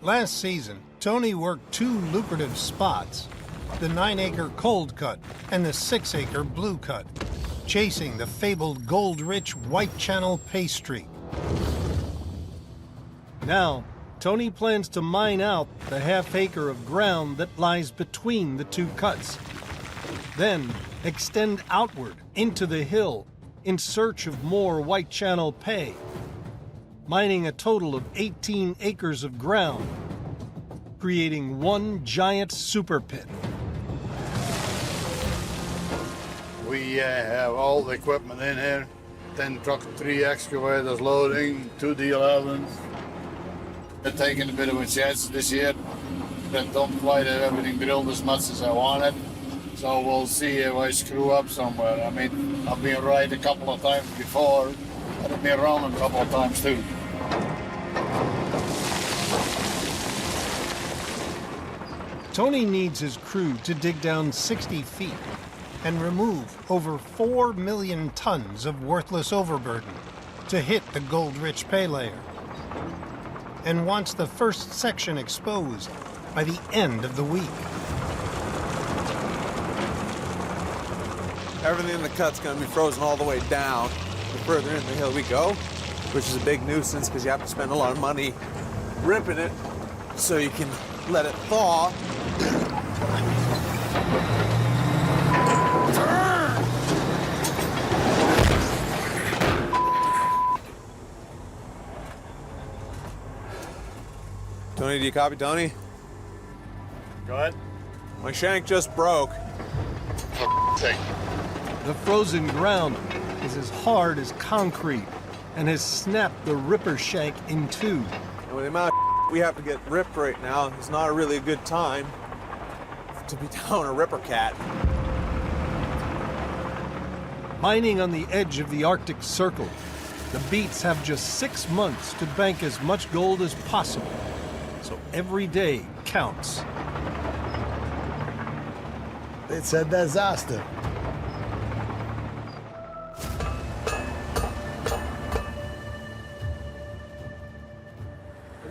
Last season, Tony worked 2 lucrative spots, the 9-acre cold cut and the 6-acre blue cut, chasing the fabled gold-rich White Channel pay streak. Now, Tony plans to mine out the half-acre of ground that lies between the 2 cuts. Then, extend outward into the hill in search of more White Channel pay, mining a total of 18 acres of ground, creating one giant super pit. We have all the equipment in here, 10 trucks, 3 excavators loading, 2 D11s. We're taking a bit of a chance this year. Don't quite have everything drilled as much as I wanted. So we'll see if I screw up somewhere. I mean, I've been right a couple of times before, but I've been wrong a couple of times too. Tony needs his crew to dig down 60 feet and remove over 4 million tons of worthless overburden to hit the gold-rich pay layer, and wants the first section exposed by the end of the week. Everything in the cut's gonna be frozen all the way down the further in the hill we go, which is a big nuisance because you have to spend a lot of money ripping it so you can let it thaw. Tony, do you copy, Tony? Go ahead. My shank just broke. The frozen ground is as hard as concrete and has snapped the ripper shank in 2. And with the amount of we have to get ripped right now, it's not a really good time to be down a ripper cat. Mining on the edge of the Arctic Circle, the Beats have just 6 months to bank as much gold as possible. So every day counts. It's a disaster.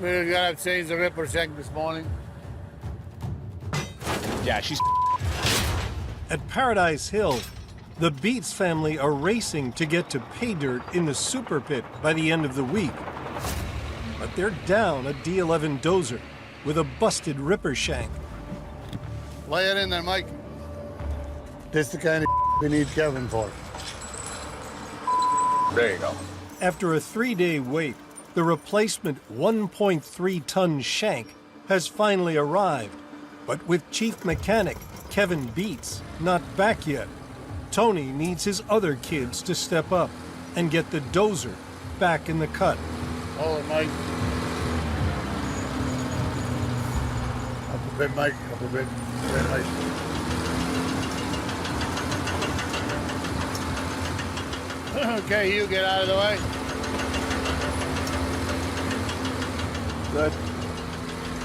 We're gonna change the ripper shank this morning. Yeah, she's... At Paradise Hill, the Beats family are racing to get to pay dirt in the super pit by the end of the week. But they're down a D11 dozer with a busted ripper shank. Lay it in there, Mike. This is the kind of we need Kevin for. There you go. After a 3-day wait, the replacement 1.3-ton shank has finally arrived. But with Chief Mechanic Kevin Beats not back yet, Tony needs his other kids to step up and get the dozer back in the cut. Hold it, Mike. Up a bit, Mike. Up a bit. Very nice. Okay, you get out of the way. Good.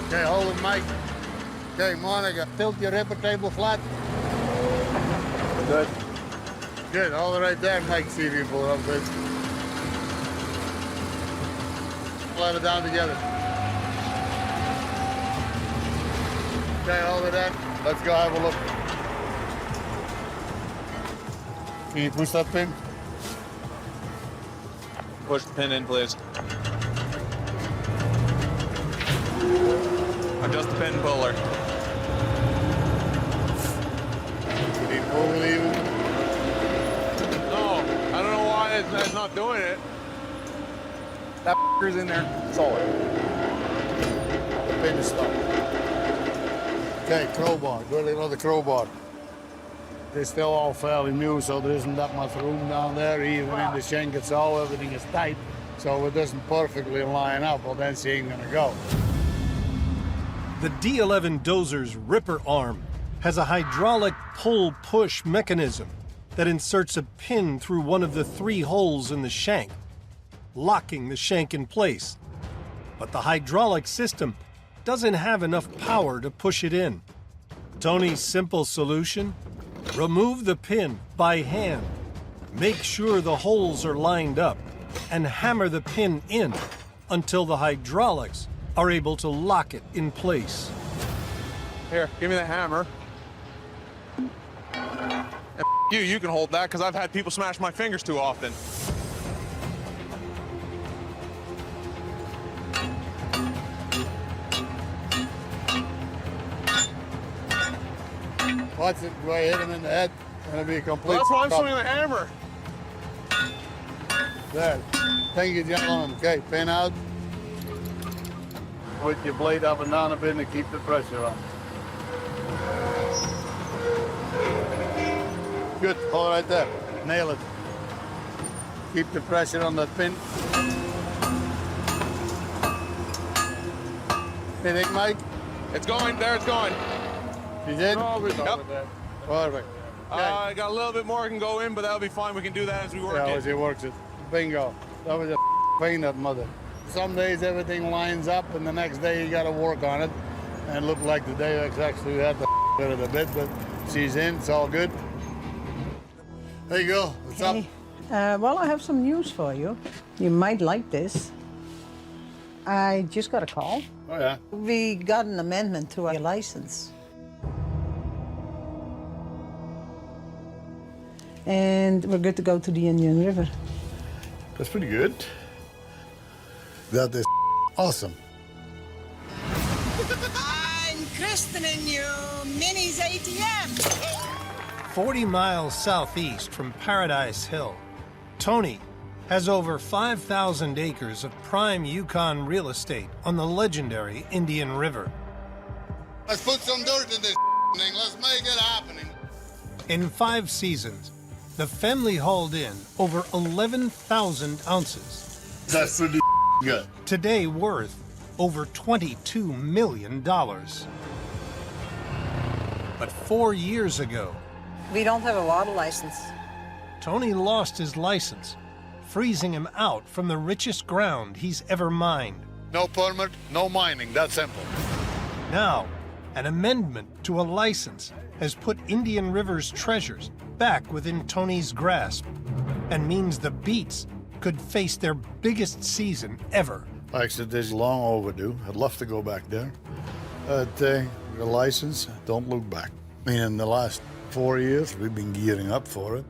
Okay, hold it, Mike. Okay, Monica, tilt your ripper table flat. Good. Good, hold it right there, Mike. See if you pull it up good. Let it down together. Okay, hold it there. Let's go have a look. Can you push that pin? Push the pin in, please. Adjust the pin puller. Can you pull it even? No, I don't know why it's not doing it. That f***er's in there. Solid. The pin is stuck. Okay, crowbar. Go to another crowbar. They're still all fairly new, so there isn't that much room down there. Even in the shank itself, everything is tight, so it doesn't perfectly line up. Well, then she ain't gonna go. The D11 dozer's ripper arm has a hydraulic pull-push mechanism that inserts a pin through one of the 3 holes in the shank, locking the shank in place. But the hydraulic system doesn't have enough power to push it in. Tony's simple solution? Remove the pin by hand, make sure the holes are lined up, and hammer the pin in until the hydraulics are able to lock it in place. Here, give me the hammer. And you can hold that because I've had people smash my fingers too often. Watch it, go hit him in the head. It'll be a complete. That's why I'm stop. swinging the hammer. There. Thank you, gentlemen. Okay, pin out. With your blade up and down a bit to keep the pressure on. Good, hold right there. Nail it. Keep the pressure on that pin. Anything, Mike? It's going, there it's going. You did? Oh, we're done with that. Perfect. Okay. I got a little bit more can go in, but that'll be fine. We can do that as we work Yeah, it. as he works it. Bingo. That was a pain, that mother. Some days everything lines up, and the next day you got to work on it. And it looked like the day actually had the bit of the bit, but she's in. It's all good. There you go. What's up? Well, I have some news for you. You might like this. I just got a call. Oh yeah. We got an amendment to our license. And we're good to go to the Indian River. That's pretty good. That is awesome. I'm christening you Minnie's ATM. 40 miles southeast from Paradise Hill, Tony has over 5,000 acres of prime Yukon real estate on the legendary Indian River. Let's put some dirt in this thing. Let's make it happening. In 5 seasons, the family hauled in over 11,000 ounces, That's pretty good. today worth over $22 million. But 4 years ago, We don't have a water license. Tony lost his license, freezing him out from the richest ground he's ever mined. No permit, no mining. That's simple. Now, an amendment to a license has put Indian River's treasures back within Tony's grasp and means the Beats could face their biggest season ever. Actually, this is long overdue. I'd love to go back there. But the license, don't look back. I mean, in the last 4 years, we've been gearing up for it.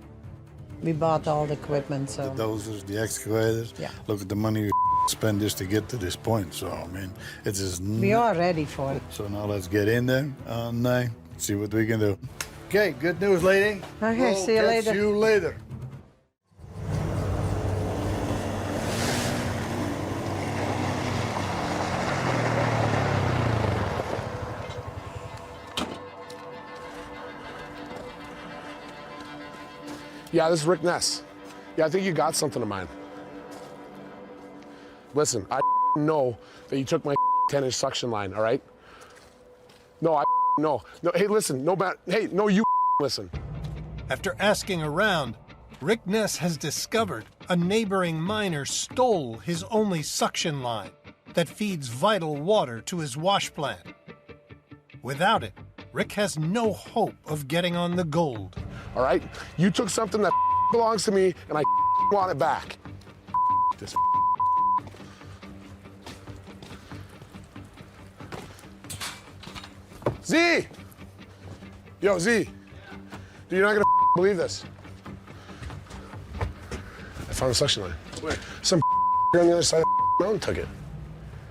We bought all the equipment, so. The dozers, the excavators. Yeah. Look at the money we spend just to get to this point. So, I mean, it's just... We are ready for it. So now let's get in there and see what we can do. Okay, good news, lady. Okay, We'll see you catch later. you later. Yeah, this is Rick Ness. Yeah, I think you got something of mine. Listen, I know that you took my 10-inch suction line, all right? No, no. Hey, listen, you listen. After asking around, Rick Ness has discovered a neighboring miner stole his only suction line that feeds vital water to his wash plant. Without it, Rick has no hope of getting on the gold. All right? You took something that belongs to me, and I want it back. This. Z! Yo, Z. Dude, you're not gonna believe this. I found a suction line. Where? Some on the other side of the mountain took it.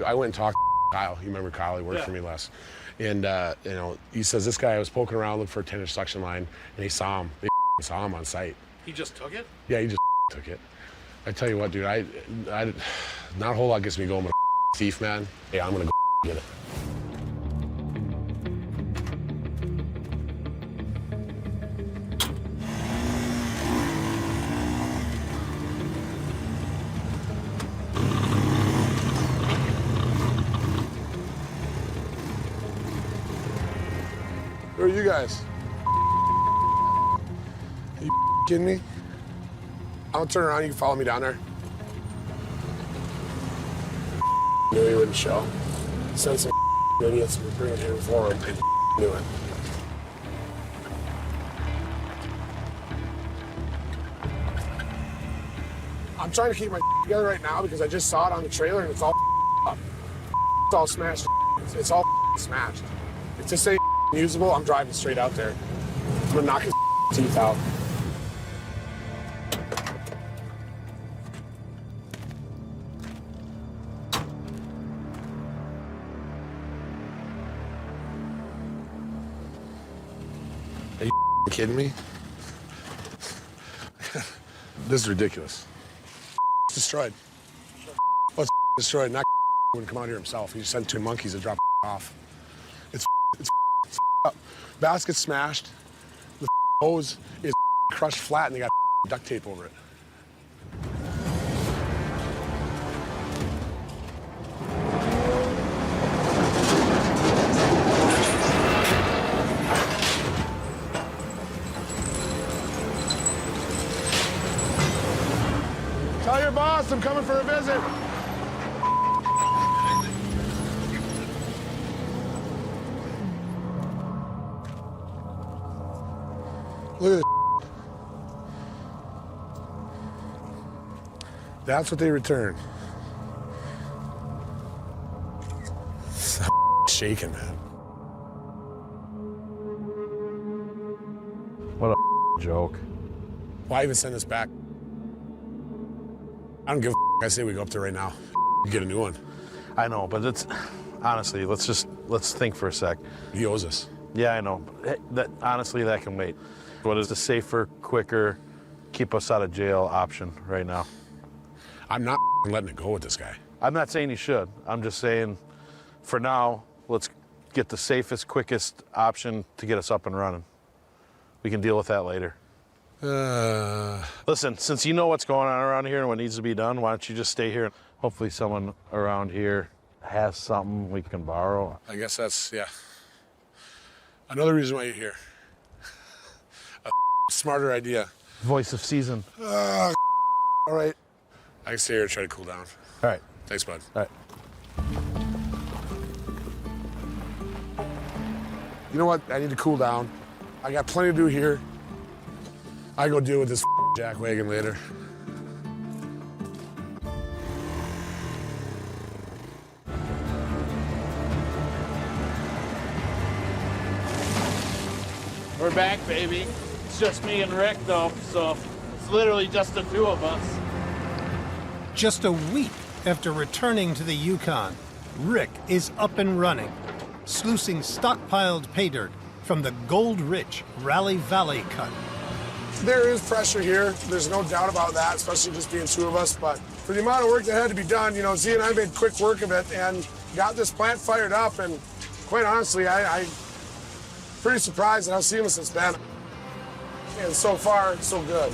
I went and talked to Kyle. You remember Kyle? He worked for me last. And, he says this guy was poking around looking for a 10-inch suction line, and he saw him. They saw him on site. He just took it? Yeah, he just took it. I tell you what, dude, I not a whole lot gets me going, but a thief, man. Hey, I'm gonna go get it. Who are you guys? Are you kidding me? I'll turn around, you can follow me down there. Knew he wouldn't show. Sent some idiots to bring it here for him and knew it. I'm trying to keep my together right now because I just saw it on the trailer and it's all up. all smashed. It's all smashed. If this ain't usable, I'm driving straight out there. I'm gonna knock his teeth out. Are you kidding me? This is ridiculous. It's destroyed. Oh, it's destroyed. Not wouldn't come out here himself. He just sent 2 monkeys to drop off. It's up. Basket smashed. The hose is crushed flat, and they got duct tape over it. Tell your boss I'm coming for a visit. Look at this. That's what they return. Shaking, man. What a joke. Why even send this back? I don't give a I say we go up there right now. Get a new one. I know, but it's honestly, let's think for a sec. He owes us. Yeah, I know. That honestly, that can wait. What is the safer, quicker, keep us out of jail option right now? I'm not letting it go with this guy. I'm not saying you should. I'm just saying, for now, let's get the safest, quickest option to get us up and running. We can deal with that later. Listen, since you know what's going on around here and what needs to be done, why don't you just stay here? Hopefully someone around here has something we can borrow. I guess that's, yeah. Another reason why you're here. A smarter idea. Voice of season. All right. I can stay here and try to cool down. All right. Thanks, bud. All right. You know what? I need to cool down. I got plenty to do here. I go deal with this jack wagon later. We're back, baby. It's just me and Rick, though, so it's literally just the 2 of us. Just a week after returning to the Yukon, Rick is up and running, sluicing stockpiled pay dirt from the gold-rich Raleigh Valley cut. There is pressure here. There's no doubt about that, especially just being 2 of us. But for the amount of work that had to be done, you know, Z and I made quick work of it and got this plant fired up. And quite honestly, I'm pretty surprised at how seamless it's been. And so far, so good.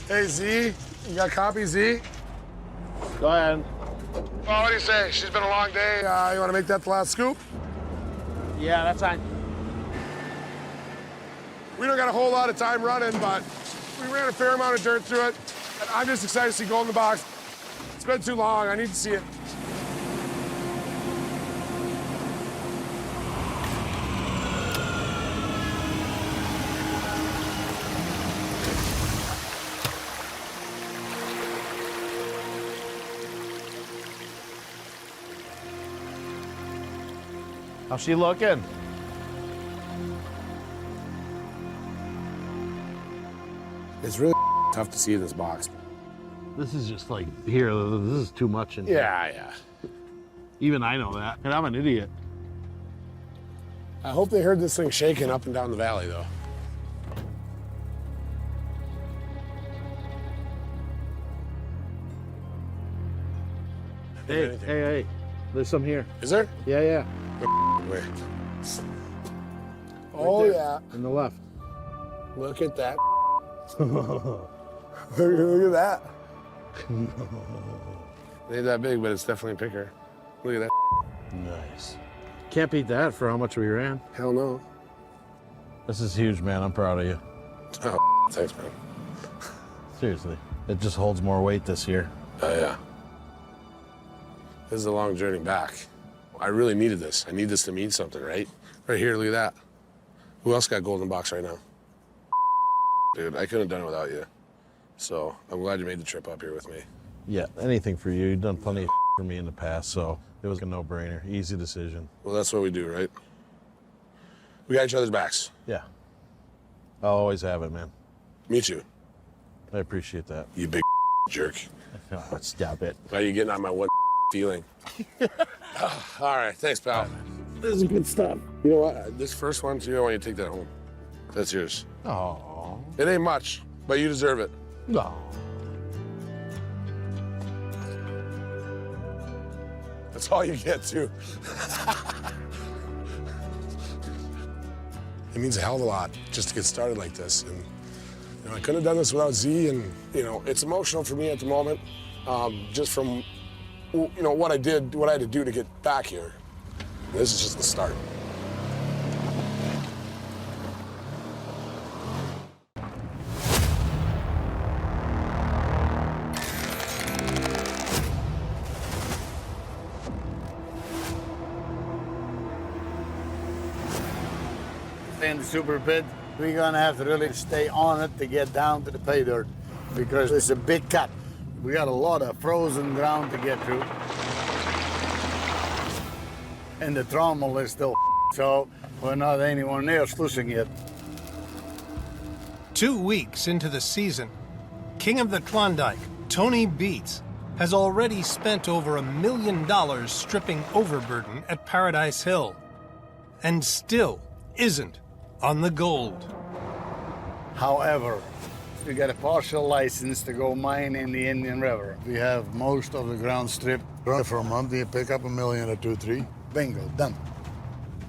Hey, Z, you got a copy, Z? Go ahead. Well, what do you say? She's been a long day. You want to make that the last scoop? Yeah, that's fine. We don't got a whole lot of time running, but we ran a fair amount of dirt through it. And I'm just excited to see gold in the box. It's been too long. I need to see it. How's she looking? It's really tough to see in this box. This is just like, here, this is too much. In here. Yeah. Even I know that, and I'm an idiot. I hope they heard this thing shaking up and down the valley, though. Hey, there's some here. Is there? Yeah. Wait. Oh, yeah. On the left. Look at that. Look at that. It ain't that big, but it's definitely a picker. Look at that. Nice. Can't beat that for how much we ran. Hell no. This is huge, man. I'm proud of you. Oh, thanks, man. Seriously. It just holds more weight this year. Oh, yeah. This is a long journey back. I really needed this. I need this to mean something, right? Right here, look at that. Who else got gold in the box right now? Dude, I couldn't have done it without you. So I'm glad you made the trip up here with me. Yeah, anything for you. You've done plenty of for me in the past, so it was a no-brainer. Easy decision. Well, that's what we do, right? We got each other's backs. Yeah. I'll always have it, man. Me too. I appreciate that. You big jerk. Oh, stop it. Why are you getting on my one feeling? All right, thanks, pal. This is good stuff. You know what? This first one, you know, I want you to take that home. That's yours. Oh. It ain't much, but you deserve it. No. That's all you get, too. It means a hell of a lot just to get started like this. And you know, I couldn't have done this without Z, and you know, it's emotional for me at the moment, just from what I did, what I had to do to get back here. This is just the start. In the super pit, we're gonna have to really stay on it to get down to the pay dirt because it's a big cut. We got a lot of frozen ground to get through. And the trommel is still so we're not anywhere near sluicing yet. 2 weeks into the season, King of the Klondike, Tony Beets, has already spent over $1 million stripping overburden at Paradise Hill, and still isn't on the gold. However, we got a partial license to go mine in the Indian River. We have most of the ground stripped. For a month, you pick up $1 million or $2, $3. Bingo, done.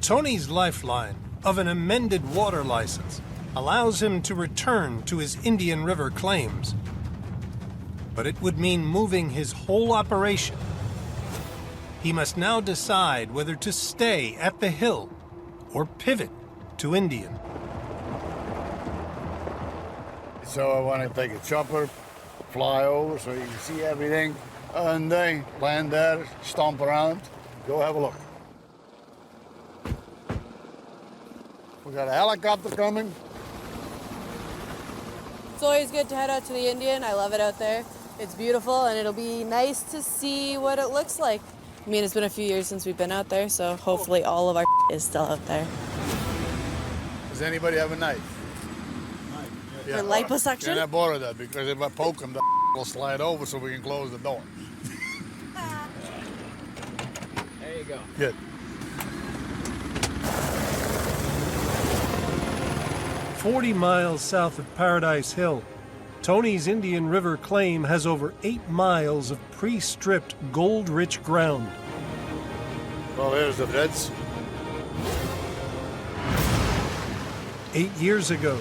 Tony's lifeline of an amended water license allows him to return to his Indian River claims. But it would mean moving his whole operation. He must now decide whether to stay at the hill or pivot to Indian. So I want to take a chopper, fly over so you can see everything, and then land there, stomp around, go have a look. We got a helicopter coming. It's always good to head out to the Indian. I love it out there. It's beautiful, and it'll be nice to see what it looks like. I mean, it's been a few years since we've been out there, so hopefully all of our is still out there. Does anybody have a knife? For liposuction? Can I borrow that? Because if I poke him, the will slide over so we can close the door. There you go. Good. "40 miles south of Paradise Hill, Tony's Indian River claim has over 8 miles of pre-stripped gold-rich ground. Well, here's the dreads. 8 years ago,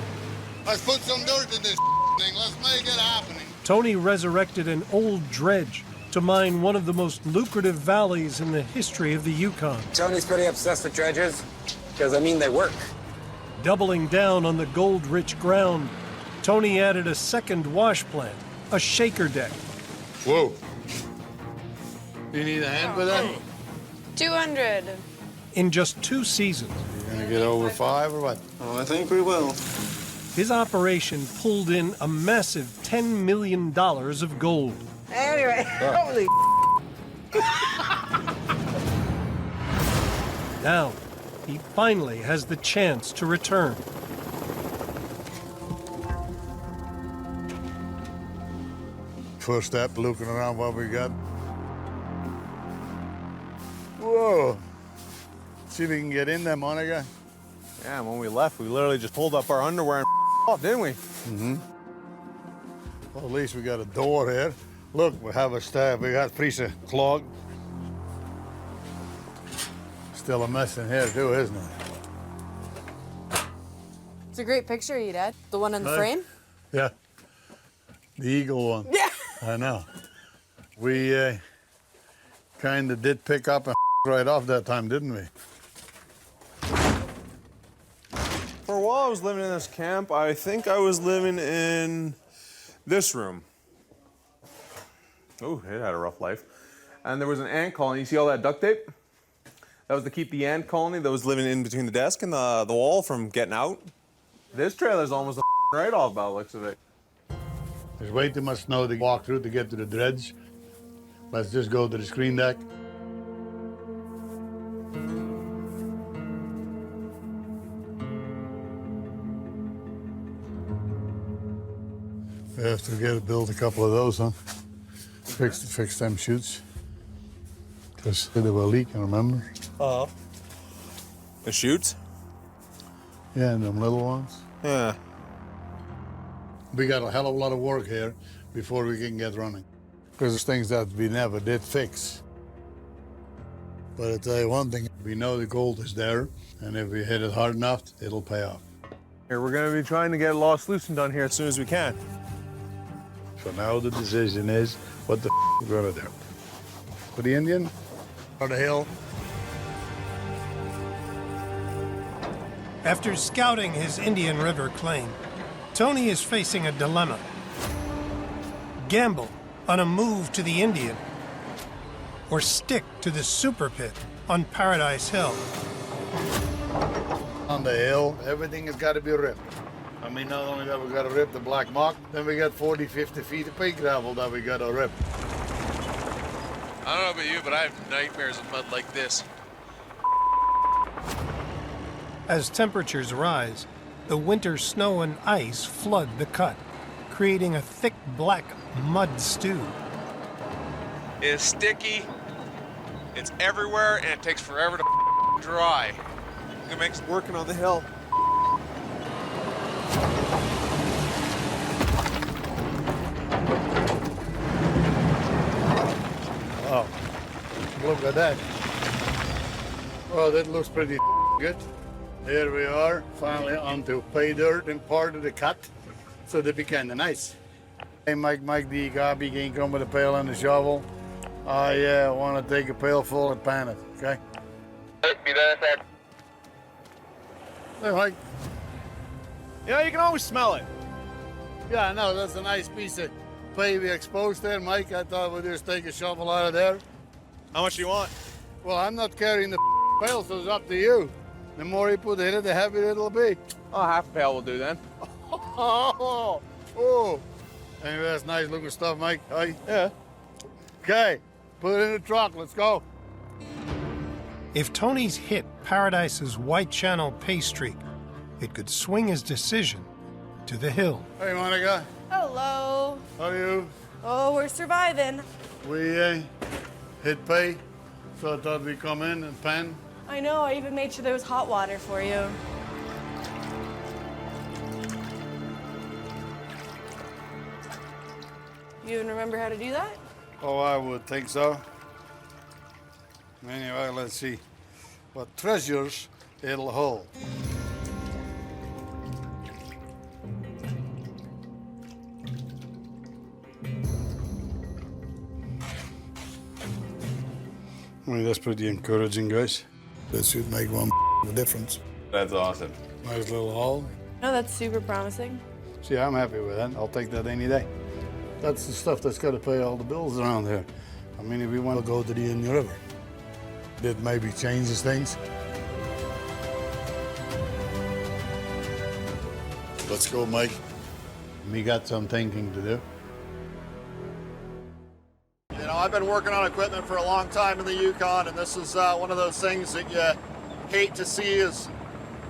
Let's put some dirt in this thing. Let's make it happening. Tony resurrected an old dredge to mine one of the most lucrative valleys in the history of the Yukon. Tony's pretty obsessed with dredges because, I mean, they work. Doubling down on the gold-rich ground, Tony added a second wash plant, a shaker deck. Whoa. You need a hand with that? 200. In just 2 seasons, You gonna get over 5 or what? Oh, I think we will. his operation pulled in a massive $10 million of gold. Anyway, holy. Now, he finally has the chance to return. First step, looking around what we got. Whoa. See if we can get in there, Monica. Yeah, when we left, we literally just pulled up our underwear and off, didn't we? Mm-hmm. Well, at least we got a door here. Look, we have a staff. We got freezer clogged. Still a mess in here too, isn't it? It's a great picture, you Dad. The one in the frame? Yeah. The eagle one. Yeah. I know. We kind of did pick up and right off that time, didn't we? For a while I was living in this camp, I think I was living in this room. Oh, it had a rough life. And there was an ant colony. You see all that duct tape? That was to keep the ant colony that was living in between the desk and the wall from getting out. This trailer's almost a right off by the looks of it. There's way too much snow to walk through to get to the dredge. Let's just go to the screen deck. We have to build a couple of those, huh? Fix them chutes. Because they were leaking, remember? The chutes? Yeah, and them little ones. Yeah. We got a hell of a lot of work here before we can get running. Because there's things that we never did fix. But I tell you one thing, we know the gold is there, and if we hit it hard enough, it'll pay off. Here, we're gonna be trying to get lost loosened on here as soon as we can. So now the decision is what the we're gonna do. For the Indian or the hill? After scouting his Indian River claim, Tony is facing a dilemma. Gamble on a move to the Indian, or stick to the super pit on Paradise Hill. On the hill, everything has got to be ripped. I mean, not only that we got to rip the black muck, then we got 40, 50 feet of pea gravel that we got to rip. I don't know about you, but I have nightmares of mud like this. As temperatures rise, the winter snow and ice flood the cut, creating a thick black mud stew. It's sticky, it's everywhere, and it takes forever to dry. It makes working on the hill. Oh, look at that. Well, that looks pretty good. Here we are, finally onto pay dirt and part of the cut. So that'd be kind of nice. Hey, Mike, the gobby can come with a pail and a shovel. I want to take a pail full and pan it, okay? Hey, Mike. Yeah, you can always smell it. Yeah, no, that's a nice piece of pay we exposed there, Mike. I thought we'd just take a shovel out of there. How much do you want? Well, I'm not carrying the pail, so it's up to you. The more you put in it, the heavier it'll be. Oh, half a pail will do then. Oh. Anyway, that's nice looking stuff, Mike. Hey? Yeah. Okay, put it in the truck. Let's go. If Tony's hit Paradise's White Channel pay streak, it could swing his decision to the hill. Hey, Monica. Hello. How are you? Oh, we're surviving. We hit pay, so I thought we'd come in and pan. I know, I even made sure there was hot water for you. You even remember how to do that? Oh, I would think so. Anyway, let's see what treasures it'll hold. I mean, that's pretty encouraging, guys. That should make one difference. That's awesome. Nice little haul. No, that's super promising. See, I'm happy with that. I'll take that any day. That's the stuff that's got to pay all the bills around here. I mean, if we want to go to the Indian River, that maybe changes things. Let's go, Mike. We got some thinking to do. You know, I've been working on equipment for a long time in the Yukon, and this is one of those things that you hate to see is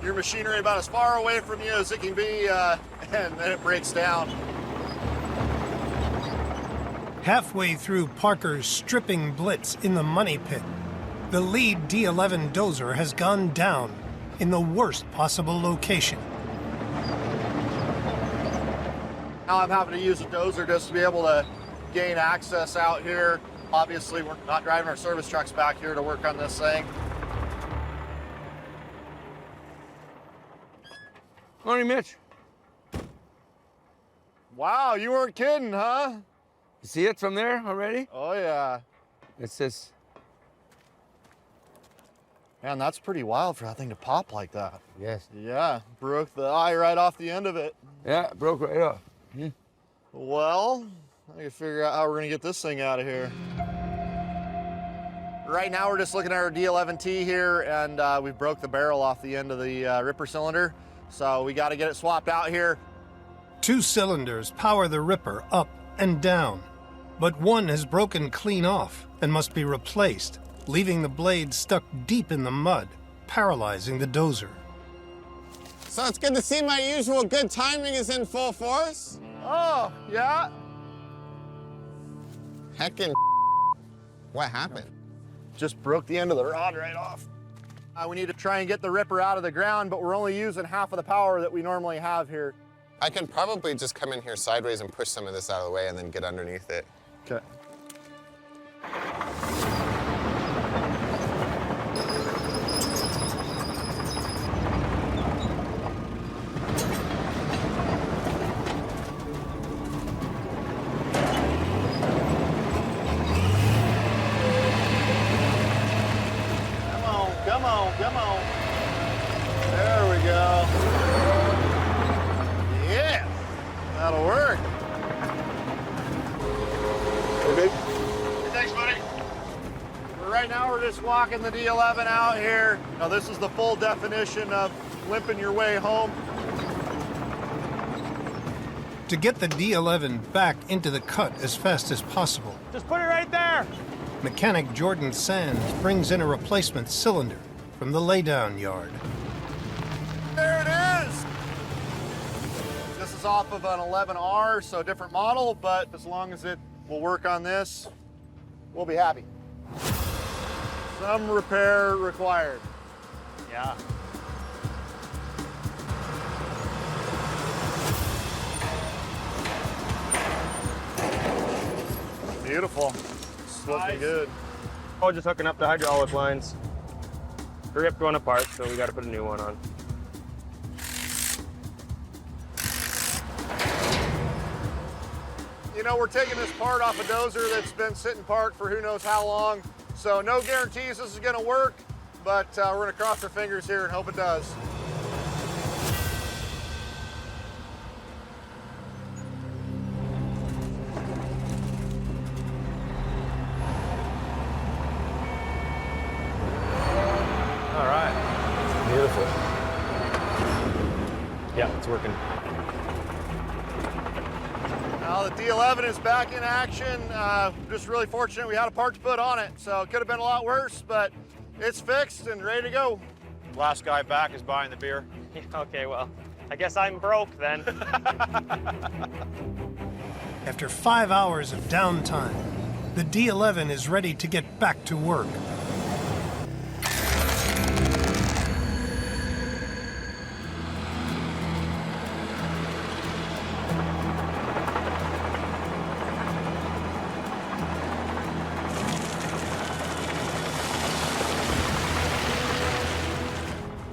your machinery about as far away from you as it can be, and then it breaks down. Halfway through Parker's stripping blitz in the money pit, the lead D11 dozer has gone down in the worst possible location. Now I'm having to use a dozer just to be able to gain access out here. Obviously, we're not driving our service trucks back here to work on this thing. Morning, Mitch. Wow, you weren't kidding, huh? You see it from there already? Oh, yeah. It's just... Man, that's pretty wild for that thing to pop like that. Yes. Yeah, broke the eye right off the end of it. Yeah, it broke right off. Well, I gotta figure out how we're gonna get this thing out of here. Right now, we're just looking at our D11T here, and we broke the barrel off the end of the ripper cylinder. So we gotta get it swapped out here. 2 cylinders power the Ripper up and down. But one has broken clean off and must be replaced, leaving the blade stuck deep in the mud, paralyzing the dozer. So it's good to see my usual good timing is in full force. Oh, yeah? Heckin' what happened? Just broke the end of the rod right off. We need to try and get the ripper out of the ground, but we're only using half of the power that we normally have here. I can probably just come in here sideways and push some of this out of the way and then get underneath it. Okay. Come on. There we go. Yeah, that'll work. Okay. Thanks, buddy. Right now, we're just walking the D11 out here. Now, this is the full definition of limping your way home. To get the D11 back into the cut as fast as possible, Just put it right there. mechanic Jordan Sands brings in a replacement cylinder from the laydown yard. There it is. This is off of an 11R, so different model, but as long as it will work on this, we'll be happy. Some repair required. Yeah. Beautiful. It's looking good. Oh, just hooking up the hydraulic lines. Grip going apart, so we got to put a new one on. You know, we're taking this part off a dozer that's been sitting parked for who knows how long, so no guarantees this is going to work, but we're going to cross our fingers here and hope it does. All right. Beautiful. Yeah, it's working. Now the D11 is back in action. Just really fortunate we had a part to put on it, so it could have been a lot worse, but it's fixed and ready to go. Last guy back is buying the beer. Okay, well, I guess I'm broke then. After 5 hours of downtime, the D11 is ready to get back to work.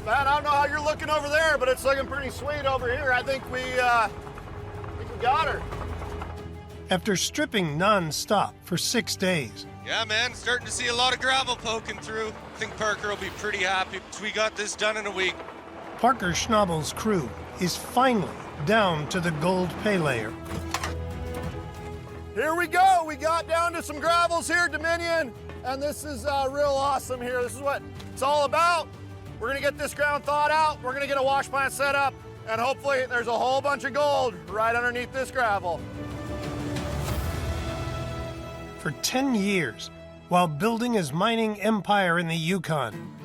Man, I don't know how you're looking over there, but it's looking pretty sweet over here. I think we got her. After stripping non-stop for 6 days, Yeah, man, starting to see a lot of gravel poking through. I think Parker will be pretty happy. We got this done in a week. Parker Schnabel's crew is finally down to the gold pay layer. Here we go. We got down to some gravels here, Dominion, and this is real awesome here. This is what it's all about. We're gonna get this ground thawed out. We're gonna get a wash plant set up, and hopefully there's a whole bunch of gold right underneath this gravel. For 10 years, while building his mining empire in the Yukon,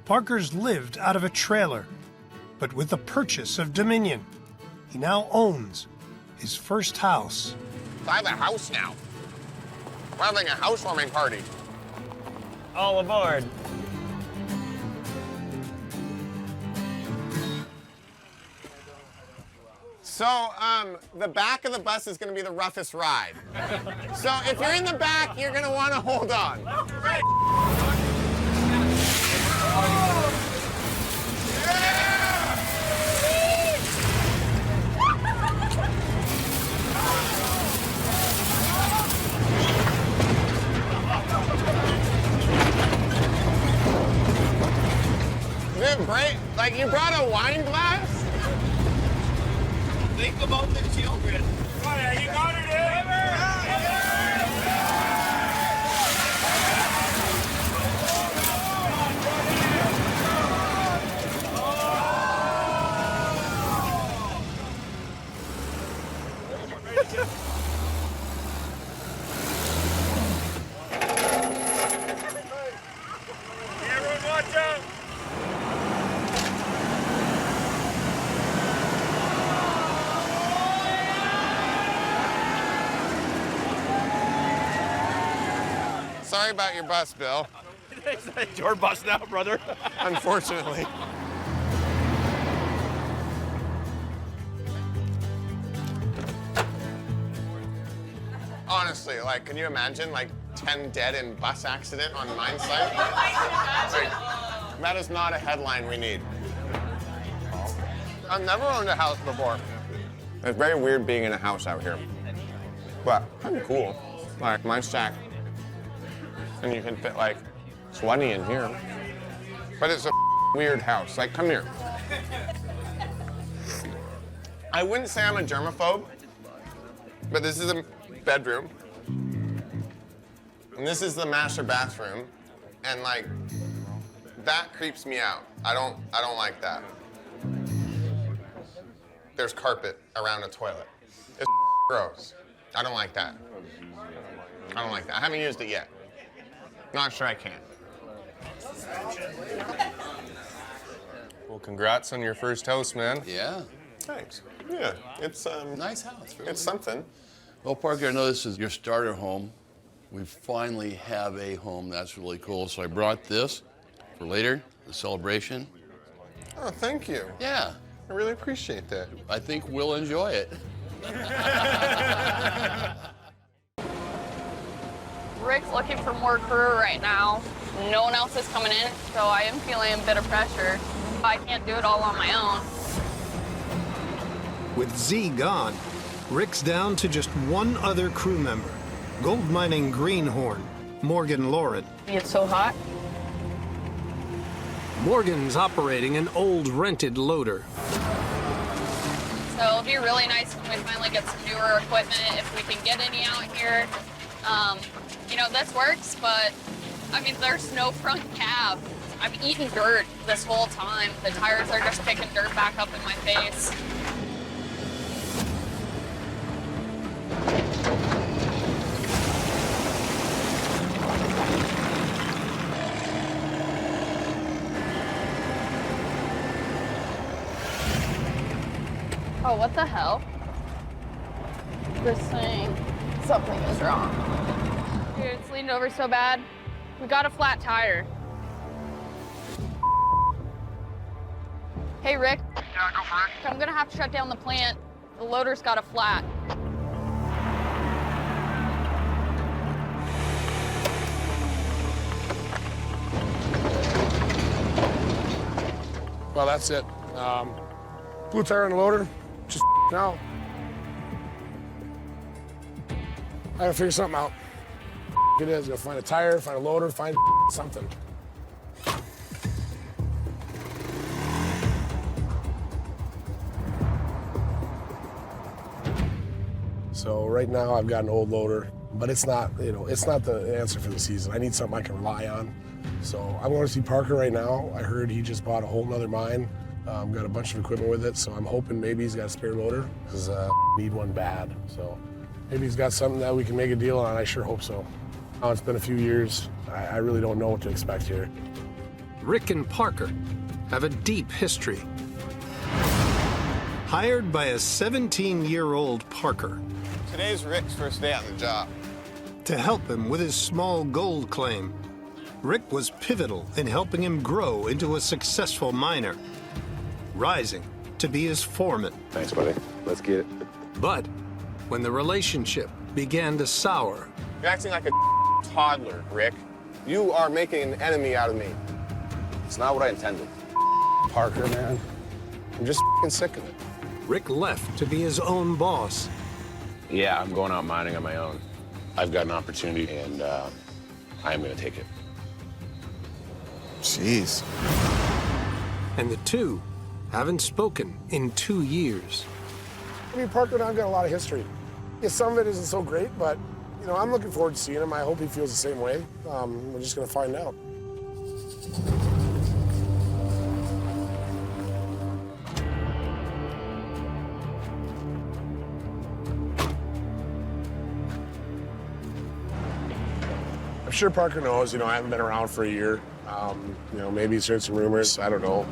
Parker's lived out of a trailer. But with the purchase of Dominion, he now owns his first house. I have a house now. We're having a housewarming party. All aboard. So, the back of the bus is going to be the roughest ride. So, if you're in the back, you're going to want to hold on. Dude, break, like you brought a wine glass? Think about the children. Oh, yeah, you got it, Sorry about your bus, Bill. It's your bus now, brother. Unfortunately. Honestly, like, can you imagine, like, 10 dead in bus accident on mine site? Like, that is not a headline we need. I've never owned a house before. It's very weird being in a house out here. But kind of cool. Like, my shack. And you can fit, like, 20 in here. But it's a weird house. Like, come here. I wouldn't say I'm a germaphobe, but this is a bedroom. And this is the master bathroom. And, like, that creeps me out. I don't like that. There's carpet around a toilet. It's gross. I don't like that. I don't like that. I haven't used it yet. Not sure I can. Well, congrats on your first house, man. Yeah. Thanks. Yeah, it's nice house. Really. It's something. Well, Parker, I know this is your starter home. We finally have a home. That's really cool. So I brought this for later, the celebration. Oh, thank you. Yeah. I really appreciate that. I think we'll enjoy it. Rick's looking for more crew right now. No one else is coming in, so I am feeling a bit of pressure. I can't do it all on my own. With Z gone, Rick's down to just one other crew member, gold mining greenhorn, Morgan Lauren. It's so hot. Morgan's operating an old rented loader. So it'll be really nice when we finally get some newer equipment, if we can get any out here. You know, this works, but I mean, there's no front cab. I've eaten dirt this whole time. The tires are just picking dirt back up in my face. Oh, what the hell? This thing, something is wrong. Dude, it's leaned over so bad. We got a flat tire. Hey, Rick. Yeah, go for it. I'm gonna have to shut down the plant. The loader's got a flat. Well, that's it. Blue tire on the loader, just now. I gotta figure something out. It is, gotta find a tire, find a loader, find something. So right now I've got an old loader, but it's not, it's not the answer for the season. I need something I can rely on. So I'm going to see Parker right now. I heard he just bought a whole nother mine. Got a bunch of equipment with it, so I'm hoping maybe he's got a spare loader, because need one bad. So maybe he's got something that we can make a deal on. I sure hope so. It's been a few years. I really don't know what to expect here. Rick and Parker have a deep history. Hired by a 17-year-old Parker. Today's Rick's first day on the job. To help him with his small gold claim. Rick was pivotal in helping him grow into a successful miner, rising to be his foreman. Thanks, buddy. Let's get it. But when the relationship began to sour... You're acting like a toddler, Rick. You are making an enemy out of me. It's not what I intended. Parker, man. I'm just sick of it. Rick left to be his own boss. Yeah, I'm going out mining on my own. I've got an opportunity, and I am going to take it. Jeez. And the two haven't spoken in 2 years. I mean, Parker and I've got a lot of history. Yeah, some of it isn't so great, but, I'm looking forward to seeing him. I hope he feels the same way. We're just going to find out. I'm sure Parker knows, I haven't been around for a year. Maybe he's heard some rumors. I don't know.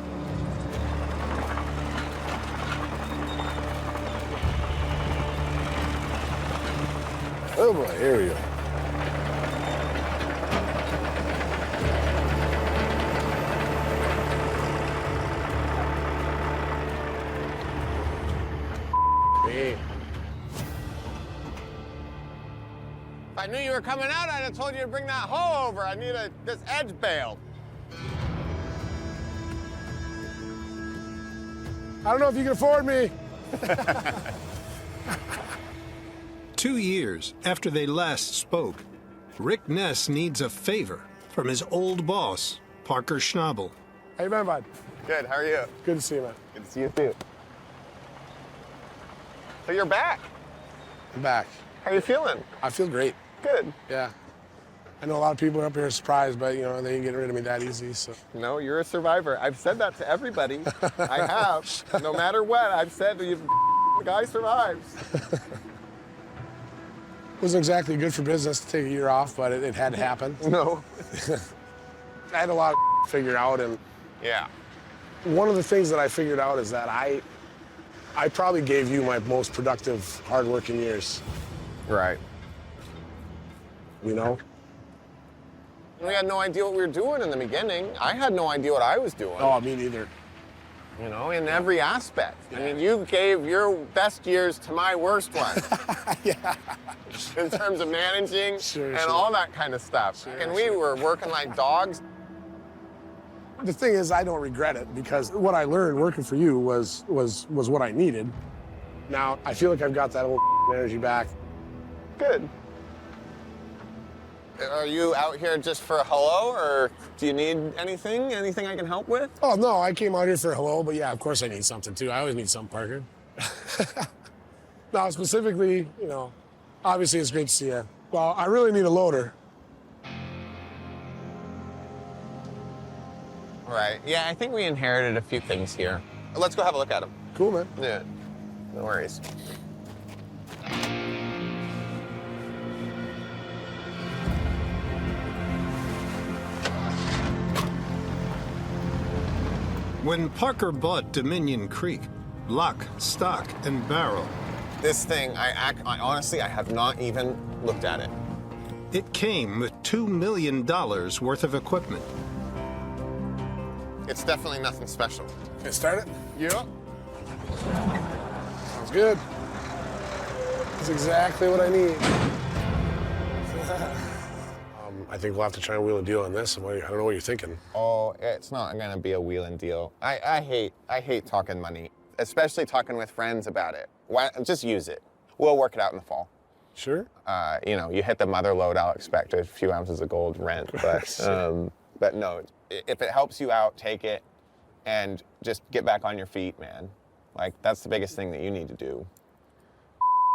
Oh boy, here we go. me. If I knew you were coming out, I'd have told you to bring that hoe over. I need this edge bailed. I don't know if you can afford me. 2 years after they last spoke, Rick Ness needs a favor from his old boss, Parker Schnabel. How you been, bud? Good, how are you? Good to see you, man. Good to see you too. So you're back. I'm back. How you feeling? I feel great. Good. Yeah. I know a lot of people are up here surprised, but, you know, they ain't getting rid of me that easy, so. No, you're a survivor. I've said that to everybody. I have. No matter what, I've said the guy survives. Wasn't exactly good for business to take a year off, but it had to happen. No. I had a lot of figure out, and yeah. One of the things that I figured out is that I probably gave you my most productive, hardworking years. Right. You know? We had no idea what we were doing in the beginning. I had no idea what I was doing. Oh, me neither. You know, in every aspect. I mean, you gave your best years to my worst ones. Yeah. In terms of managing all that kind of stuff. And we were working like dogs. The thing is, I don't regret it because what I learned working for you was what I needed. Now, I feel like I've got that old energy back. Good. Are you out here just for a hello, or do you need anything? Anything I can help with? Oh, no, I came out here for a hello, but yeah, of course I need something too. I always need something, Parker. No, specifically, you know, obviously it's great to see you. Well, I really need a loader. Right. Yeah, I think we inherited a few things here. Let's go have a look at them. Cool, man. Yeah. No worries. When Parker bought Dominion Creek, lock, stock, and barrel, This thing, I honestly, I have not even looked at it. it came with $2 million worth of equipment. It's definitely nothing special. Can I start it? Yeah. Sounds good. That's exactly what I need. I think we'll have to try and wheel a deal on this. I don't know what you're thinking. Oh, it's not gonna be a wheeling deal. I hate talking money, especially talking with friends about it. Why, just use it. We'll work it out in the fall. Sure. You know, you hit the mother load, I'll expect a few ounces of gold rent. But no, if it helps you out, take it and just get back on your feet, man. Like, that's the biggest thing that you need to do.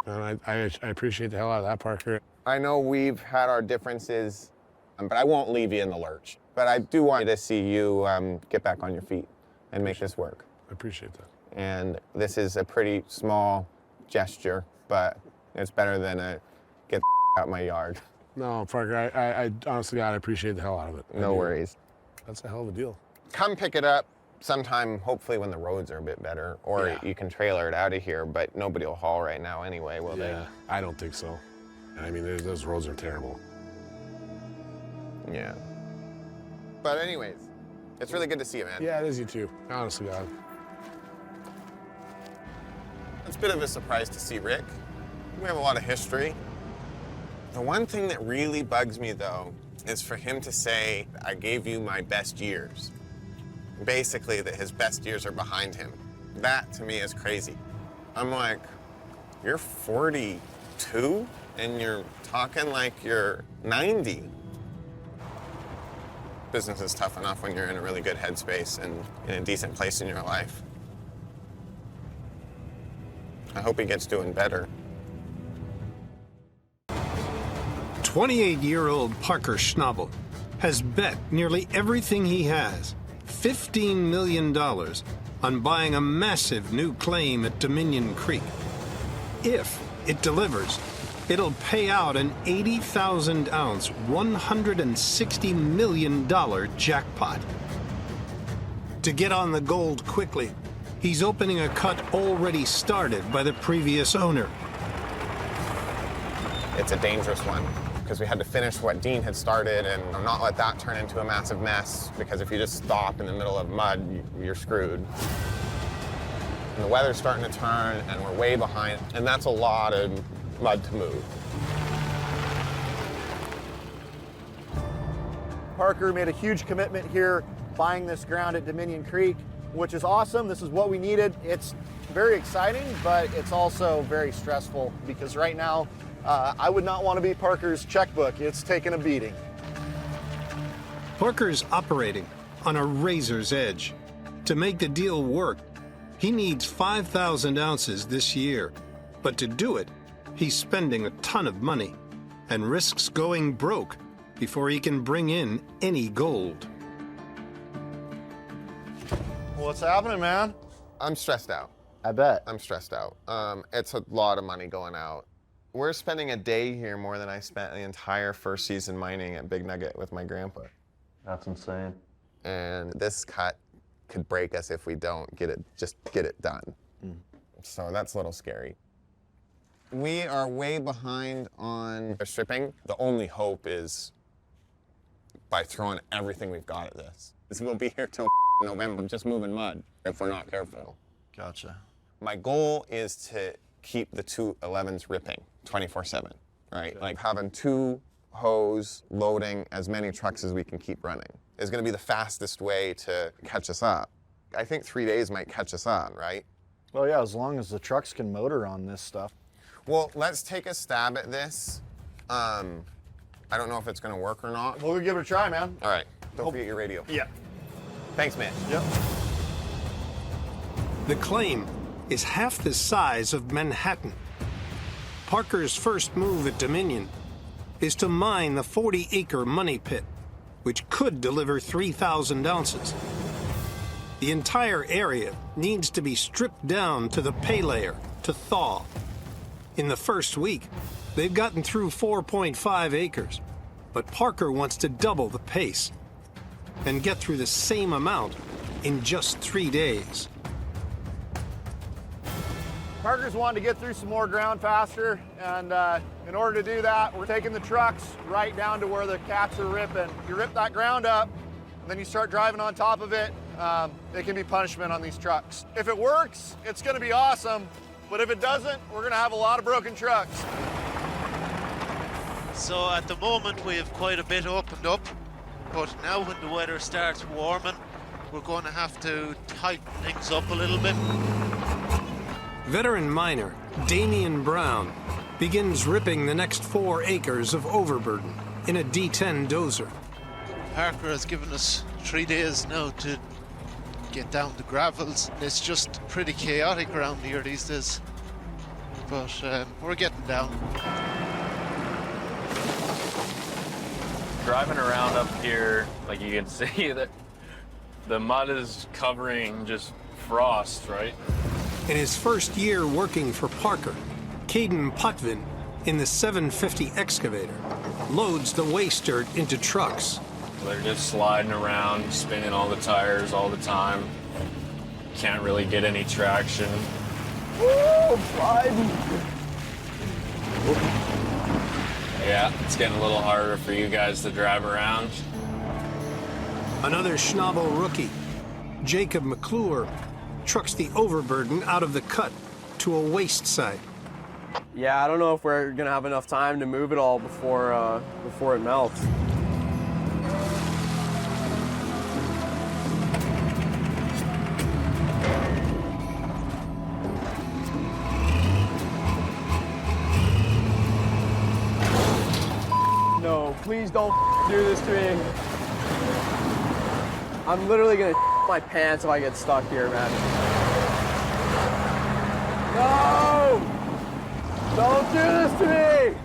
I appreciate the hell out of that, Parker. I know we've had our differences, but I won't leave you in the lurch. But I do want to see you get back on your feet and make this work. I appreciate that. And this is a pretty small gesture, but it's better than a get the out my yard. No, Parker, I honestly, God, I appreciate the hell out of it. No worries. That's a hell of a deal. Come pick it up sometime, hopefully when the roads are a bit better, or you can trailer it out of here, but nobody will haul right now anyway, will they? Yeah, I don't think so. I mean, those roads are terrible. Yeah. But anyways, it's really good to see you, man. Yeah, it is you too. Honestly, God. It's a bit of a surprise to see Rick. We have a lot of history. The one thing that really bugs me, though, is for him to say, I gave you my best years. Basically, that his best years are behind him. That, to me, is crazy. I'm like, you're 42, and you're talking like you're 90. Business is tough enough when you're in a really good headspace and in a decent place in your life. I hope he gets doing better. 28-year-old Parker Schnabel has bet nearly everything he has, $15 million, on buying a massive new claim at Dominion Creek. If it delivers, it'll pay out an 80,000-ounce, $160 million jackpot. To get on the gold quickly, he's opening a cut already started by the previous owner. It's a dangerous one, because we had to finish what Dean had started and not let that turn into a massive mess, because if you just stop in the middle of mud, you're screwed. And the weather's starting to turn, and we're way behind, and that's a lot of mud to move. Parker made a huge commitment here, buying this ground at Dominion Creek, which is awesome. This is what we needed. It's very exciting, but it's also very stressful because right now, I would not want to be Parker's checkbook. It's taking a beating. Parker's operating on a razor's edge. To make the deal work, he needs 5,000 ounces this year. But to do it, he's spending a ton of money and risks going broke before he can bring in any gold. What's happening, man? I'm stressed out. I bet. I'm stressed out. It's a lot of money going out. We're spending a day here more than I spent the entire first season mining at Big Nugget with my grandpa. That's insane. And this cut could break us if we don't get it done. So that's a little scary. We are way behind on our stripping. The only hope is by throwing everything we've got at this. We'll be here till November, just moving mud if we're not careful. Gotcha. My goal is to keep the 211s ripping 24/7, right? Like having 2 hose loading as many trucks as we can keep running is going to be the fastest way to catch us up. I think 3 days might catch us on, right? Well, yeah, as long as the trucks can motor on this stuff. Well, let's take a stab at this. I don't know if it's going to work or not. We'll give it a try, man. All right. Don't forget your radio. Yeah. Thanks, man. Yep. The claim is half the size of Manhattan. Parker's first move at Dominion is to mine the 40-acre money pit, which could deliver 3,000 ounces. The entire area needs to be stripped down to the pay layer to thaw. In the first week, they've gotten through 4.5 acres, but Parker wants to double the pace and get through the same amount in just 3 days. Parker's wanting to get through some more ground faster, and in order to do that, we're taking the trucks right down to where the caps are ripping. You rip that ground up, and then you start driving on top of it. It can be punishment on these trucks. If it works, it's going to be awesome, but if it doesn't, we're going to have a lot of broken trucks. So at the moment we have quite a bit opened up, but now when the weather starts warming, we're going to have to tighten things up a little bit. Veteran miner Damian Brown begins ripping the next 4 acres of overburden in a D10 dozer. Parker has given us 3 days now to get down the gravels. It's just pretty chaotic around here these days, but we're getting down. Driving around up here, like you can see that the mud is covering just frost, right? In his first year working for Parker, Caden Putvin, in the 750 excavator, loads the waste dirt into trucks. They're just sliding around, spinning all the tires all the time. Can't really get any traction. Woo, sliding. Yeah, it's getting a little harder for you guys to drive around. Another Schnabel rookie, Jacob McClure, trucks the overburden out of the cut to a waste site. Yeah, I don't know if we're gonna have enough time to move it all before it melts. No, please don't do this to me. I'm literally gonna my pants if I get stuck here, man. No! Don't do this to me!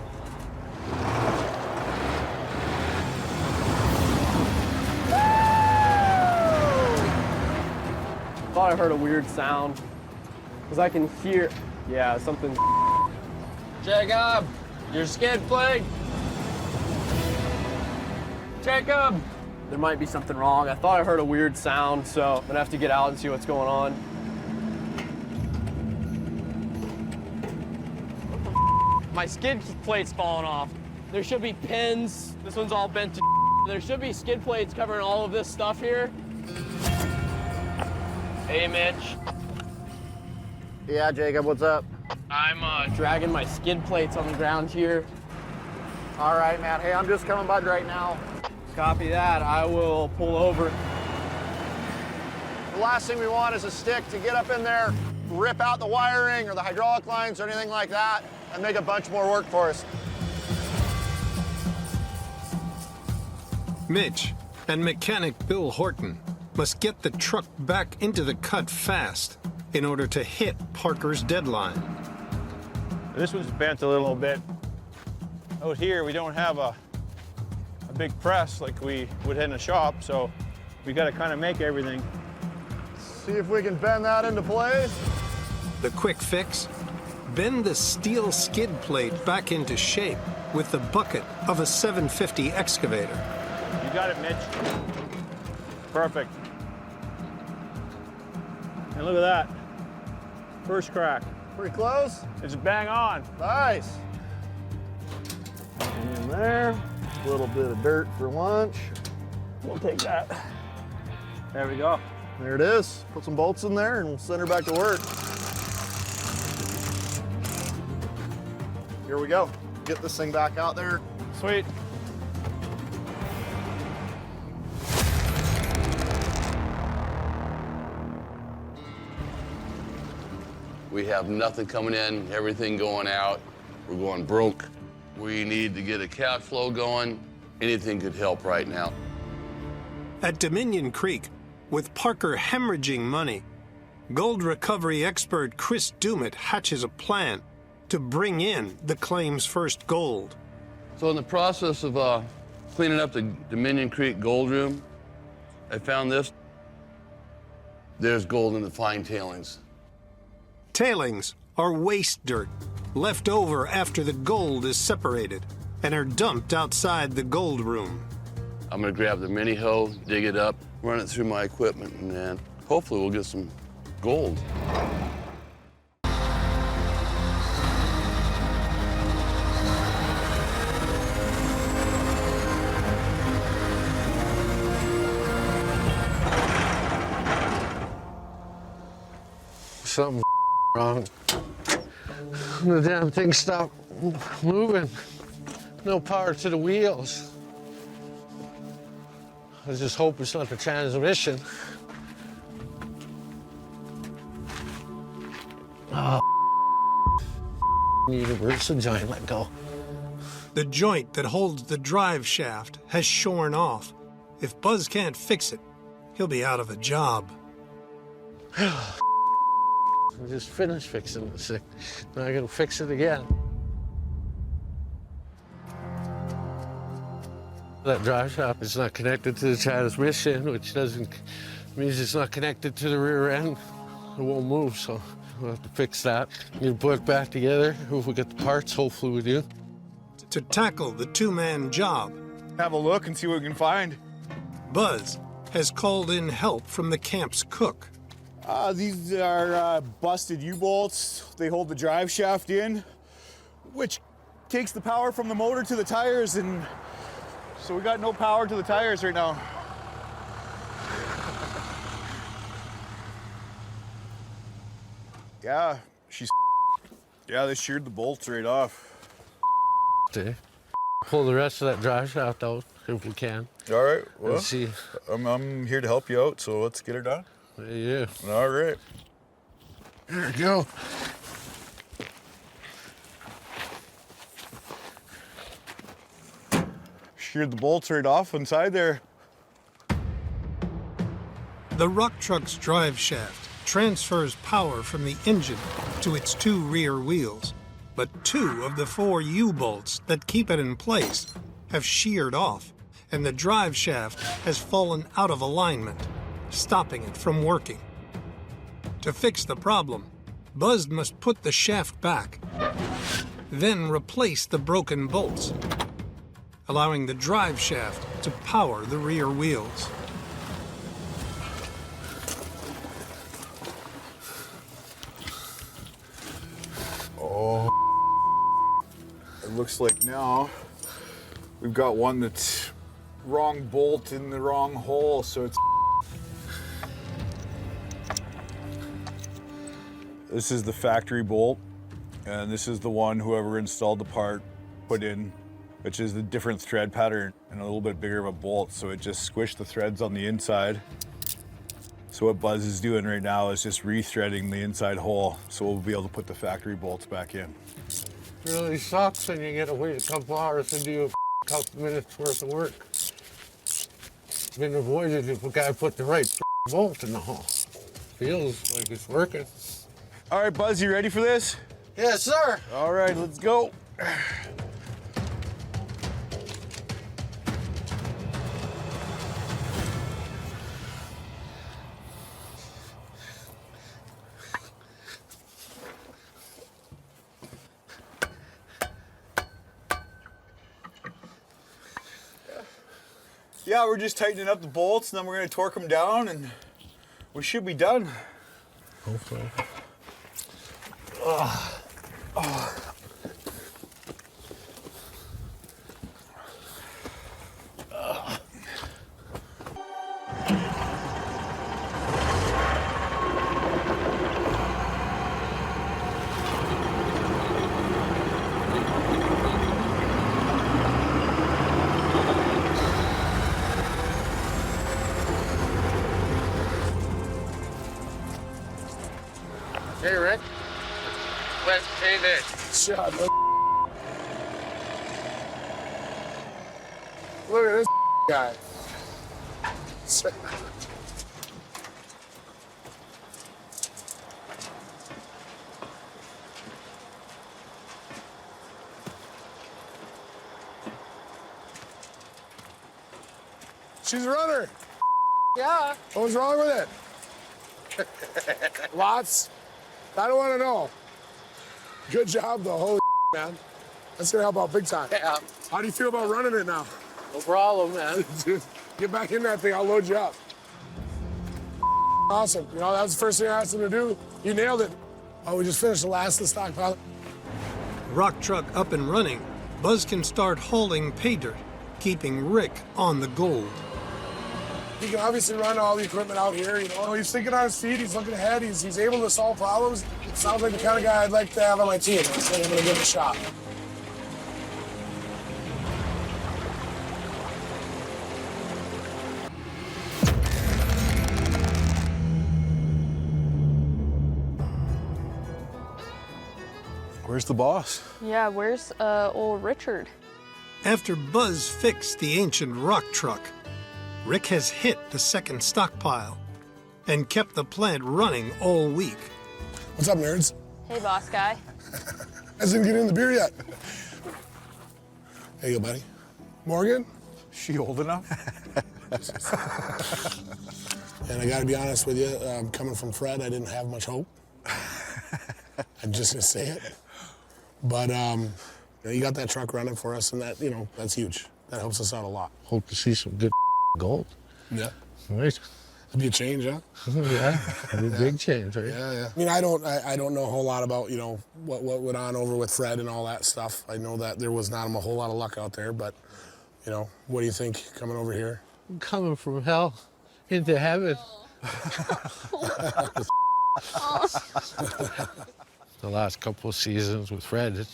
Thought I heard a weird sound. Because I can hear, yeah, something. Jacob, your skid plate. Jacob! There might be something wrong. I thought I heard a weird sound, so I'm gonna have to get out and see what's going on. My skid plate's falling off. There should be pins. This one's all bent to There should be skid plates covering all of this stuff here. Hey, Mitch. Yeah, Jacob, what's up? I'm dragging my skid plates on the ground here. All right, man. Hey, I'm just coming by right now. Copy that. I will pull over. The last thing we want is a stick to get up in there, rip out the wiring or the hydraulic lines or anything like that, and make a bunch more work for us. Mitch and mechanic Bill Horton must get the truck back into the cut fast in order to hit Parker's deadline. This one's bent a little bit. Out here, we don't have a big press like we would in a shop, so we got to kind of make everything. See if we can bend that into place. The quick fix? Bend the steel skid plate back into shape with the bucket of a 750 excavator. You got it, Mitch. Perfect. And look at that. First crack. Pretty close. It's bang on. Nice. In there. A little bit of dirt for lunch. We'll take that. There we go. There it is. Put some bolts in there and we'll send her back to work. Here we go. Get this thing back out there. Sweet. We have nothing coming in, everything going out. We're going broke. We need to get a cash flow going. Anything could help right now. At Dominion Creek, with Parker hemorrhaging money, gold recovery expert Chris Dumit hatches a plan to bring in the claim's first gold. So in the process of cleaning up the Dominion Creek gold room, I found this. There's gold in the fine tailings. Tailings are waste dirt left over after the gold is separated and are dumped outside the gold room. I'm gonna grab the mini hoe, dig it up, run it through my equipment, and then hopefully we'll get some gold. Something wrong. The damn thing stopped moving. No power to the wheels. I just hope it's not the transmission. Oh, universal joint, let go. The joint that holds the drive shaft has shorn off. If Buzz can't fix it, he'll be out of a job. I just finished fixing this thing. Now I gotta fix it again. That drive shaft is not connected to the transmission, which means it's not connected to the rear end. It won't move, so we'll have to fix that. Need to put it back together. If we get the parts, hopefully we do. To tackle the two-man job, Have a look and see what we can find. Buzz has called in help from the camp's cook. These are busted U-bolts. They hold the drive shaft in, which takes the power from the motor to the tires, and so we got no power to the tires right now. Yeah, they sheared the bolts right off. Okay. Pull the rest of that drive shaft out if we can. All right, well, Let's see. I'm here to help you out, so let's get her done. Yeah. All right. There we go. Sheared the bolts right off inside there. The rock truck's drive shaft transfers power from the engine to its two rear wheels, but two of the four U-bolts that keep it in place have sheared off, and the drive shaft has fallen out of alignment, stopping it from working. To fix the problem, Buzz must put the shaft back, then replace the broken bolts, allowing the drive shaft to power the rear wheels. Oh, it looks like now we've got one that's wrong bolt in the wrong hole, so it's This is the factory bolt, and this is the one whoever installed the part put in, which is the different thread pattern and a little bit bigger of a bolt, so it just squished the threads on the inside. So what Buzz is doing right now is just rethreading the inside hole, so we'll be able to put the factory bolts back in. It really sucks when you get to wait a couple hours to do a couple minutes worth of work. Been avoided if a guy put the right bolt in the hole. Feels like it's working. All right, Buzz, you ready for this? Yes, sir. All right, let's go. Yeah, we're just tightening up the bolts, and then we're going to torque them down, and we should be done. Hopefully. Hey, Rick. Let's pay this. Shut up. Look at this guy. She's a runner. Yeah. What was wrong with it? Lots. I don't want to know. Good job, though. Holy man. That's going to help out big time. Yeah. How do you feel about running it now? No problem, man. Dude, get back in that thing. I'll load you up. Awesome. You know, that was the first thing I asked him to do. You nailed it. Oh, we just finished the last of the stockpile. Rock truck up and running, Buzz can start hauling pay dirt, keeping Rick on the gold. He can obviously run all the equipment out here. You know, he's thinking on his feet. He's looking ahead. He's able to solve problems. It sounds like the kind of guy I'd like to have on my team. So I'm going to give him a shot. Where's the boss? Yeah, where's old Richard? After Buzz fixed the ancient rock truck, Rick has hit the second stockpile and kept the plant running all week. What's up, nerds? Hey, boss guy. I didn't get in the beer yet. There you go, buddy. Morgan? She old enough? And I got to be honest with you, coming from Fred, I didn't have much hope. I'm just going to say it. But you got that truck running for us, and that, that's huge. That helps us out a lot. Hope to see some good gold. Yeah. Right. It'd be a change, huh? Yeah, it'd be a big change, right? Yeah. I mean, I don't know a whole lot about, what went on over with Fred and all that stuff. I know that there was not a whole lot of luck out there, but, what do you think coming over here? I'm coming from hell into heaven. The last couple of seasons with Fred, it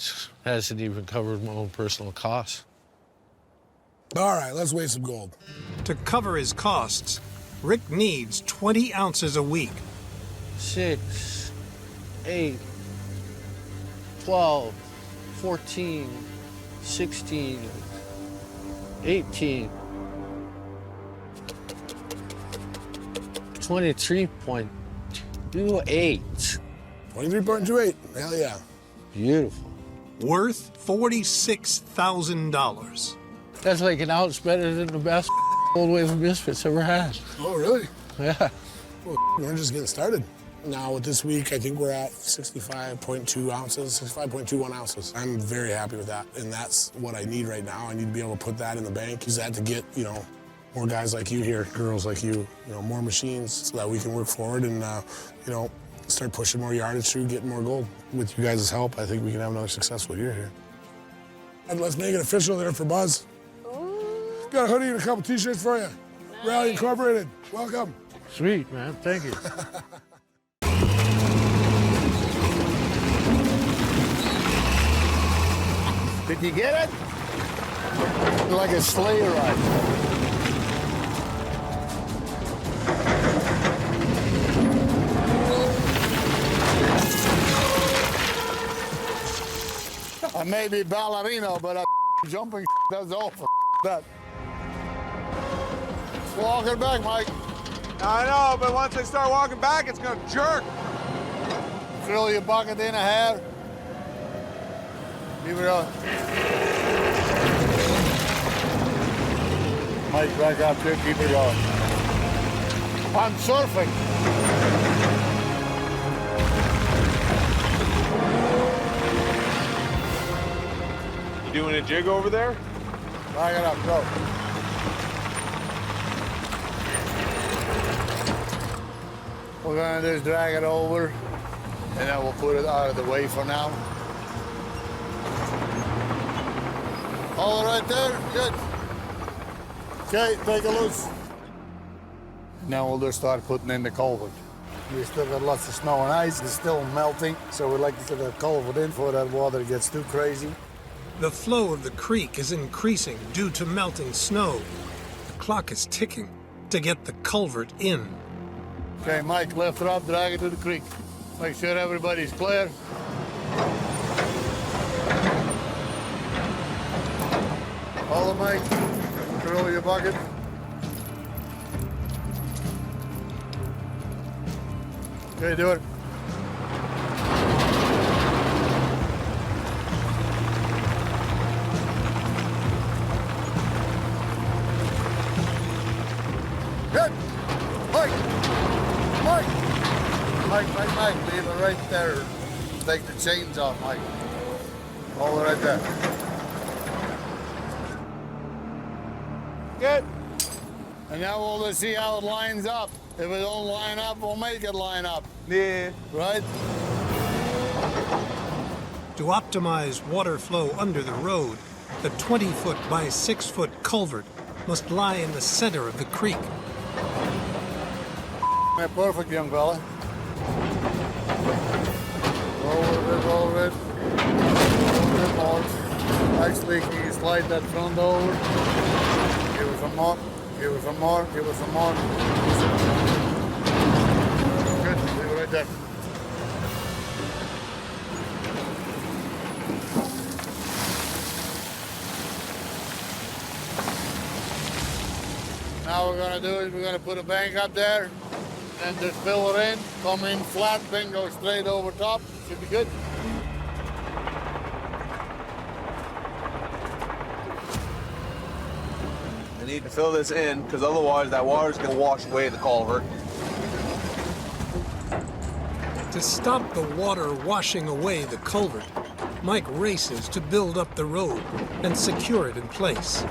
hasn't even covered my own personal costs. All right, let's weigh some gold. To cover his costs, Rick needs 20 ounces a week. 6, 8, 12, 14, 16, 18, 23.28. 23.28, hell yeah. Beautiful. Worth $46,000. That's like an ounce better than the best Old Wave of Misfits ever had. Oh, really? Yeah. Well, we're just getting started. Now, with this week, I think we're at 65.2 ounces, 65.21 ounces. I'm very happy with that, and that's what I need right now. I need to be able to put that in the bank. Use that to get, more guys like you here, girls like you, more machines, so that we can work forward and, start pushing more yardage through, getting more gold. With you guys' help, I think we can have another successful year here. And let's make it official there for Buzz. Ooh. Got a hoodie and a couple t-shirts for you. Nice. Rally Incorporated, welcome. Sweet, man, thank you. Did you get it? Like a sleigh ride. I may be ballerino, but jumping does all for that. Walking back, Mike. I know, but once I start walking back, it's gonna jerk. Throw your bucket in a hair. Keep it on. Mike, back up there, keep it on. I'm surfing. You doing a jig over there? Back it up, go. What we're gonna do is drag it over, and then we'll put it out of the way for now. All right there, good. Okay, take a loose. Now we'll just start putting in the culvert. We still got lots of snow and ice. It's still melting, so we like to get the culvert in before that water gets too crazy. The flow of the creek is increasing due to melting snow. The clock is ticking to get the culvert in. Okay, Mike, lift it up, drag it to the creek. Make sure everybody's clear. Hold it, Mike. Throw your bucket. Okay, do it. Good. Mike. Mike. Leave it right there. Take the chains off, Mike. Hold it right there. Good. And now we'll just see how it lines up. If it don't line up, we'll make it line up. Yeah. Right? To optimize water flow under the road, the 20-foot by 6-foot culvert must lie in the center of the creek. Perfect, young fella. Roll it. More. Actually, can you slide that front over? Give it some more. Give it some more. Give it some more. Good. Leave it right there. Now what we're gonna do is we're gonna put a bank up there and just fill it in, come in flat, then go straight over top. Should be good. I need to fill this in because otherwise that water's gonna wash away the culvert. To stop the water washing away the culvert, Mike races to build up the road and secure it in place.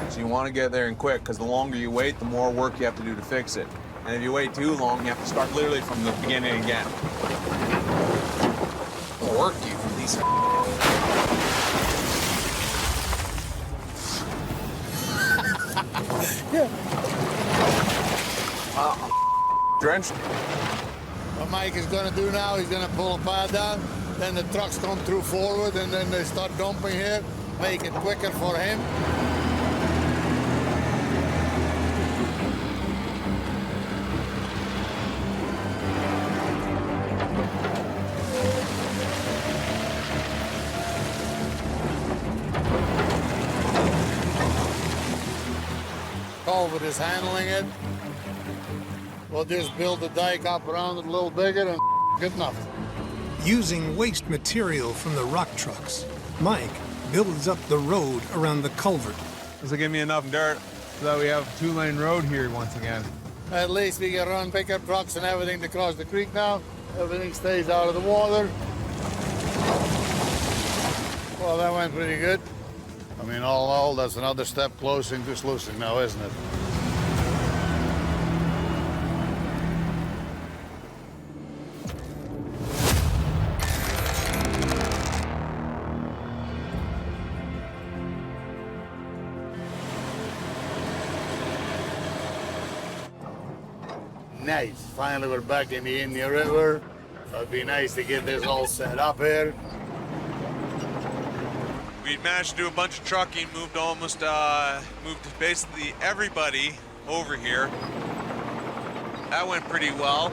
So you want to get there and quick because the longer you wait, the more work you have to do to fix it. And if you wait too long, you have to start literally from the beginning again. The work you from these. Drenched. What Mike is gonna do now, he's gonna pull a pad down, then the trucks come through forward, and then they start dumping here, make it quicker for him. Culvert is handling it. We'll just build the dike up around it a little bigger and good enough. Using waste material from the rock trucks, Mike builds up the road around the culvert. This will give me enough dirt so that we have a 2-lane road here once again. At least we can run pickup trucks and everything to cross the creek now. Everything stays out of the water. Well, that went pretty good. I mean, all in all, that's another step closer into sluicing now, isn't it? Nice. Finally, we're back in the Indian River. So it'd be nice to get this all set up here. We managed to do a bunch of trucking, moved basically everybody over here. That went pretty well.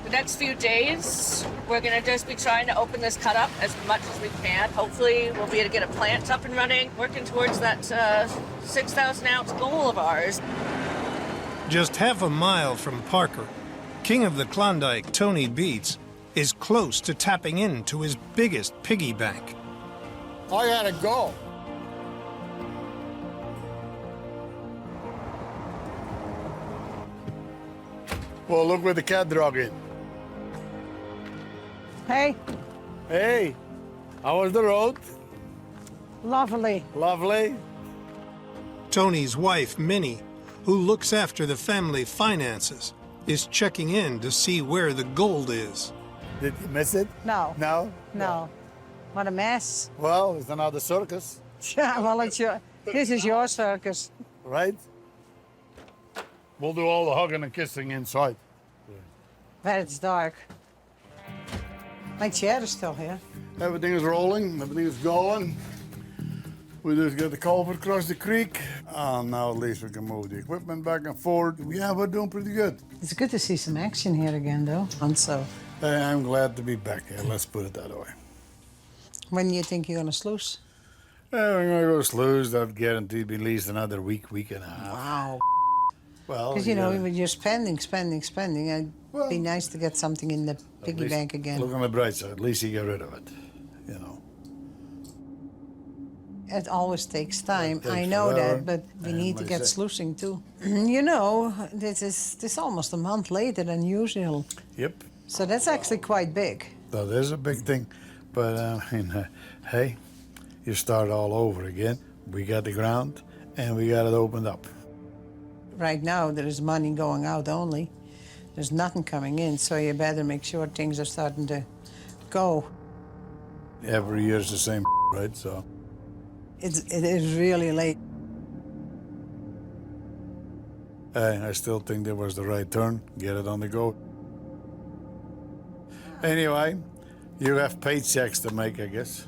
The next few days, we're gonna just be trying to open this cut up as much as we can. Hopefully, we'll be able to get a plant up and running, working towards that 6,000 ounce goal of ours. Just half a mile from Parker, King of the Klondike, Tony Beets, is close to tapping into his biggest piggy bank. I gotta go. Well, look where the cat drug in. Hey, Hey, how was the road? lovely. Lovely. Tony's wife, Minnie, who looks after the family finances, is checking in to see where the gold is. Did you miss it? No. No? No. What a mess. Well, it's another circus. Yeah, well, this is your circus. Right? We'll do all the hugging and kissing inside. But it's dark. My chair is still here. Everything is rolling, everything is going. We just get the culvert across the creek. Now at least we can move the equipment back and forth. Yeah, we're doing pretty good. It's good to see some action here again, though. And so, I'm glad to be back here, let's put it that way. when do you think you're gonna sluice? We're gonna go sluice. That guaranteed be at least another week and a half. Wow. Well, Because, you're spending. It'd be nice to get something in the piggy bank again. Look on the bright side. At least you get rid of it. It always takes time. It takes I know forever, that, but we and need to like I get said- sluicing too. This is almost a month later than usual. Yep. So that's actually quite big. That is a big thing. But, hey, you start all over again. We got the ground, and we got it opened up. Right now, there is money going out only. There's nothing coming in, so you better make sure things are starting to go. Every year is the same, right? So. It is really late. I still think that was the right turn. Get it on the go. Anyway, you have paychecks to make, I guess.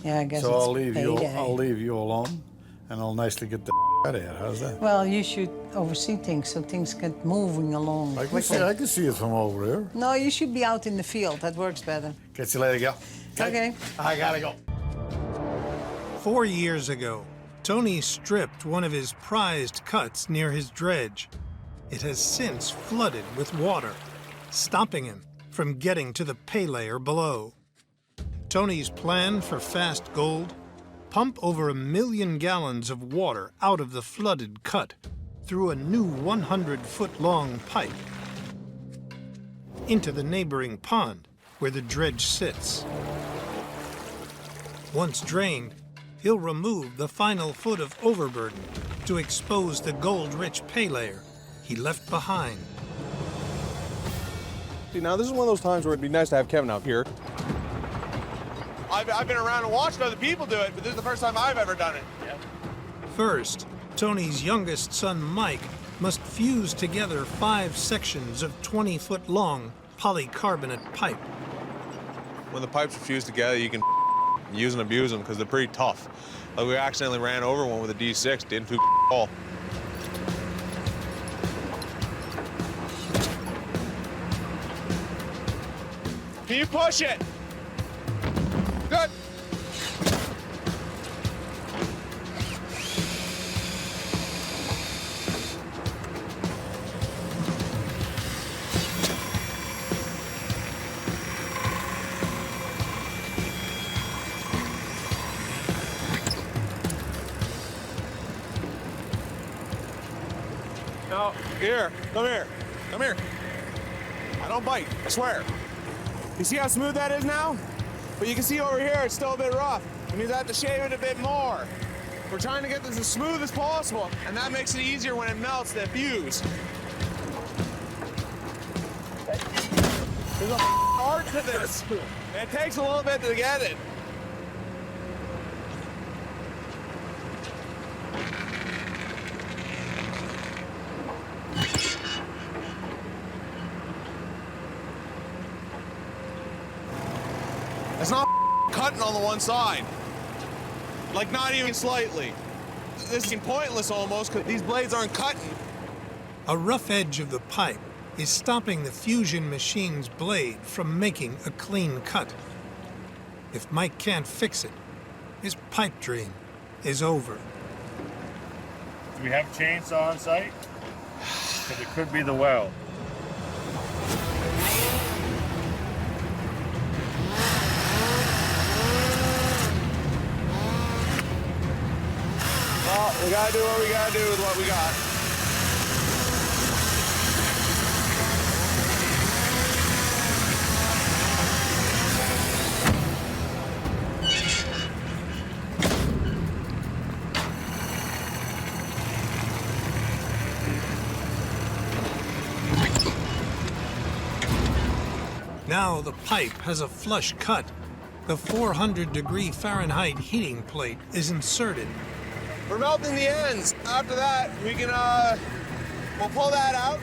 Yeah, I guess So it's I'll leave you. payday. I'll leave you alone, and I'll nicely get the out of here. How's that? Well, you should oversee things so things get moving along. I can see it from over here. No, you should be out in the field. That works better. Catch you later, girl. Okay. I gotta go. 4 years ago, Tony stripped one of his prized cuts near his dredge. It has since flooded with water, stopping him from getting to the pay layer below. Tony's plan for fast gold: pump over 1 million gallons of water out of the flooded cut through a new 100-foot-long pipe into the neighboring pond where the dredge sits. Once drained, he'll remove the final foot of overburden to expose the gold-rich pay layer he left behind. See, now this is one of those times where it'd be nice to have Kevin out here. I've been around and watched other people do it, but this is the first time I've ever done it. First, Tony's youngest son, Mike, must fuse together 5 sections of 20-foot-long polycarbonate pipe. When the pipes are fused together, you can use and abuse them because they're pretty tough. Like we accidentally ran over one with a D6, didn't too fall. Can you push it? Good. No, here, come here, come here. I don't bite, I swear. You see how smooth that is now? But you can see over here, it's still a bit rough. We need to have to shave it a bit more. We're trying to get this as smooth as possible, and that makes it easier when it melts to fuse. There's a art to this. It takes a little bit to get it. cutting on the one side. Like not even slightly. This is pointless almost because these blades aren't cutting. A rough edge of the pipe is stopping the Fusion machine's blade from making a clean cut. If Mike can't fix it, his pipe dream is over. Do we have a chainsaw on site? Because it could be the well. Well, we gotta do what we gotta do with what we got. Now the pipe has a flush cut. The 400-degree Fahrenheit heating plate is inserted. We're melting the ends. After that, we can, we'll pull that out,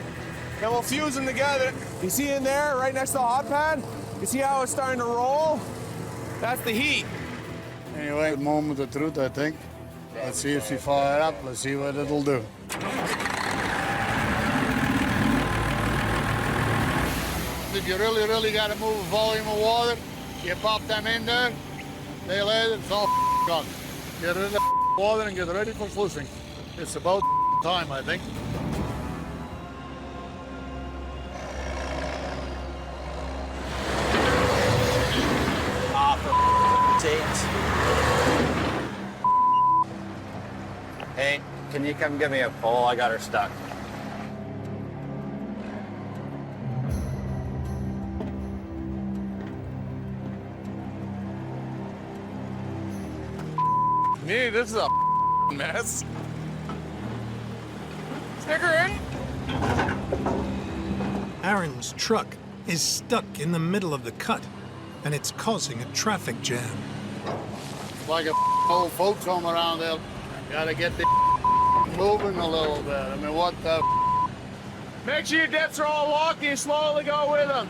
and we'll fuse them together. You see in there, right next to the hot pad? You see how it's starting to roll? That's the heat. Anyway, moment of truth, I think. Let's see if we fire it up. Let's see what it'll do. If you really got to move a volume of water, you pop them in there. They let it, it's all gone. Get rid of the water and get ready for sluicing. It's about time, I think. Hey, can you come give me a pull? I got her stuck. Me, this is a mess. Stick her in. Aaron's truck is stuck in the middle of the cut, and it's causing a traffic jam. It's like a old folks home around there. Gotta get the moving a little bit. I mean, what the? Make sure your depths are all locked and you slowly go with them.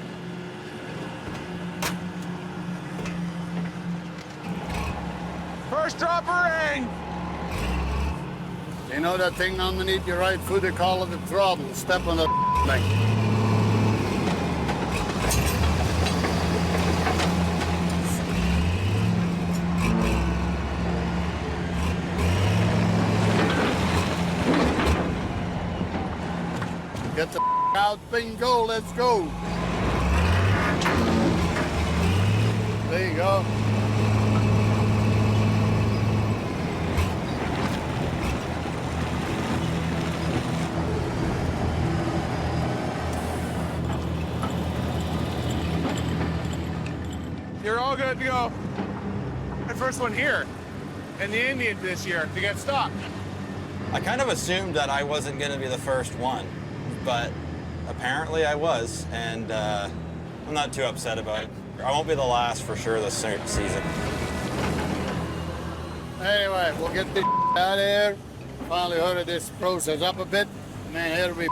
First dropper in. You know that thing underneath your right foot, they call it the throttle. Step on the thing. Get the out, bingo, let's go. There you go. You're all good to go. The first one here in the Indian this year to get stuck. I kind of assumed that I wasn't going to be the first one, but apparently I was, and I'm not too upset about it. I won't be the last for sure this season. Anyway, we'll get the out of here. Finally hurried this process up a bit. Man, here we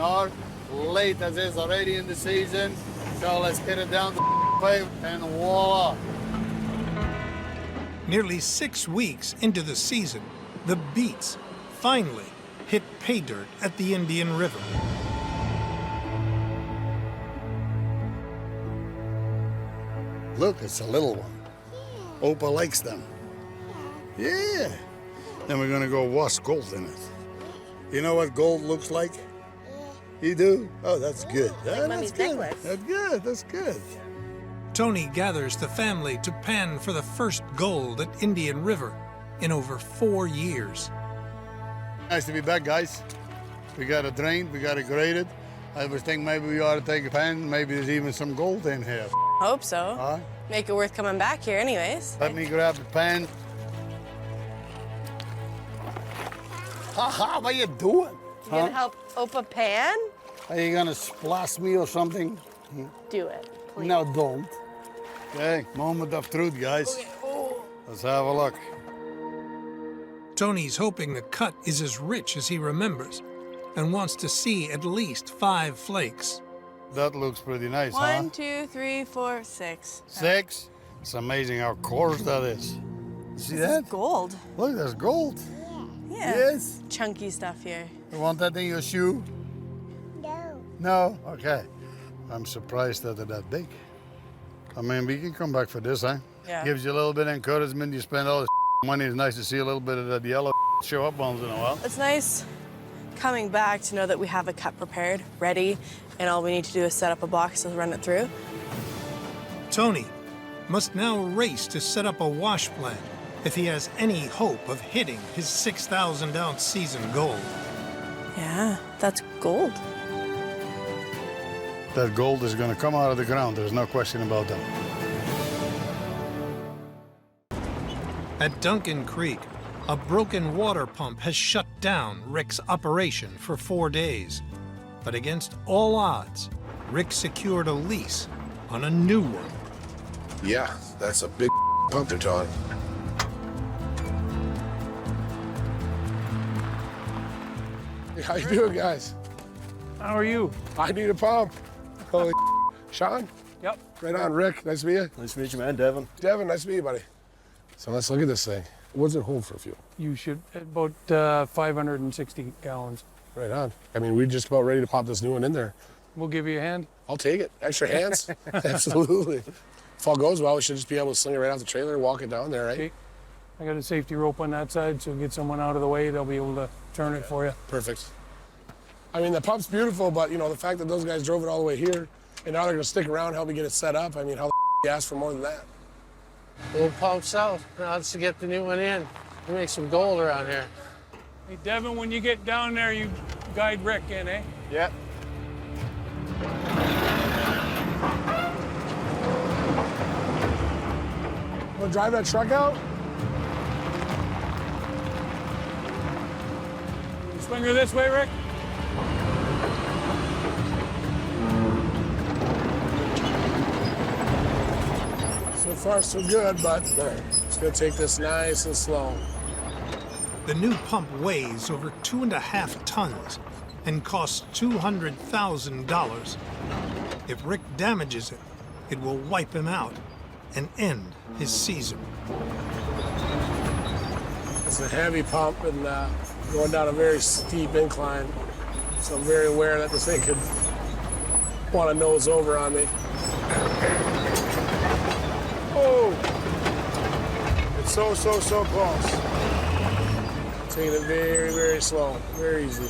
are. Late as is already in the season. So let's get it down to pipe and voila. Nearly 6 weeks into the season, the Beats finally hit pay dirt at the Indian River. Look, it's a little one. Opa likes them. Yeah. Then we're gonna go wash gold in it. You know what gold looks like? You do? Oh, that's good. That's good. That's good. That's good. Tony gathers the family to pan for the first gold at Indian River in over 4 years. Nice to be back, guys. We got it drained, we got it graded. I was thinking maybe we ought to take a pan. Maybe there's even some gold in here. Hope so. Huh? Make it worth coming back here anyways. Let me grab the pan. Haha, what are you doing? You gonna help Opa pan? Are you gonna splash me or something? Do it, please. No, don't. Okay, moment of truth, guys. Okay. Oh. Let's have a look. Tony's hoping the cut is as rich as he remembers and wants to see at least 5 flakes. That looks pretty nice, huh? 1, 2, 3, 4, 6. 6? It's amazing how coarse that is. You see that? Gold. Look, there's gold. Yeah. Yes. Chunky stuff here. You want that in your shoe? No. No? Okay. I'm surprised that they're that big. I mean, we can come back for this, huh? Yeah. Gives you a little bit of encouragement. You spend all this money. It's nice to see a little bit of that yellow show up once in a while. It's nice coming back to know that we have a cut prepared, ready, and all we need to do is set up a box to run it through. Tony must now race to set up a wash plant if he has any hope of hitting his 6,000-ounce season goal. Yeah, that's gold. That gold is going to come out of the ground. There's no question about that. At Duncan Creek, a broken water pump has shut down Rick's operation for 4 days. But against all odds, Rick secured a lease on a new one. Yeah, that's a big pump they're talking. How you doing, guys? How are you? I need a pump. Holy Sean? Yep. Right on, Rick. Nice to meet you. Nice to meet you, man. Devin. Devin, nice to meet you, buddy. So let's look at this thing. What's it hold for fuel? You should about 560 gallons. Right on. I mean, we're just about ready to pop this new one in there. We'll give you a hand. I'll take it. Extra hands? Absolutely. If all goes well, we should just be able to sling it right off the trailer and walk it down there, right? Okay. I got a safety rope on that side, so get someone out of the way. They'll be able to turn it for you. Perfect. I mean, the pump's beautiful, but, you know, the fact that those guys drove it all the way here, and now they're going to stick around, help me get it set up, I mean, how the you ask for more than that? Old pump's out. Now let's get the new one in. We make some gold around here. Hey, Devin, when you get down there, you guide Rick in, eh? Yep. Want to drive that truck out? Swing her this way, Rick. So far, so good, but it's going to take this nice and slow. The new pump weighs over 2.5 tons and costs $200,000. If Rick damages it, it will wipe him out and end his season. It's a heavy pump and going down a very steep incline, so I'm very aware that this thing could want to nose over on me. Oh! It's so close. Taking it very, very slow, very easy.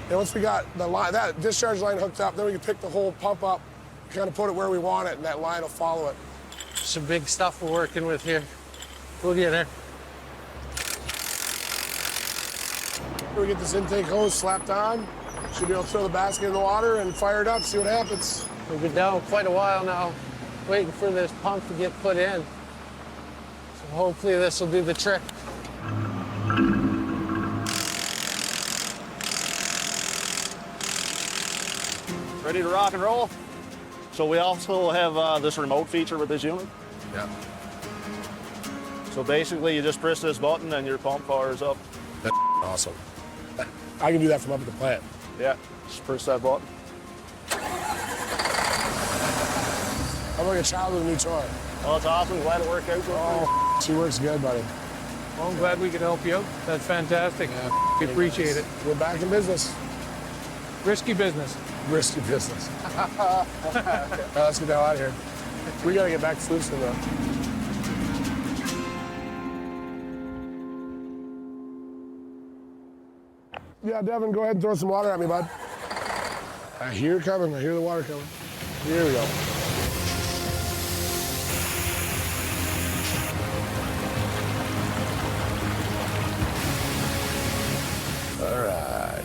And once we got the line, that discharge line hooked up, then we can pick the whole pump up, kind of put it where we want it, and that line will follow it. Some big stuff we're working with here. We'll get there. We get this intake hose slapped on. Should be able to throw the basket in the water and fire it up, see what happens. We've been down quite a while now, waiting for this pump to get put in. So hopefully this will do the trick. Ready to rock and roll? So we also have this remote feature with this unit. Yeah. So basically you just press this button and your pump fires up. That's awesome. I can do that from up at the plant. Yeah, just press that button. I'm like a child with a new toy. Oh, that's awesome. Glad it worked out for you. Oh, she works good, buddy. Well, I'm glad we could help you out. That's fantastic. Yeah. We appreciate it. We're back in business. Risky business. Risky business. All right, let's get the hell out of here. We gotta get back to Sluicing though. Yeah, Devin, go ahead and throw some water at me, bud. I hear it coming. I hear the water coming. Here we go. All right.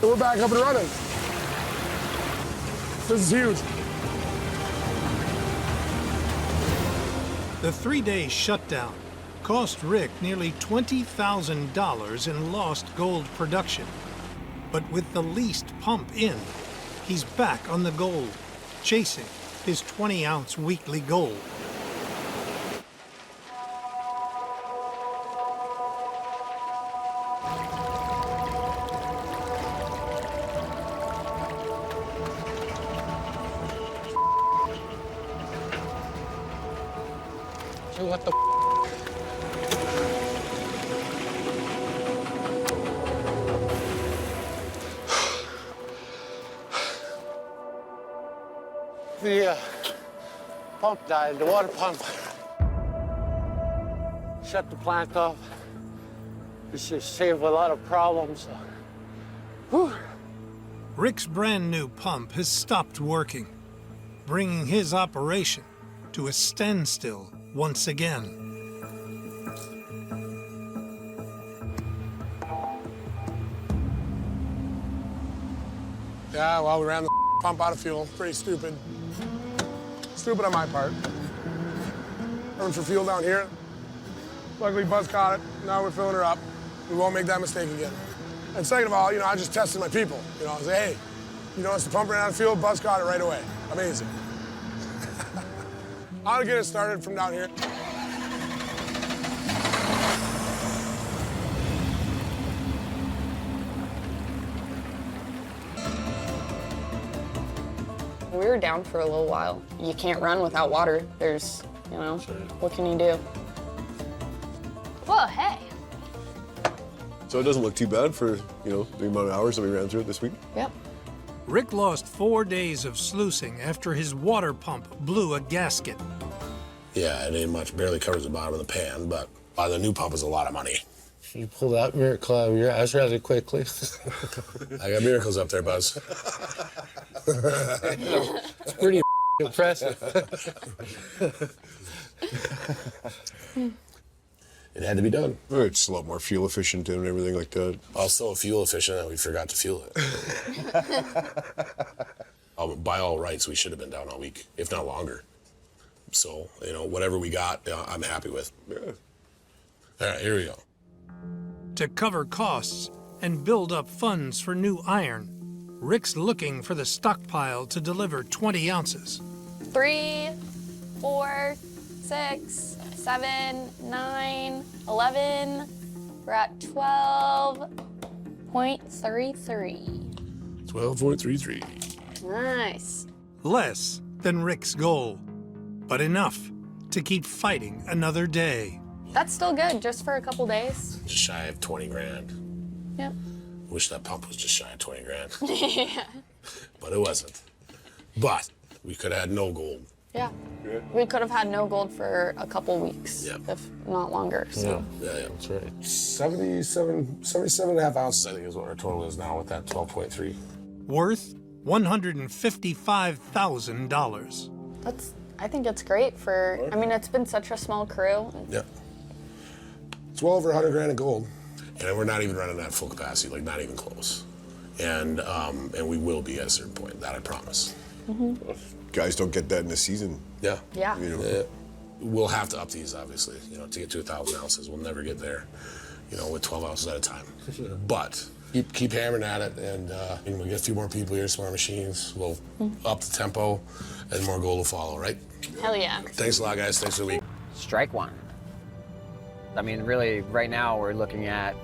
We're back up and running. This is huge. The 3-day shutdown cost Rick nearly $20,000 in lost gold production. But with the leased pump in, he's back on the gold, chasing his 20-ounce weekly goal. What the The pump died, the water pump. Shut the plant off. This should save a lot of problems. Whew. Rick's brand new pump has stopped working, bringing his operation to a standstill once again. Yeah, well, we ran the pump out of fuel. Pretty stupid. Stupid on my part. Running for fuel down here. Luckily, Buzz caught it. Now we're filling her up. We won't make that mistake again. And second of all, you know, I just tested my people. You know, I say, hey, you notice the pump ran out of fuel? Buzz caught it right away. Amazing. I'll get it started from down here. We were down for a little while. You can't run without water. There's, you know, what can you do? Well, hey. So it doesn't look too bad for, you know, the amount of hours that we ran through it this week? Yep. Rick lost 4 days of sluicing after his water pump blew a gasket. Yeah, it ain't much, barely covers the bottom of the pan, but the new pump is a lot of money. You pull that miracle out of your ass rather quickly. I got miracles up there, Buzz. It's pretty impressive. It had to be done. It's a lot more fuel efficient and everything like that. Also fuel efficient, and we forgot to fuel it. By all rights, we should have been down all week, if not longer. So, you know, whatever we got, I'm happy with. Yeah. All right, here we go. To cover costs and build up funds for new iron, Rick's looking for the stockpile to deliver 20 ounces. 3, 4, 6, 7, 9, 11. We're at 12.33. 12.33. Nice. Less than Rick's goal, but enough to keep fighting another day. That's still good, just for a couple days. Just shy of 20 grand. Yep. Wish that pump was just shy of 20 grand. Yeah. But it wasn't. But we could have had no gold. Yeah. We could have had no gold for a couple weeks, if not longer. So. Yeah, that's right. 77 and a half ounces, I think, is what our total is now with that 12.3. Worth $155,000. I think it's great for, I mean, it's been such a small crew. Yeah. It's well over 100 grand of gold. And we're not even running at full capacity, like not even close. And we will be at a certain point, that I promise. Mm-hmm. Guys don't get that in a season. Yeah. Yeah. You know? Yeah. We'll have to up these, obviously, you know, to get to 1,000 ounces. We'll never get there, you know, with 12 ounces at a time. But keep hammering at it, and we'll get a few more people here, some more machines. We'll up the tempo, and more gold will follow, right? Hell yeah. Thanks a lot, guys. Thanks for the week. Strike one. I mean, really, right now we're looking at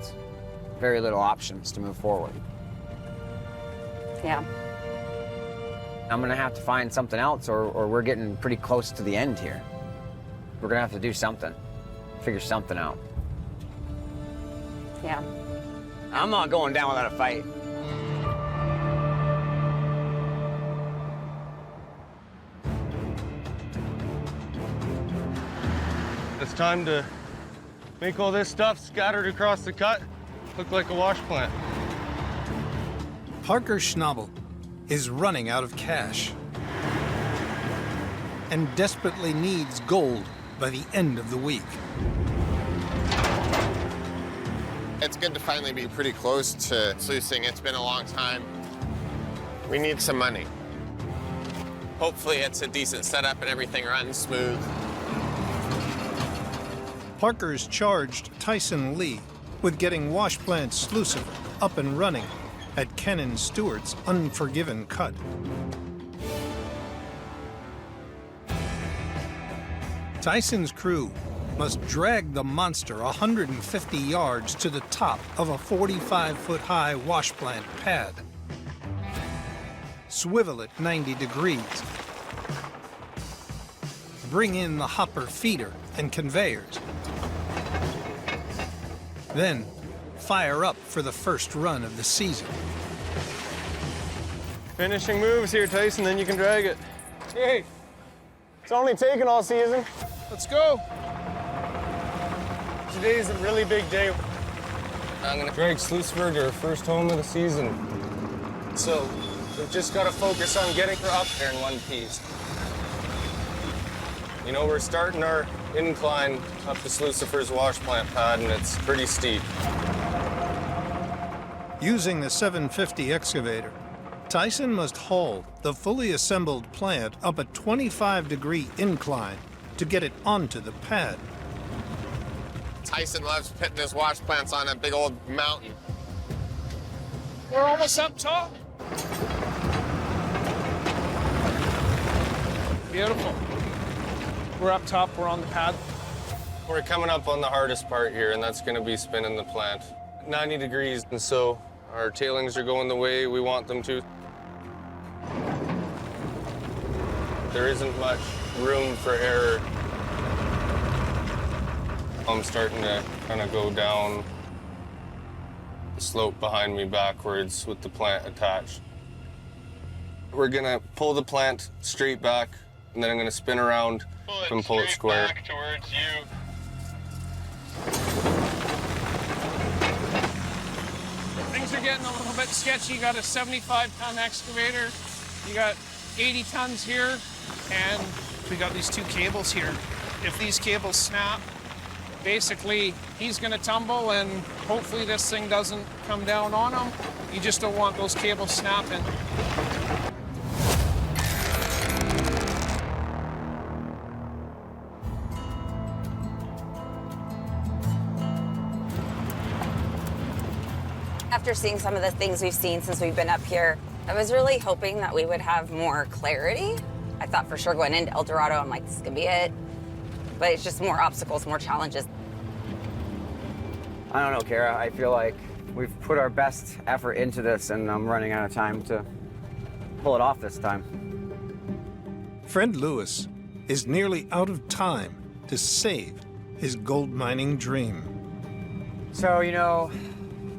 very little options to move forward. Yeah. I'm gonna have to find something else, or we're getting pretty close to the end here. We're gonna have to do something, figure something out. Yeah. I'm not going down without a fight. It's time to make all this stuff scattered across the cut look like a wash plant. Parker Schnabel is running out of cash and desperately needs gold by the end of the week. It's good to finally be pretty close to sluicing. It's been a long time. We need some money. Hopefully it's a decent setup and everything runs smooth. Parker's charged Tyson Lee with getting wash plant sluicer up and running at Ken Stewart's Unforgiven Cut. Tyson's crew must drag the monster 150 yards to the top of a 45-foot-high wash plant pad. Swivel it 90 degrees. bring in the hopper feeder and conveyors. Then, fire up for the first run of the season. Finishing moves here, Tyson, then you can drag it. Hey, it's only taken all season. Let's go. Today's a really big day. I'm gonna drag Sluiceburg to her first home of the season. So, we've just gotta focus on getting her up there in one piece. You know, we're starting our incline up to Slucifer's wash plant pad, and it's pretty steep. Using the 750 excavator, Tyson must haul the fully assembled plant up a 25-degree incline to get it onto the pad. Tyson loves putting his wash plants on a big old mountain. We're almost up top. Beautiful. We're up top, we're on the pad. We're coming up on the hardest part here, and that's gonna be spinning the plant. 90 degrees, and so our tailings are going the way we want them to. There isn't much room for error. I'm starting to kind of go down the slope behind me backwards with the plant attached. We're gonna pull the plant straight back, and then I'm gonna spin around and pull it square. Back towards you. Things are getting a little bit sketchy. You got a 75-ton excavator. You got 80 tons here, and we got these two cables here. If these cables snap, basically he's gonna tumble, and hopefully this thing doesn't come down on him. You just don't want those cables snapping. After seeing some of the things we've seen since we've been up here, I was really hoping that we would have more clarity. I thought for sure going into El Dorado, I'm like, this is gonna be it. But it's just more obstacles, more challenges. I don't know, Kara. I feel like we've put our best effort into this, and I'm running out of time to pull it off this time. Fred Lewis is nearly out of time to save his gold mining dream. So, you know,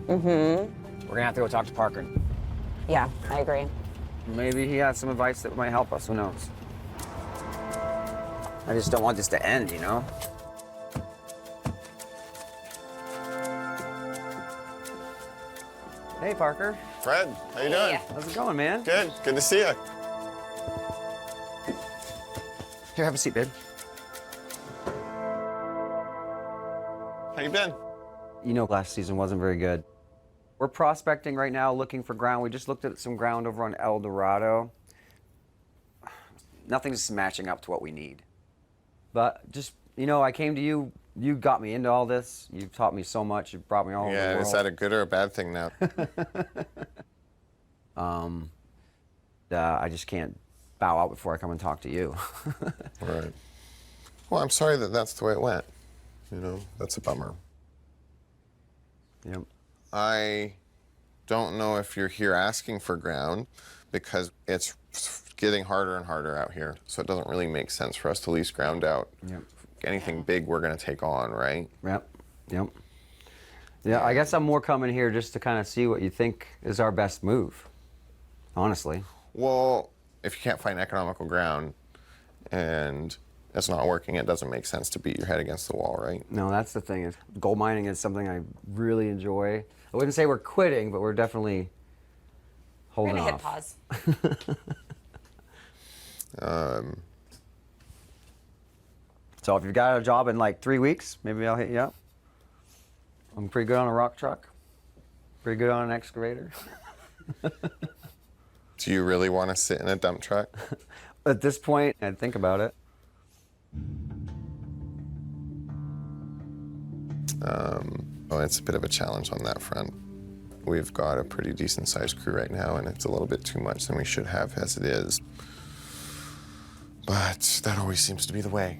we're gonna have to go talk to Parker. Yeah, I agree. Maybe he has some advice that might help us, who knows? I just don't want this to end, you know? Hey, Parker. Fred, how you doing? How's it going, man? Good. Good to see you. Here, have a seat, babe. How you been? You know, last season wasn't very good. We're prospecting right now, looking for ground. We just looked at some ground over on El Dorado. Nothing's matching up to what we need. But just, you know, I came to you. You got me into all this. You've taught me so much. You've brought me all over the world. Is that a good or a bad thing now? I just can't bow out before I come and talk to you. Right. Well, I'm sorry that that's the way it went. You know, that's a bummer. Yep. I don't know if you're here asking for ground because it's getting harder and harder out here. So it doesn't really make sense for us to lease ground out. Yep. Anything big we're going to take on, right? Yep. Yeah, I guess I'm more coming here just to kind of see what you think is our best move, honestly. Well, if you can't find economical ground and it's not working, it doesn't make sense to beat your head against the wall, right? No, that's the thing. Gold mining is something I really enjoy. I wouldn't say we're quitting, but we're definitely holding We're gonna off. hit pause. So if you've got a job in like 3 weeks, maybe I'll hit you up. I'm pretty good on a rock truck. Pretty good on an excavator. Do you really want to sit in a dump truck? At this point, I'd think about it. Well, it's a bit of a challenge on that front. We've got a pretty decent sized crew right now, and it's a little bit too much than we should have as it is. But that always seems to be the way.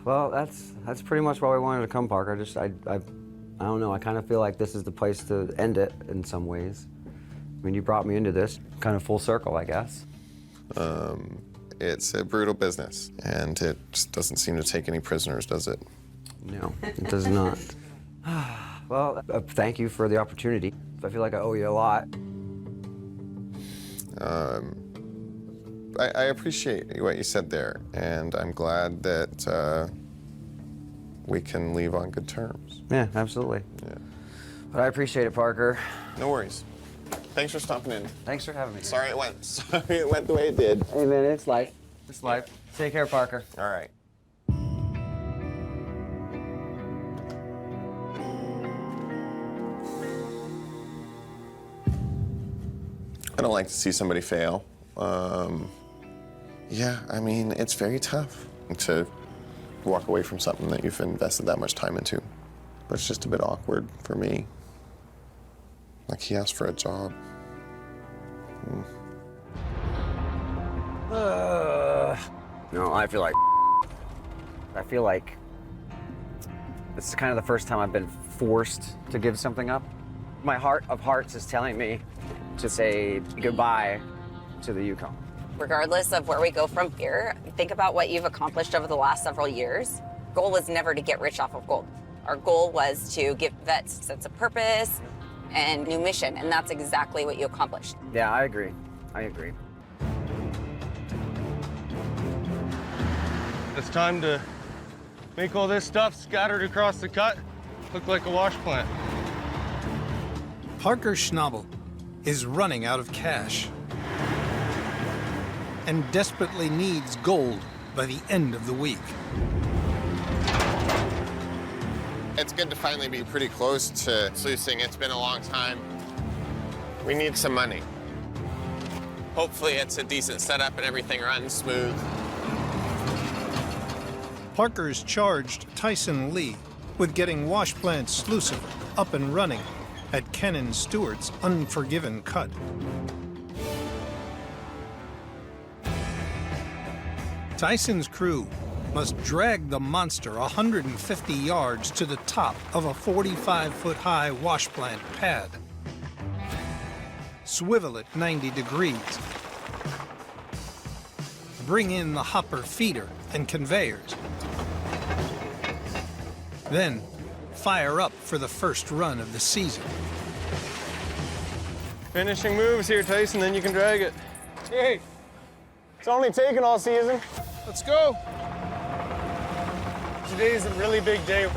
Well, that's pretty much why we wanted to come, Parker. I don't know. I kind of feel like this is the place to end it in some ways. I mean, you brought me into this kind of full circle, I guess. it's a brutal business, and it just doesn't seem to take any prisoners, does it? No, it does not. Well, thank you for the opportunity. I feel like I owe you a lot. I appreciate what you said there, and I'm glad that we can leave on good terms. Yeah, absolutely. Yeah. But I appreciate it, Parker. No worries. Thanks for stopping in. Thanks for having me. Sorry it went the way it did. Hey, man, it's life. It's life. Take care, Parker. All right. I don't like to see somebody fail. Yeah, I mean, it's very tough to walk away from something that you've invested that much time into. But it's just a bit awkward for me. Like, he asked for a job. No, I feel like this is kind of the first time I've been forced to give something up. My heart of hearts is telling me to say goodbye to the Yukon. Regardless of where we go from here, think about what you've accomplished over the last several years. Goal was never to get rich off of gold. Our goal was to give vets a sense of purpose and new mission, and that's exactly what you accomplished. Yeah, I agree. I agree. It's time to make all this stuff scattered across the cut look like a wash plant. Parker Schnabel is running out of cash and desperately needs gold by the end of the week. It's good to finally be pretty close to sluicing. It's been a long time. We need some money. Hopefully it's a decent setup and everything runs smooth. Parker's charged Tyson Lee with getting Wash Plant Sluicifer up and running at Ken & Stewart's Unforgiven Cut. Tyson's crew must drag the monster 150 yards to the top of a 45-foot-high wash plant pad, swivel it 90 degrees, bring in the hopper feeder and conveyors, then fire up for the first run of the season. Finishing moves here, Tyson, then you can drag it. Hey, it's only taken all season. Let's go. Today's a really big day.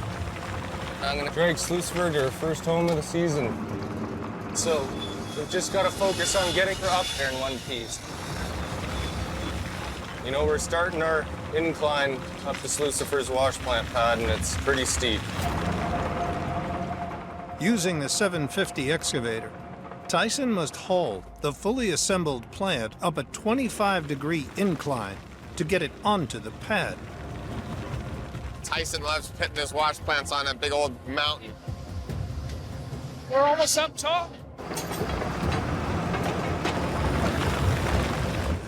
I'm gonna drag Sluicifer to her first home of the season. So we've just gotta focus on getting her up there in one piece. You know, we're starting our incline up to Sluicifer's wash plant pad, and it's pretty steep. Using the 750 excavator, Tyson must haul the fully assembled plant up a 25-degree incline to get it onto the pad. Tyson loves putting his wash plants on a big old mountain. We're almost up top.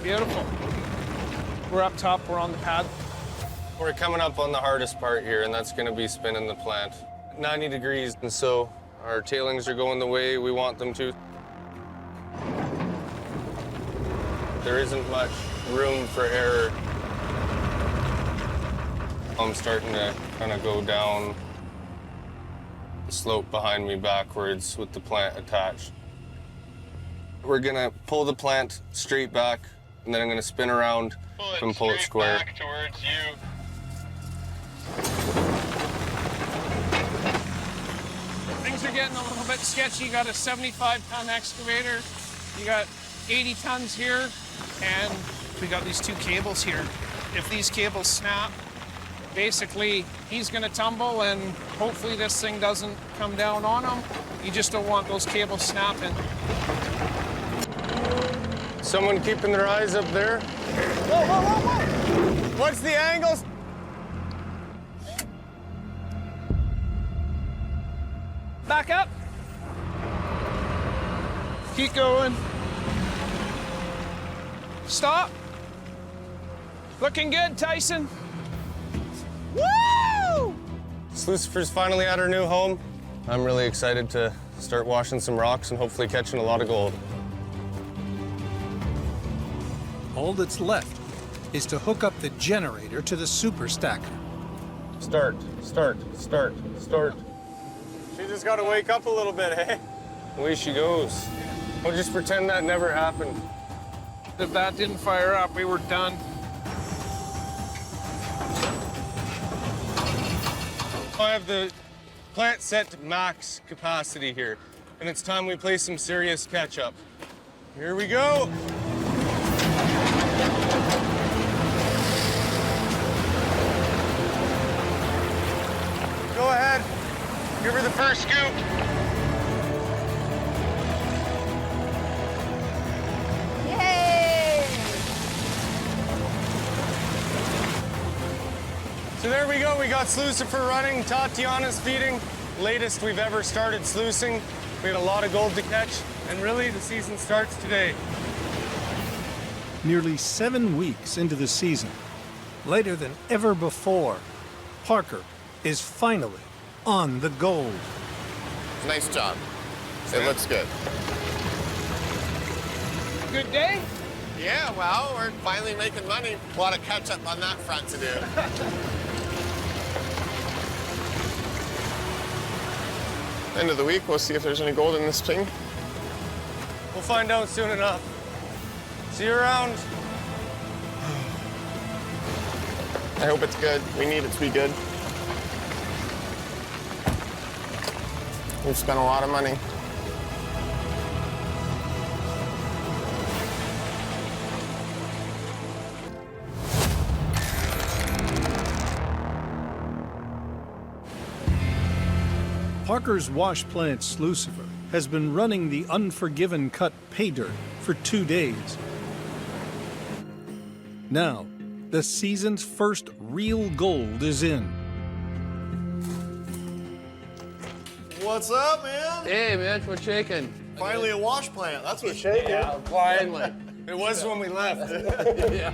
Beautiful. We're up top, we're on the pad. We're coming up on the hardest part here, and that's gonna be spinning the plant. 90 degrees, and so our tailings are going the way we want them to. There isn't much room for error. I'm starting to kind of go down the slope behind me backwards with the plant attached. We're gonna pull the plant straight back, and then I'm gonna spin around and pull it square. Back towards you. Things are getting a little bit sketchy. You got a 75-ton excavator. You got 80 tons here, and we got these two cables here. If these cables snap, basically he's gonna tumble, and hopefully this thing doesn't come down on him. You just don't want those cables snapping. Someone keeping their eyes up there? Whoa, whoa, whoa, whoa! What's the angles? Back up. Keep going. Stop. Looking good, Tyson. Woo! Sluicifer's finally at her new home. I'm really excited to start washing some rocks and hopefully catching a lot of gold. All that's left is to hook up the generator to the super stacker. Start. She just got to wake up a little bit, hey? Away she goes. We'll just pretend that never happened. If that didn't fire up, we were done. I have the plant set to max capacity here, and it's time we play some serious catch-up. Here we go. Go ahead. Give her the first scoop. Yay! So there we go. We got Slucifer running. Tatiana's feeding. Latest we've ever started sluicing. We had a lot of gold to catch, and really the season starts today. Nearly 7 weeks into the season, later than ever before, Parker is finally on the gold. Nice job. It looks good. Good day? Yeah, well, we're finally making money. A lot of catch up on that front to do. End of the week, we'll see if there's any gold in this thing. We'll find out soon enough. See you around. I hope it's good. We need it to be good. We've spent a lot of money. Parker's wash plant Slucifer has been running the Unforgiven cut pay dirt for 2 days. Now, the season's first real gold is in. What's up, man? Hey, Mitch, what's shaking? Finally a wash plant. That's what's shaking. Yeah, finally. It was when we left. Yeah.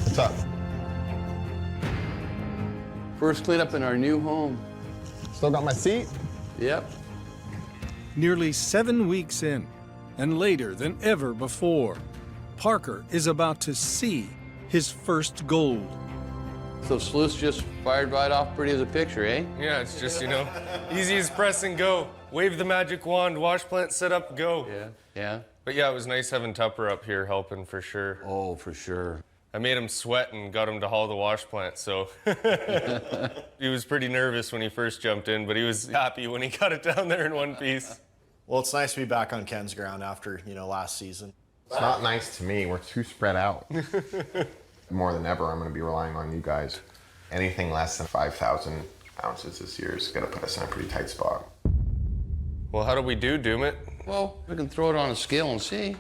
What's up? First cleanup in our new home. Still got my seat? Yep. Nearly 7 weeks in, and later than ever before, Parker is about to see his first gold. So sluice just fired right off pretty as a picture, eh? Yeah, it's just, easy as press and go. Wave the magic wand, wash plant set up, go. Yeah. But yeah, it was nice having Tupper up here helping for sure. Oh, for sure. I made him sweat and got him to haul the wash plant, so he was pretty nervous when he first jumped in, but he was happy when he got it down there in one piece. Well, it's nice to be back on Ken's ground after, last season. It's not nice to me. We're too spread out. More than ever, I'm going to be relying on you guys. Anything less than 5,000 ounces this year is going to put us in a pretty tight spot. Well, how do we do, Doomit? Well, we can throw it on a scale and see.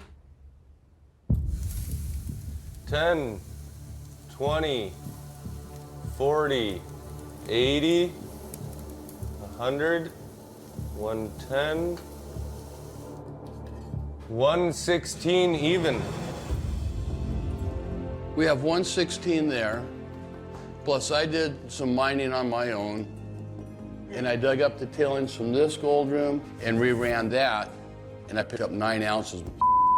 10, 20, 40, 80, 100, 110, 116 even. We have 116 there, plus I did some mining on my own, and I dug up the tailings from this gold room and reran that, and I picked up 9 ounces.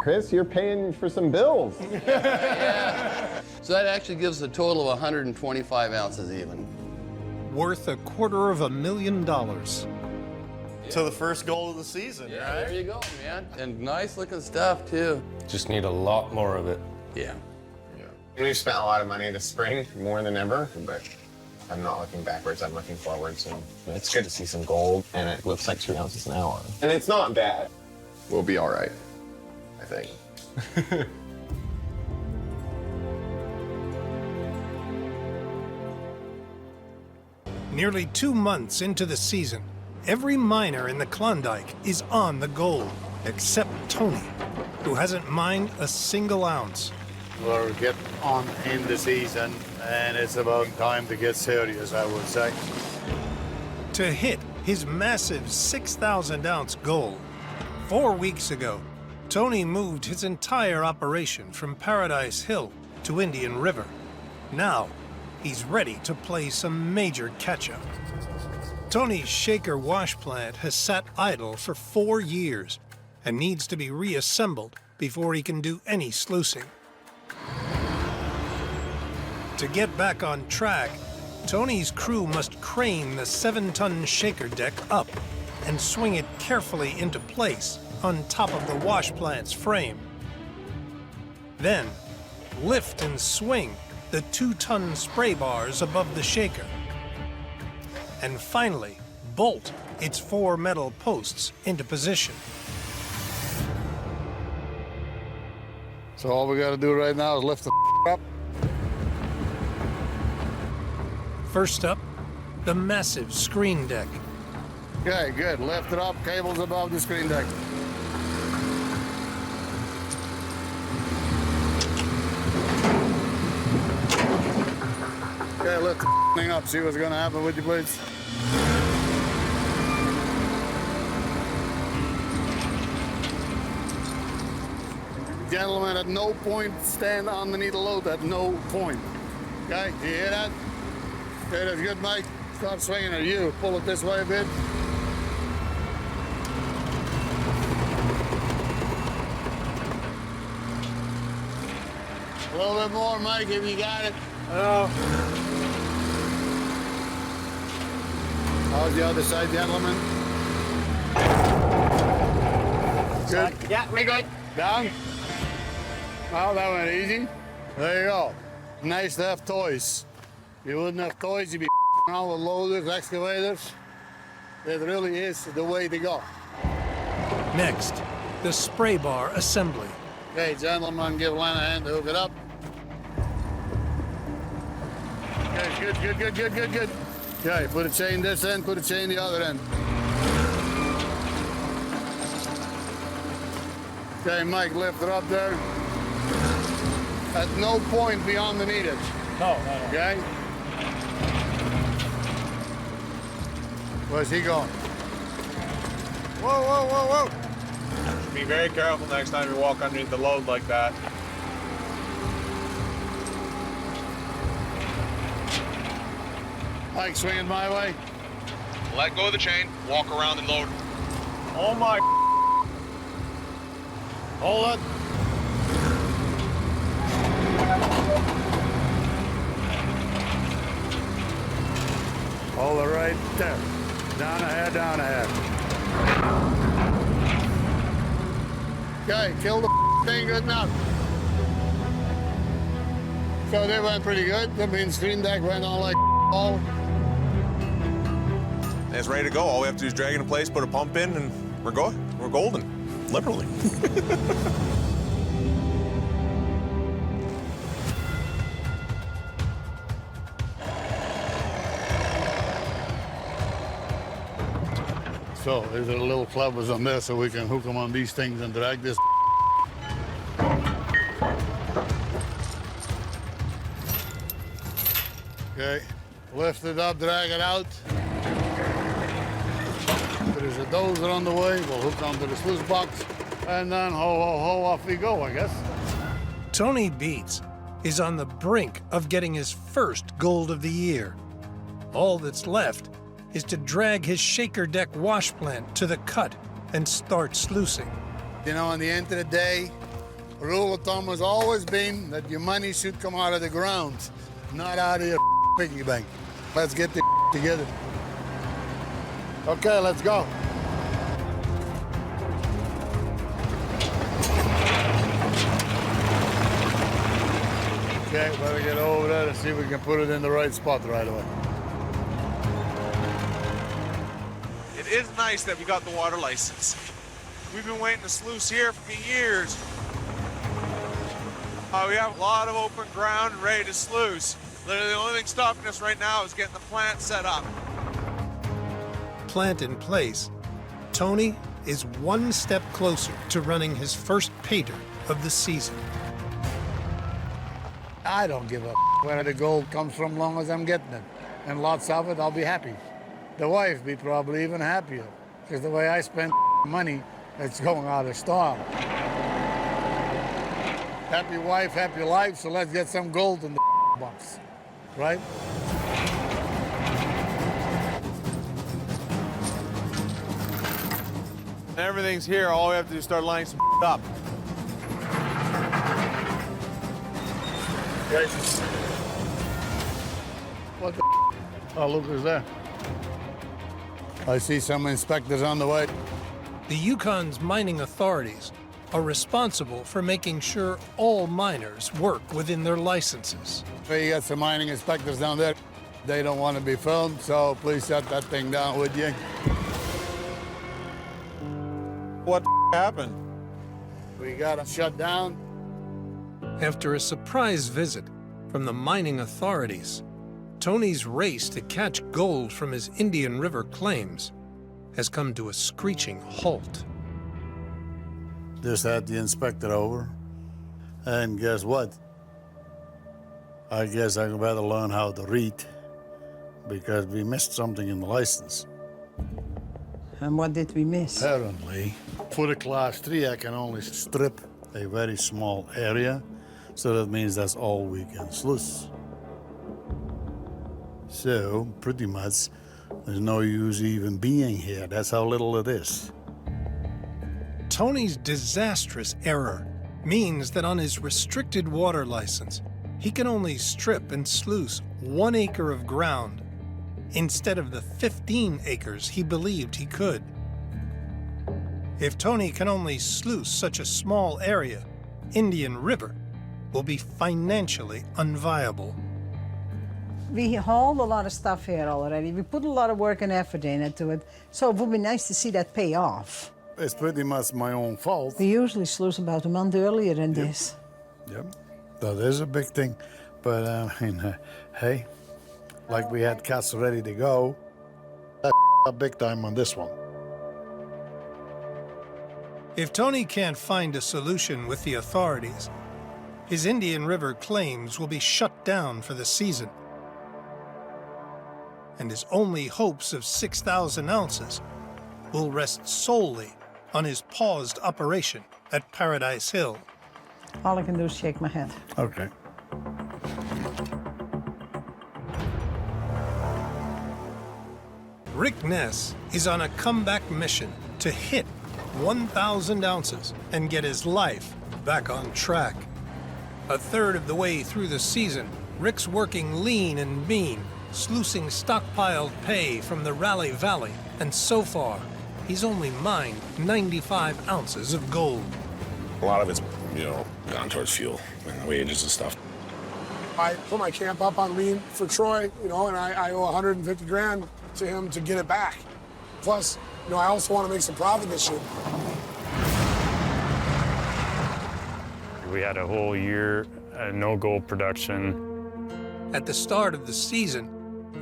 Chris, you're paying for some bills. Yeah. So that actually gives a total of 125 ounces even. Worth $250,000. To the first goal of the season, Yeah, right? there you go, man. And nice looking stuff, too. Just need a lot more of it. Yeah. We've spent a lot of money this spring, more than ever, but I'm not looking backwards, I'm looking forwards. And it's good to see some gold, and it looks like 3 ounces an hour. And it's not bad. We'll be all right, I think. Nearly 2 months into the season, every miner in the Klondike is on the gold, except Tony, who hasn't mined a single ounce. We're getting on in the season, and it's about time to get serious, I would say. To hit his massive 6,000-ounce goal, 4 weeks ago, Tony moved his entire operation from Paradise Hill to Indian River. Now, he's ready to play some major catch-up. Tony's shaker wash plant has sat idle for 4 years and needs to be reassembled before he can do any sluicing. To get back on track, Tony's crew must crane the 7-ton shaker deck up and swing it carefully into place on top of the wash plant's frame. Then, lift and swing the 2-ton spray bars above the shaker. And finally, bolt its 4 metal posts into position. So all we gotta do right now is lift the up. First up, the massive screen deck. Okay, good. Lift it up, cables above the screen deck. Okay, lift the thing up, see what's gonna happen with you, please. Gentlemen, at no point stand underneath the load, at no point. Okay, do you hear that? Okay, that's good, Mike. Start swinging at you. Pull it this way a bit. A little bit more, Mike, if you got it. Hello. How's the other side, gentlemen? Good? Yeah, we're good. Down? Oh, that went easy. There you go. Nice to have toys. If you wouldn't have toys, you'd be around with loaders, excavators. It really is the way to go. Next, the spray bar assembly. Okay, gentlemen, give Len a hand to hook it up. Okay, good. Okay, put a chain this end, put a chain the other end. Okay, Mike, lift it up there. At no point beyond the needed. No. Okay? Where's he going? Whoa. Be very careful next time you walk underneath the load like that. Mike, swinging my way. Let go of the chain, walk around and load. Oh my. Hold it. Hold it right there. Down ahead. Okay, kill the thing good enough. So they went pretty good. The main screen deck went on like all. It's ready to go. All we have to do is drag it in place, put a pump in, and we're going. We're golden, literally. So there's a little clovers on there so we can hook them on these things and drag this. Okay, lift it up, drag it out. There's a dozer on the way. We'll hook onto the sluice box, and then ho, off we go, I guess. Tony Beets is on the brink of getting his first gold of the year. All that's left is to drag his shaker deck wash plant to the cut and start sluicing. You know, in the end of the day, rule of thumb has always been that your money should come out of the ground, not out of your piggy bank. Let's get the together. Okay, let's go. Okay, better get over there and see if we can put it in the right spot right away. It is nice that we got the water license. We've been waiting to sluice here for years. We have a lot of open ground and ready to sluice. Literally, the only thing stopping us right now is getting the plant set up. Plant in place, Tony is one step closer to running his first pater of the season. I don't give a where the gold comes from, long as I'm getting it. And lots of it, I'll be happy. The wife be probably even happier, because the way I spend money, it's going out of style. Happy wife, happy life, so let's get some gold in the box, right? Everything's here. All we have to do is start lining some up. What the? Oh, look who's there. I see some inspectors on the way. The Yukon's mining authorities are responsible for making sure all miners work within their licenses. You got some mining inspectors down there. They don't want to be filmed, so please shut that thing down, would you? What happened? We got it shut down. After a surprise visit from the mining authorities, Tony's race to catch gold from his Indian River claims has come to a screeching halt. Just had the inspector over, and guess what? I guess I better learn how to read, because we missed something in the license. And what did we miss? Apparently, for the Class 3, I can only strip a very small area, so that means that's all we can sluice. So, pretty much, there's no use even being here. That's how little it is. Tony's disastrous error means that on his restricted water license, he can only strip and sluice 1 acre of ground instead of the 15 acres he believed he could. If Tony can only sluice such a small area, Indian River will be financially unviable. We hauled a lot of stuff here already. We put a lot of work and effort into it, so it would be nice to see that pay off. It's pretty much my own fault. We usually sluice about a month earlier than this. Yep, that is a big thing. But, hey, like we had cats ready to go, that's big time on this one. If Tony can't find a solution with the authorities, his Indian River claims will be shut down for the season. And his only hopes of 6,000 ounces will rest solely on his paused operation at Paradise Hill. All I can do is shake my head. Okay. Rick Ness is on a comeback mission to hit 1,000 ounces and get his life back on track. A third of the way through the season, Rick's working lean and mean, sluicing stockpiled pay from the Raleigh Valley, and so far, he's only mined 95 ounces of gold. A lot of it's, gone towards fuel and wages and stuff. I put my camp up on lean for Troy, and I owe 150 grand to him to get it back. Plus, I also want to make some profit this year. We had a whole year no gold production. At the start of the season,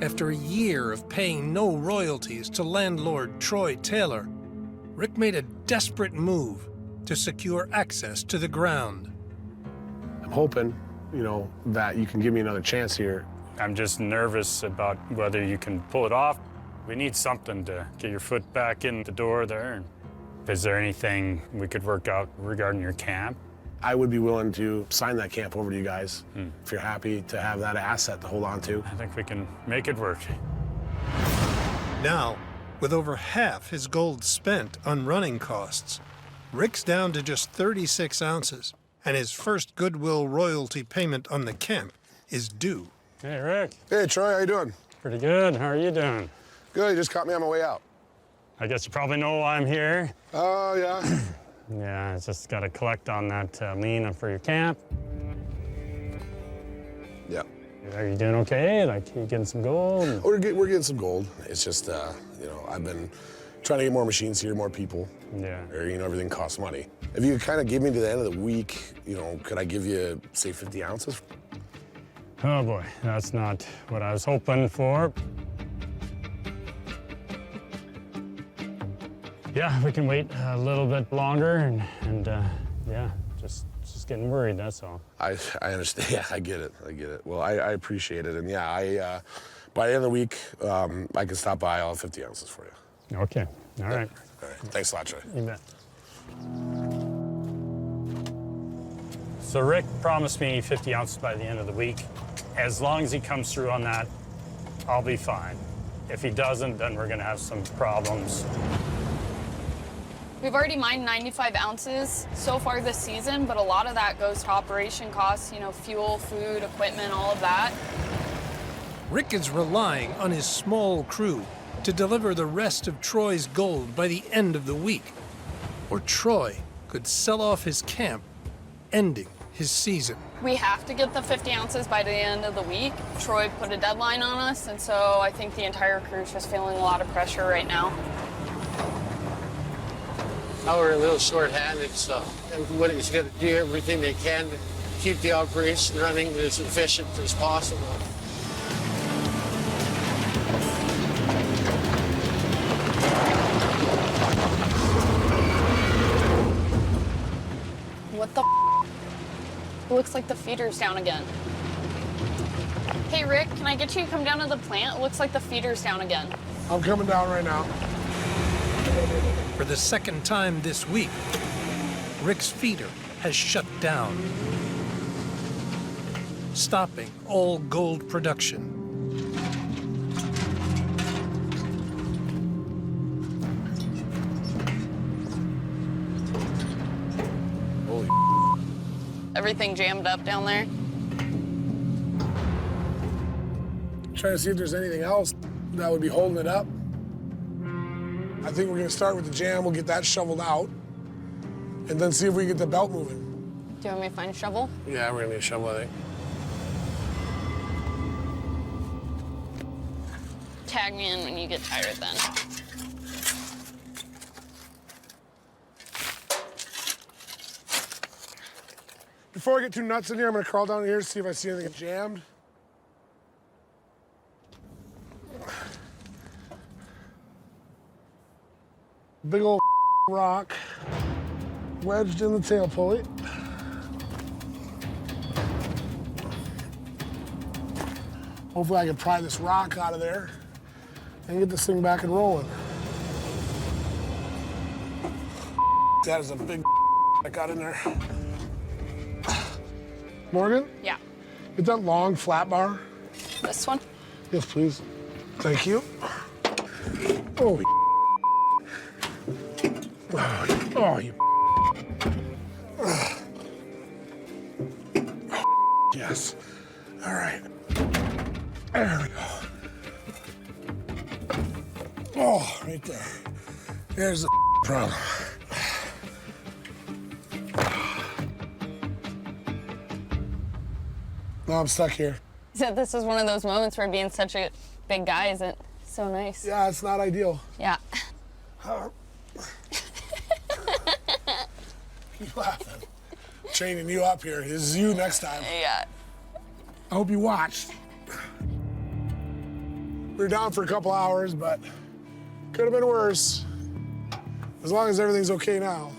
after a year of paying no royalties to landlord Troy Taylor, Rick made a desperate move to secure access to the ground. I'm hoping, that you can give me another chance here. I'm just nervous about whether you can pull it off. We need something to get your foot back in the door there. Is there anything we could work out regarding your camp? I would be willing to sign that camp over to you guys if you're happy to have that asset to hold on to. I think we can make it work. Now, with over half his gold spent on running costs, Rick's down to just 36 ounces, and his first Goodwill royalty payment on the camp is due. Hey, Rick. Hey, Troy, how you doing? Pretty good. How are you doing? Good, you just caught me on my way out. I guess you probably know why I'm here. Oh, yeah. Yeah, I just got to collect on that lien for your camp. Yeah. Are you doing okay? Like, you getting some gold? We're getting some gold. It's just, I've been trying to get more machines here, more people. Yeah. Or, everything costs money. If you could kind of give me to the end of the week, could I give you, say, 50 ounces? Oh, boy, that's not what I was hoping for. Yeah, we can wait a little bit longer, and yeah, just getting worried, that's all. I understand. Yeah, I get it. Well, I appreciate it, and yeah, by the end of the week, I can stop by. I'll have 50 ounces for you. Okay. All right. All right. Thanks a lot, Troy. You bet. So Rick promised me 50 ounces by the end of the week. As long as he comes through on that, I'll be fine. If he doesn't, then we're gonna have some problems. We've already mined 95 ounces so far this season, but a lot of that goes to operation costs, you know, fuel, food, equipment, all of that. Rick is relying on his small crew to deliver the rest of Troy's gold by the end of the week, or Troy could sell off his camp, ending his season. We have to get the 50 ounces by the end of the week. Troy put a deadline on us, and so I think the entire crew's just feeling a lot of pressure right now. Now we're a little short-handed, so everybody's got to do everything they can to keep the operation running as efficient as possible. What the It looks like the feeder's down again. Hey, Rick, can I get you to come down to the plant? It looks like the feeder's down again. I'm coming down right now. For the second time this week, Rick's feeder has shut down, stopping all gold production. Holy Everything jammed up down there. Trying to see if there's anything else that would be holding it up. I think we're gonna start with the jam, we'll get that shoveled out, and then see if we can get the belt moving. Do you want me to find a shovel? Yeah, we're gonna need a shovel, I think. Tag me in when you get tired then. Before I get too nuts in here, I'm gonna crawl down here to see if I see anything jammed. Big old rock wedged in the tail pulley. Hopefully I can pry this rock out of there and get this thing back and rolling. That is a big that got in there. Morgan? Yeah. Get that long flat bar. This one? Yes, please. Thank you. Oh, oh, you. Yes. All right. There we go. Oh, right there. There's the problem. Now I'm stuck here. So this is one of those moments where being such a big guy isn't so nice. Yeah, it's not ideal. Yeah. Keep laughing. Training you up here. This is you next time. Yeah. I hope you watched. We were down for a couple hours, but could have been worse. As long as everything's okay now.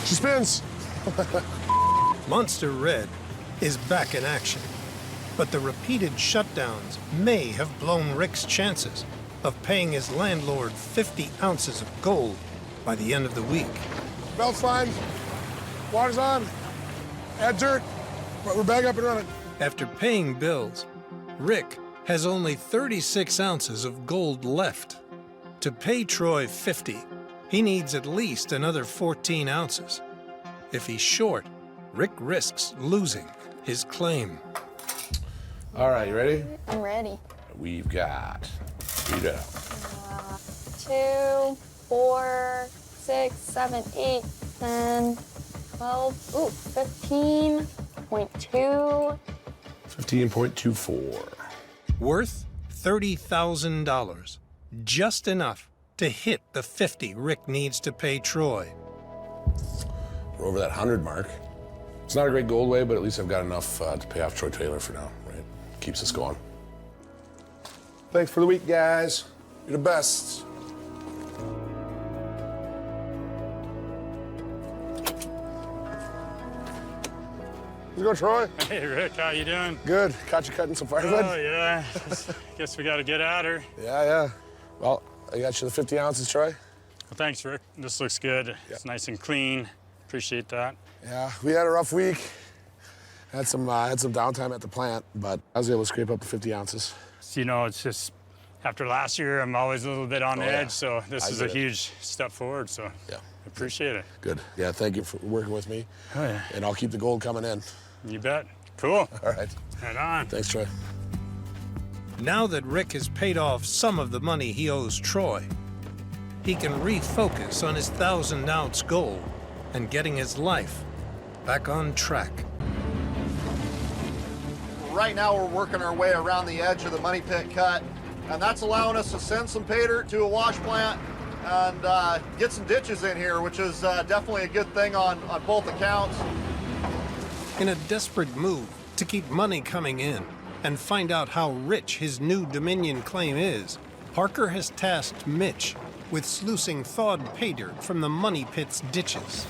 She spins. Monster Red is back in action, but the repeated shutdowns may have blown Rick's chances of paying his landlord 50 ounces of gold by the end of the week. Belt's fine. Water's on. Add dirt. But we're back up and running. After paying bills, Rick has only 36 ounces of gold left. To pay Troy 50, he needs at least another 14 ounces. If he's short, Rick risks losing his claim. All right, you ready? I'm ready. We've got, read it out. 2, 4, 6, 7, 8, 10, 12, ooh, 15.2. 15.24. Worth $30,000. Just enough to hit the 50 Rick needs to pay Troy. We're over that 100 mark. It's not a great gold way, but at least I've got enough to pay off Troy Taylor for now, right? Keeps us going. Thanks for the week, guys. You're the best. Let's go, Troy. Hey, Rick, how you doing? Good. Caught you cutting some firewood? Oh, yeah. Guess we got to get at her. Yeah. Well, I got you the 50 ounces, Troy. Well, thanks, Rick. This looks good. It's nice and clean. Appreciate that. Yeah, we had a rough week. Had some downtime at the plant, but I was able to scrape up to 50 ounces. So, you know, it's just after last year, I'm always a little bit on edge, so this is a get it. huge step forward. So yeah, appreciate it. Good. Yeah, thank you for working with me. Oh, yeah. And I'll keep the gold coming in. You bet. Cool. All right. Right on. Thanks, Troy. Now that Rick has paid off some of the money he owes Troy, he can refocus on his 1,000-ounce goal and getting his life back on track. Right now we're working our way around the edge of the Money Pit cut, and that's allowing us to send some pay dirt to a wash plant and get some ditches in here, which is definitely a good thing on both accounts. In a desperate move to keep money coming in and find out how rich his new Dominion claim is, Parker has tasked Mitch with sluicing thawed pay dirt from the Money Pit's ditches.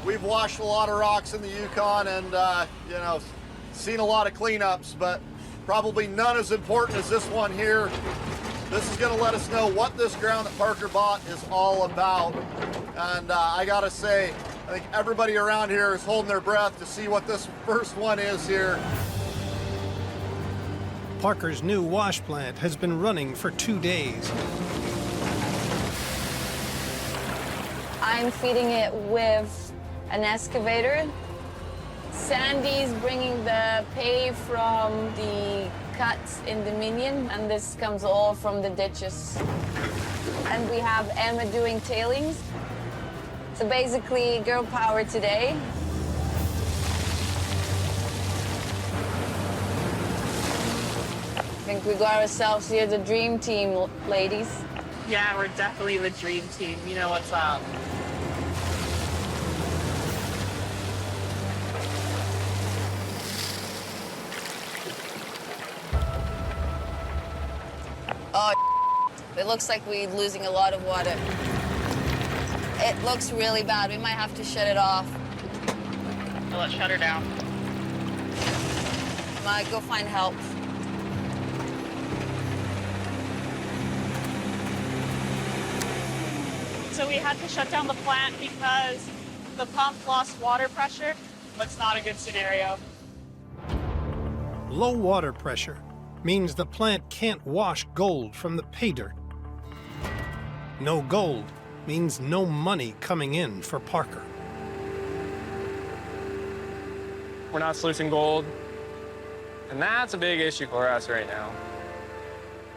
We've washed a lot of rocks in the Yukon and, you know, seen a lot of cleanups, but probably none as important as this one here. This is going to let us know what this ground that Parker bought is all about. And I got to say, I think everybody around here is holding their breath to see what this first one is here. Parker's new wash plant has been running for 2 days. I'm feeding it with an excavator. Sandy's bringing the pay from the cuts in Dominion, and this comes all from the ditches. And we have Emma doing tailings. So basically, girl power today. I think we got ourselves here the dream team, ladies. Yeah, we're definitely the dream team. You know what's up. Oh, it looks like we're losing a lot of water. It looks really bad. We might have to shut it off. So let's shut her down. Might go find help. So we had to shut down the plant because the pump lost water pressure. That's not a good scenario. Low water pressure means the plant can't wash gold from the pay dirt. No gold means no money coming in for Parker. We're not sluicing gold, and that's a big issue for us right now.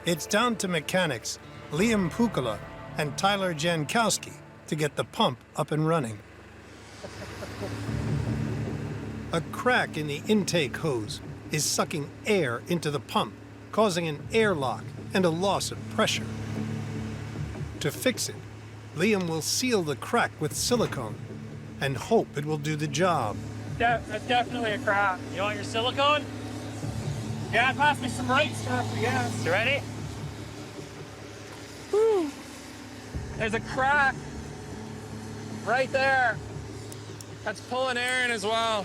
It's down to mechanics Liam Pukala and Tyler Jankowski to get the pump up and running. A crack in the intake hose is sucking air into the pump, causing an airlock and a loss of pressure. To fix it, Liam will seal the crack with silicone and hope it will do the job. That's definitely a crack. You want your silicone? Yeah, pass me some right stuff, I guess. You ready? Whew. There's a crack right there. That's pulling air in as well.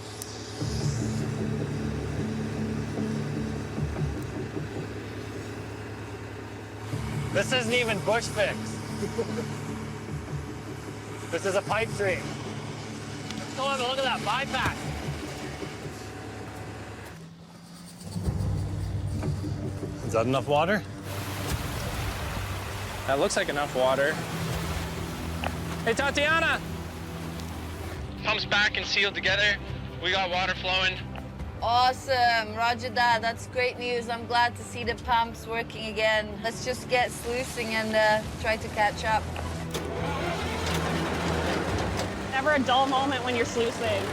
This isn't even bush fix. This is a pipe dream. Let's go and look at that bypass. Is that enough water? That looks like enough water. Hey, Tatiana! Pump's back and sealed together. We got water flowing. Awesome, roger that. That's great news. I'm glad to see the pumps working again. Let's just get sluicing and try to catch up. Never a dull moment when you're sluicing.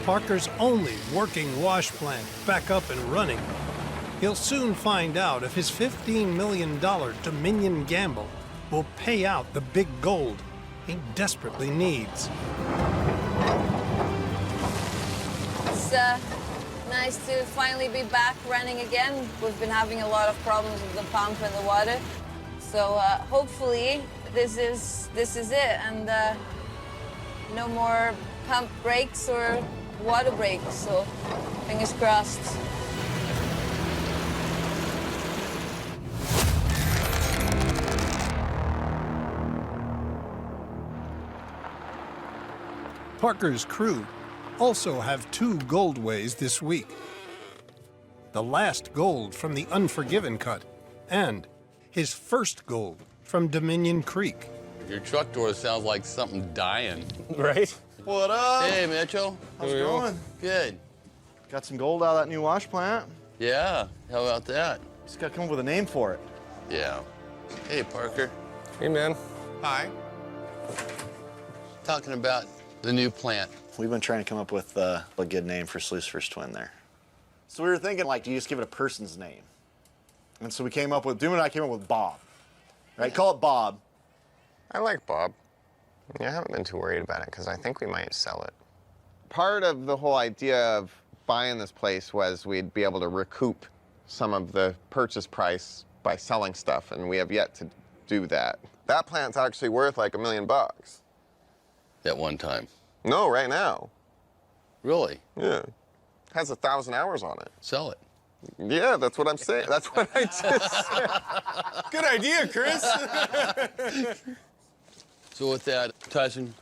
Parker's only working wash plant back up and running. He'll soon find out if his $15 million Dominion gamble will pay out the big gold he desperately needs. It's nice to finally be back running again. We've been having a lot of problems with the pump and the water. So hopefully this is it, and no more pump breaks or water breaks. So fingers crossed. Parker's crew also have 2 goldways this week. The last gold from the Unforgiven cut, and his first gold from Dominion Creek. Your truck door sounds like something dying. Right? What up? Hey, Mitchell. How's it going? Good. Got some gold out of that new wash plant. Yeah, how about that? Just gotta come up with a name for it. Yeah. Hey, Parker. Hey, man. Hi. Talking about the new plant. We've been trying to come up with a good name for Sluicer's twin there. So we were thinking, like, do you just give it a person's name? And so we came up with, Doom and I came up with Bob. Right? Call it Bob. I like Bob. Yeah, I haven't been too worried about it because I think we might sell it. Part of the whole idea of buying this place was we'd be able to recoup some of the purchase price by selling stuff, and we have yet to do that. That plant's actually worth like $1 million. At one time. No, right now. Really? Yeah. Has 1,000 hours on it. Sell it. Yeah, that's what I'm saying. That's what I just said. Good idea, Chris. So with that, Tyson,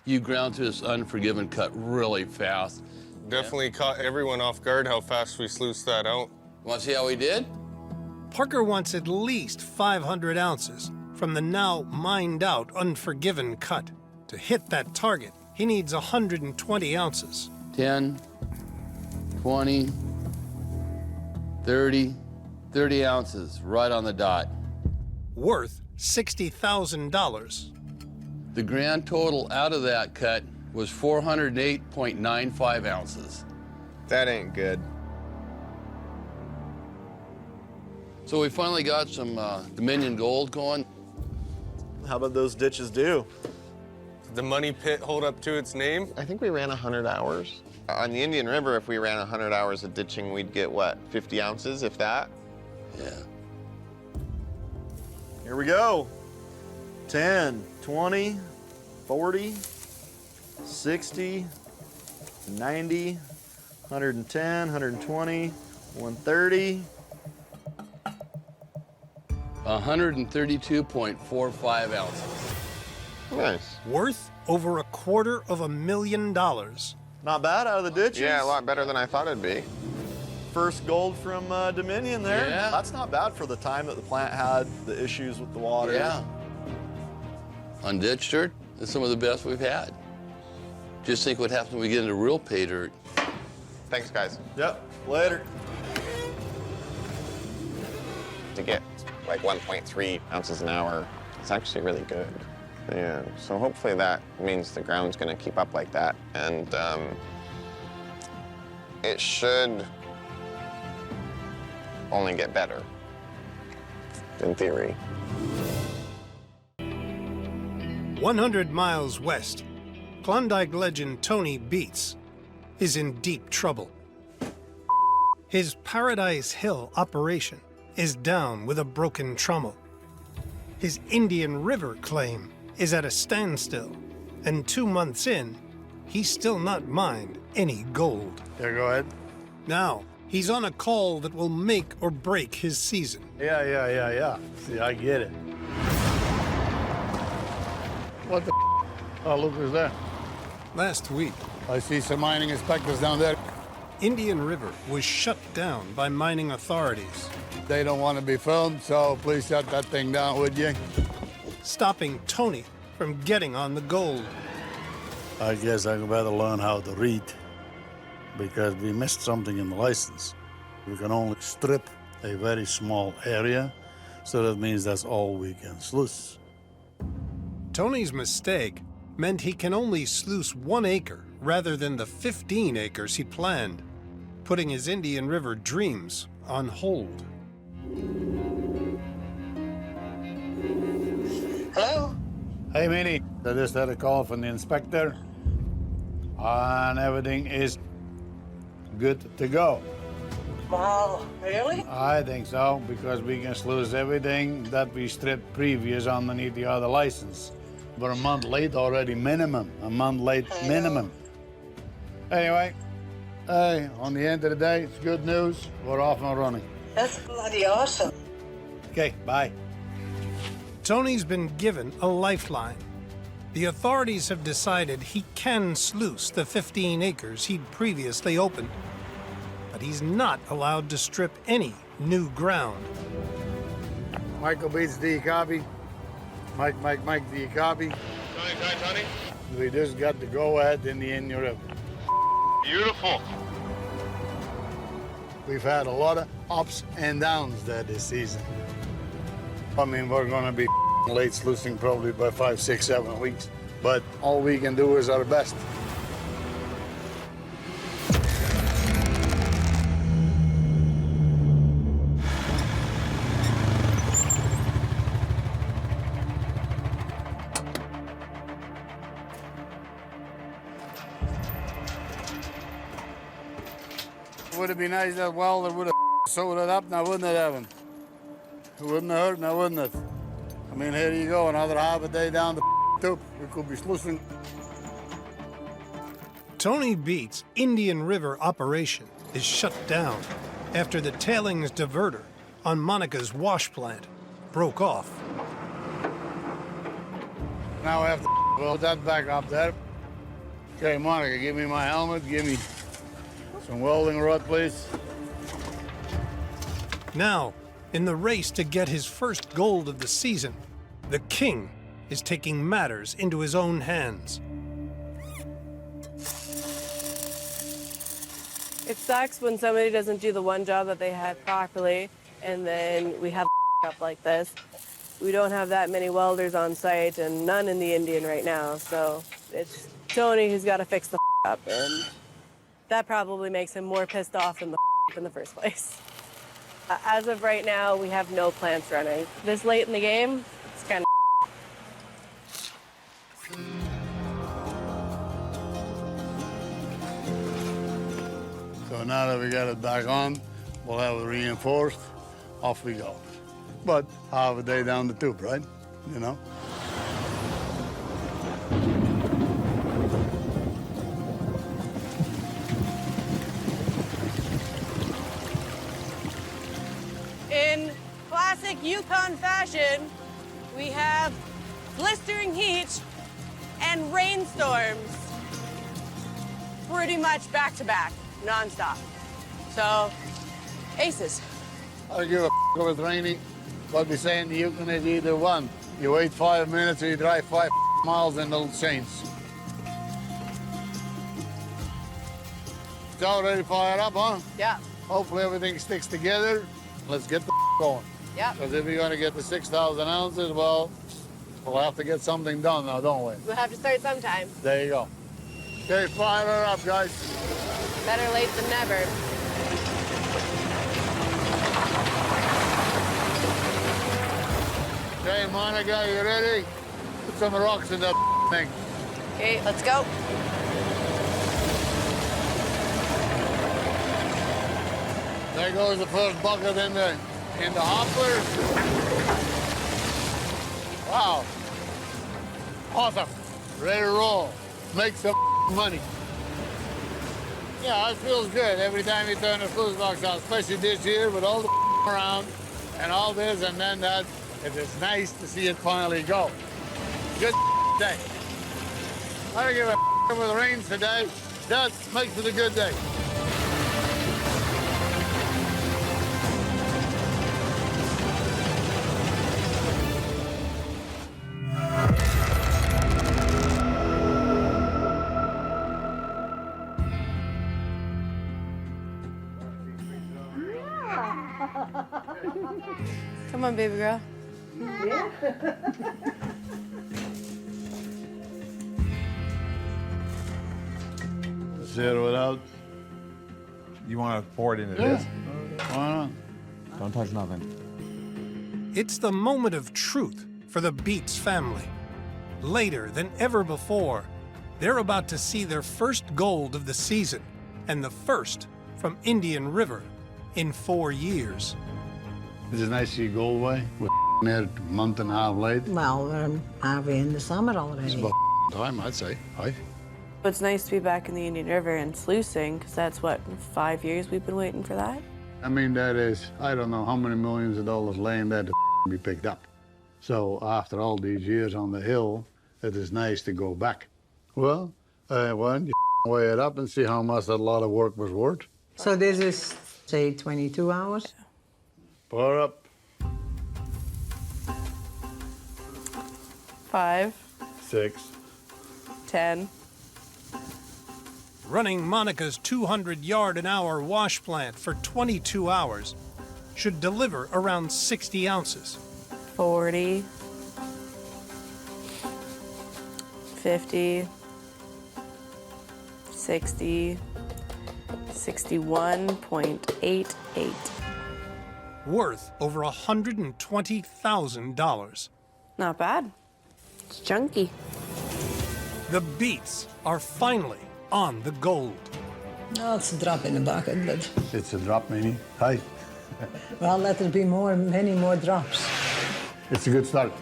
you ground through this Unforgiven cut really fast. Definitely caught everyone off guard how fast we sluiced that out. Want to see how we did? Parker wants at least 500 ounces from the now mined out Unforgiven cut. To hit that target, he needs 120 ounces. 10, 20, 30 ounces, right on the dot. Worth $60,000. The grand total out of that cut was 408.95 ounces. That ain't good. So we finally got some Dominion gold going. How about those ditches do? Did the money pit hold up to its name? I think we ran 100 hours. On the Indian River, if we ran 100 hours of ditching, we'd get, what, 50 ounces, if that? Yeah. Here we go. 10, 20, 40, 60, 90, 110, 120, 130. 132.45 ounces. Nice. Worth over $250,000. Not bad out of the ditches. Yeah, a lot better than I thought it'd be. First gold from Dominion there. Yeah. That's not bad for the time that the plant had the issues with the water. Yeah. Unditched dirt is some of the best we've had. Just think what happens when we get into real pay dirt. Thanks, guys. Yep. Later. To get like 1.3 ounces an hour, it's actually really good. Yeah, so hopefully that means the ground's gonna keep up like that, and it should only get better, in theory. 100 miles west, Klondike legend Tony Beets is in deep trouble. His Paradise Hill operation is down with a broken trommel. His Indian River claim is at a standstill, and 2 months in, he's still not mined any gold. Yeah, go ahead. Now, he's on a call that will make or break his season. Yeah. See, I get it. What the Oh, look who's there. Last week, I see some mining inspectors down there. Indian River was shut down by mining authorities. They don't want to be filmed, so please shut that thing down, would you? Stopping Tony from getting on the gold. I guess I better learn how to read, because we missed something in the license. We can only strip a very small area, so that means that's all we can sluice. Tony's mistake meant he can only sluice 1 acre rather than the 15 acres he planned, putting his Indian River dreams on hold. Hello? Hey, Minnie. I just had a call from the inspector, and everything is good to go. Wow, really? I think so, because we can sluice everything that we stripped previous underneath the other license. We're a month late already, minimum. A month late, minimum. Anyway, hey, on the end of the day, it's good news. We're off and running. That's bloody awesome. Okay, bye. Tony's been given a lifeline. The authorities have decided he can sluice the 15 acres he'd previously opened, but he's not allowed to strip any new ground. Michael beats D copy. Mike, D copy. Tony. We just got to go ahead in the Indian River. Beautiful. We've had a lot of ups and downs there this season. I mean, we're gonna be late sluicing probably by 5, 6, 7 weeks, but all we can do is our best. Would it be nice that welder would have sewed it up, now wouldn't it, Evan? It wouldn't have hurt, now wouldn't it? I mean, here you go, another half a day down the tube. We could be sluicing. Tony Beats' Indian River operation is shut down after the tailings diverter on Monica's wash plant broke off. Now we have to put that back up there. Okay, Monica, give me my helmet, give me some welding rod, please. Now, in the race to get his first gold of the season, the King is taking matters into his own hands. It sucks when somebody doesn't do the one job that they had properly, and then we have up like this. We don't have that many welders on site, and none in the Indian right now, so it's Tony who's got to fix the up, and that probably makes him more pissed off in the first place. As of right now, we have no plants running. This late in the game, it's kind of So now that we got it back on, we'll have it reinforced. Off we go. But half a day down the tube, right? You know? in classic Yukon fashion. We have blistering heat and rainstorms pretty much back to back, nonstop. So, aces. I don't give a if it's rainy. What we say in the Yukon is either one. You wait 5 minutes or you drive 5 miles in those chains. It's already fired up, huh? Yeah. Hopefully everything sticks together. Let's get the going. Yeah. Because if you're gonna get the 6,000 ounces, well, we'll have to get something done now, don't we? We'll have to start sometime. There you go. Okay, fire her up, guys. Better late than never. Okay, Monica, you ready? Put some rocks in that thing. Okay, let's go. There goes the first bucket in the hopper. Wow. Awesome. Ready to roll. Make some money. Yeah, it feels good every time you turn the sluice box on, especially this year with all the around and all this and then that. It is nice to see it finally go. Good day. I don't give a with the rains today. That makes it a good day. Come on, baby girl. Yeah. Zero it out. You want to pour it into Yeah. this? Why not? Don't touch nothing. It's the moment of truth for the Beats family. Later than ever before, they're about to see their first gold of the season and the first from Indian River in 4 years. Is it nice to see Goldway? We're there a month and a half late. Well, we're halfway in the summer already. It's about time, I'd say. Aye. It's nice to be back in the Indian River and sluicing, because that's, what, 5 years we've been waiting for that? I mean, that is, I don't know how many millions of dollars laying there to be picked up. So after all these years on the hill, it is nice to go back. Well, why don't you weigh it up and see how much that lot of work was worth? So this is, say, 22 hours? Pour up. 5, 6. 10. Running Monica's 200-yard-an-hour wash plant for 22 hours should deliver around 60 ounces. 40. 50. 60. 61.88. Worth over $120,000. Not bad. It's chunky. The beets are finally on the gold. No, it's a drop in the bucket, but... It's a drop, Minnie. Hi. Well, let there be many more drops. It's a good start.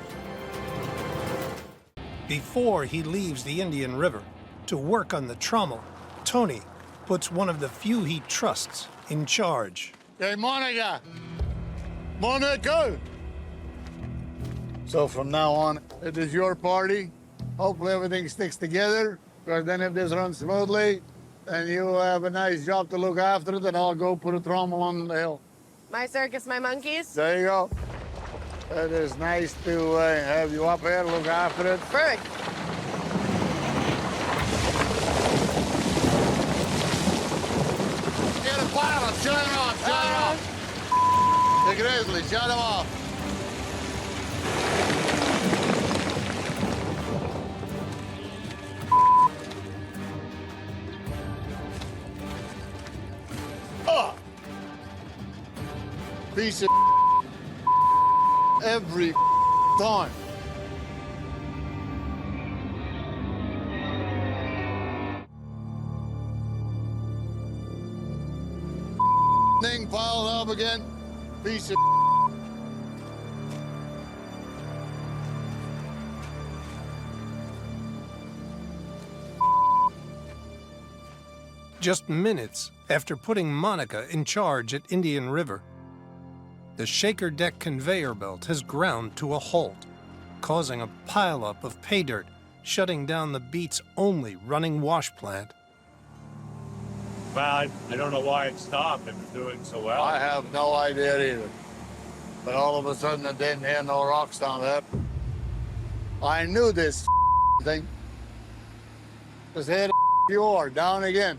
Before he leaves the Indian River to work on the trommel, Tony puts one of the few he trusts in charge. Hey, Monica! Monica! So from now on, it is your party. Hopefully everything sticks together, because then if this runs smoothly, and you have a nice job to look after it, then I'll go put a trommel on the hill. My circus, my monkeys. There you go. It is nice to have you up here, look after it. Perfect. Get a pilot, shut him off, shut him off. The grizzly, shut him off. Oh! Piece of every time. Thing piled up again. Piece of Just minutes after putting Monica in charge at Indian River, the shaker deck conveyor belt has ground to a halt, causing a pileup of pay dirt, shutting down the beet's only running wash plant. Well, I don't know why it stopped if it's doing so well. I have no idea either. But all of a sudden, I didn't hear no rocks down there. I knew this thing. Just here you are, down again.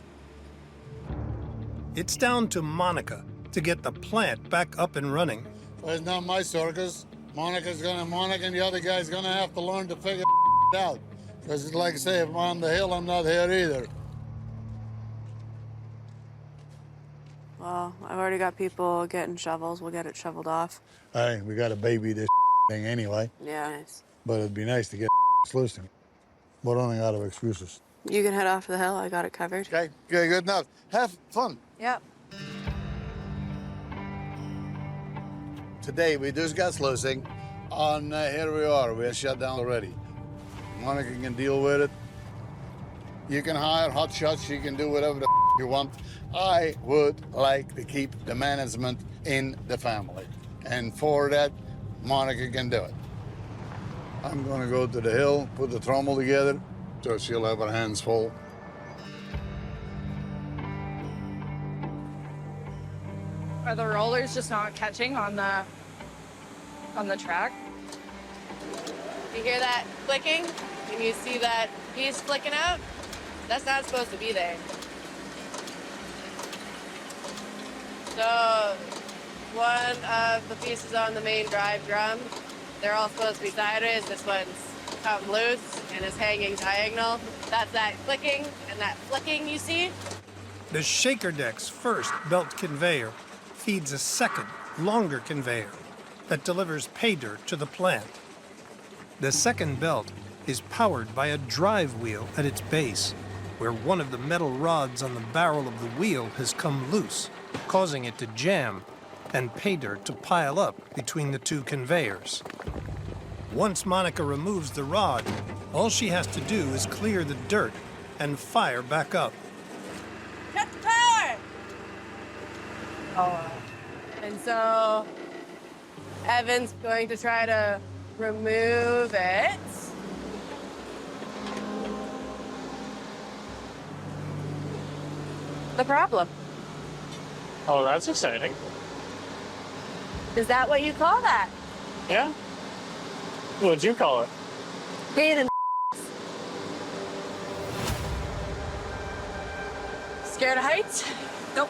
It's down to Monica to get the plant back up and running. Well, it's not my circus. Monica and the other guy's gonna have to learn to figure out. Because it's like I say, if I'm on the hill, I'm not here either. Well, I've already got people getting shovels. We'll get it shoveled off. Hey, we got to baby this thing anyway. Yeah, nice. But it'd be nice to get loosened. We're running out of excuses. You can head off to the hill. I got it covered. Okay, good enough. Have fun. Yep. Today, we just got sluicing. And here we are. We're shut down already. Monica can deal with it. You can hire hot shots. You can do whatever the you want. I would like to keep the management in the family. And for that, Monica can do it. I'm going to go to the hill, put the trommel together, so she'll have her hands full. Are the rollers just not catching on the track? You hear that clicking? And you see that piece flicking out? That's not supposed to be there. So one of the pieces on the main drive drum, they're all supposed to be sideways. This one's come loose and is hanging diagonal. That's that clicking and that flicking you see. The shaker deck's first belt conveyor feeds a second, longer conveyor that delivers pay dirt to the plant. The second belt is powered by a drive wheel at its base, where one of the metal rods on the barrel of the wheel has come loose, causing it to jam and pay dirt to pile up between the two conveyors. Once Monica removes the rod, all she has to do is clear the dirt and fire back up. Cut the power! Oh. And so Evan's going to try to remove it. the problem. Oh, that's exciting. Is that what you call that? Yeah. What'd you call it? Pain in the Scared of heights? Nope.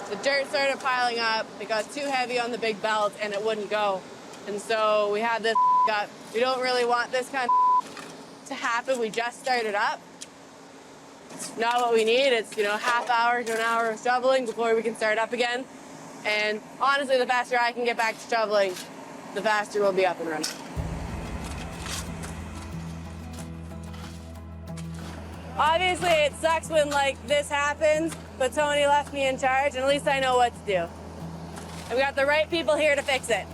The dirt started piling up. It got too heavy on the big belt and it wouldn't go. And so we had this up. We don't really want this kind of to happen. We just started up. It's not what we need. It's, half hour to an hour of shoveling before we can start up again. And honestly, the faster I can get back to shoveling, the faster we'll be up and running. Obviously, it sucks when this happens, but Tony left me in charge, and at least I know what to do. I've got the right people here to fix it.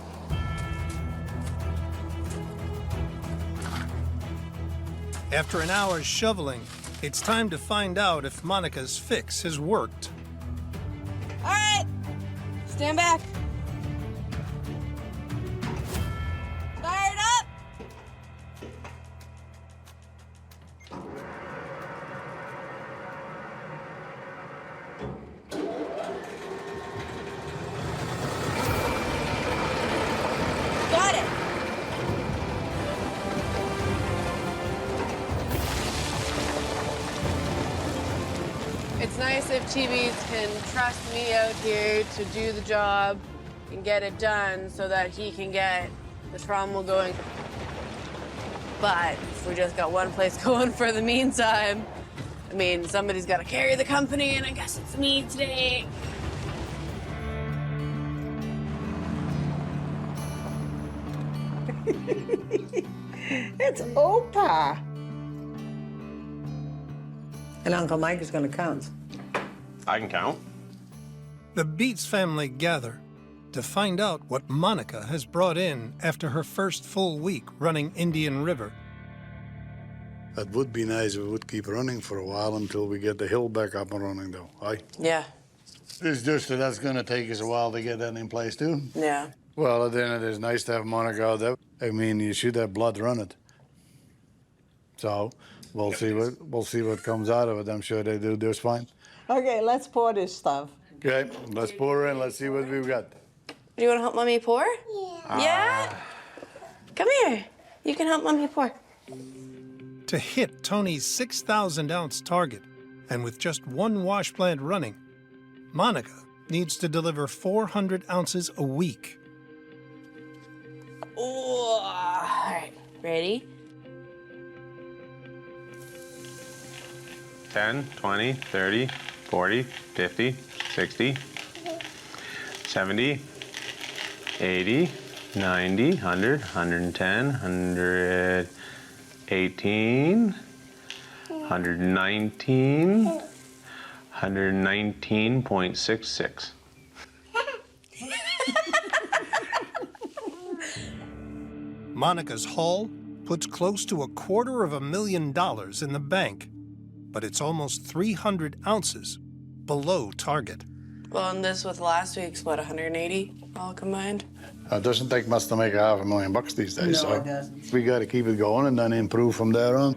After an hour's shoveling, it's time to find out if Monica's fix has worked. All right, stand back. Fired up. Got it. It's nice if TVs can trust me out here to do the job and get it done so that he can get the trommel going. But if we just got one place going for the meantime, I mean, somebody's got to carry the company, and I guess it's me today. It's Opa. And Uncle Mike is going to count. I can count. The Beets family gather to find out what Monica has brought in after her first full week running Indian River. That would be nice if we would keep running for a while until we get the hill back up and running, though, aye? Yeah. It's just that that's going to take us a while to get that in place, too. Yeah. Well, then it is nice to have Monica out there. I mean, you should have blood run it. So we'll see what comes out of it. I'm sure they do just fine. Okay, let's pour this stuff. Okay, let's pour her in. Let's see what we've got. Do you want to help Mommy pour? Yeah. Yeah? Come here. You can help Mommy pour. To hit Tony's 6,000-ounce target, and with just one wash plant running, Monica needs to deliver 400 ounces a week. Oh, all right. Ready? 10, 20, 30, 40, 50, 60, 70, 80, 90, 100, 110, 118, 119, 119.66. Monica's haul puts close to $250,000 in the bank, but it's almost 300 ounces below target. Well, and this with last week's, what, 180 all combined? It doesn't take much to make $500,000 these days, No, so it doesn't. we got to keep it going and then improve from there on.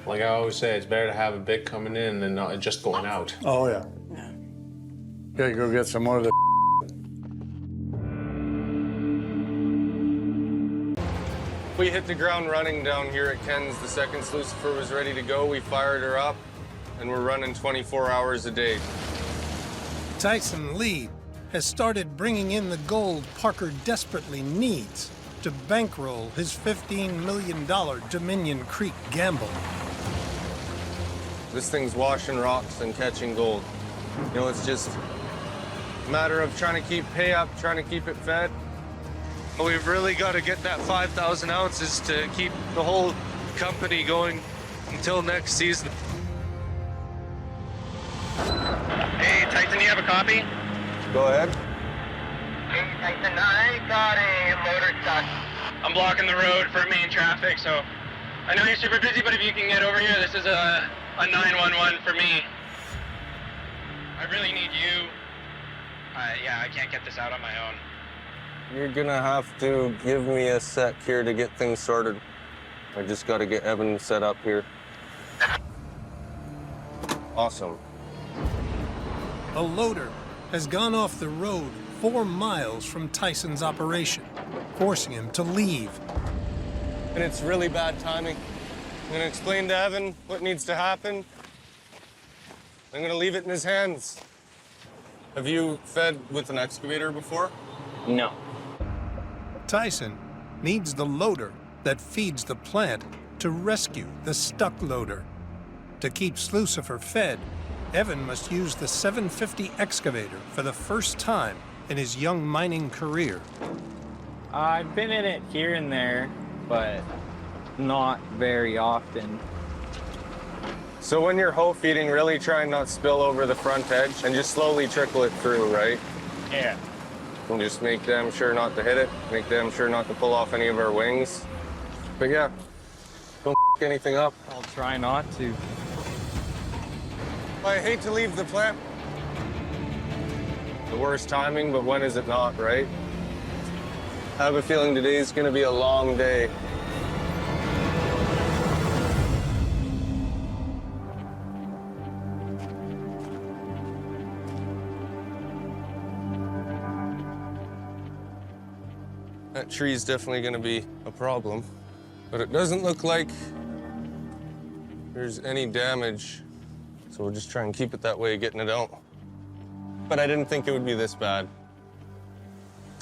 Like I always say, it's better to have a bit coming in than not just going out. Oh, yeah. Okay, go get some more of the. We hit the ground running down here at Ken's. The second Lucifer was ready to go. We fired her up, and we're running 24 hours a day. Tyson Lee has started bringing in the gold Parker desperately needs to bankroll his $15 million Dominion Creek gamble. This thing's washing rocks and catching gold. You know, it's just a matter of trying to keep pay up, trying to keep it fed. We've really got to get that 5,000 ounces to keep the whole company going until next season. Hey, Tyson, you have a copy? Go ahead. Hey, Tyson, I got a loader stuck. I'm blocking the road for main traffic, so I know you're super busy, but if you can get over here, this is a 911 for me. I really need you. Yeah, I can't get this out on my own. You're gonna have to give me a sec here to get things started. I just gotta get Evan set up here. Awesome. A loader has gone off the road 4 miles from Tyson's operation, forcing him to leave. And it's really bad timing. I'm gonna explain to Evan what needs to happen. I'm gonna leave it in his hands. Have you fed with an excavator before? No. Tyson needs the loader that feeds the plant to rescue the stuck loader. To keep Slucifer fed, Evan must use the 750 excavator for the first time in his young mining career. I've been in it here and there, but not very often. So when you're hoe feeding, really try and not spill over the front edge and just slowly trickle it through, right? Yeah. And just make damn sure not to hit it, make damn sure not to pull off any of our wings. But yeah, don't f anything up. I'll try not to. I hate to leave the plant. The worst timing, but when is it not, right? I have a feeling today's gonna be a long day. That tree's definitely gonna be a problem, but it doesn't look like there's any damage. So we'll just try and keep it that way, getting it out. But I didn't think it would be this bad.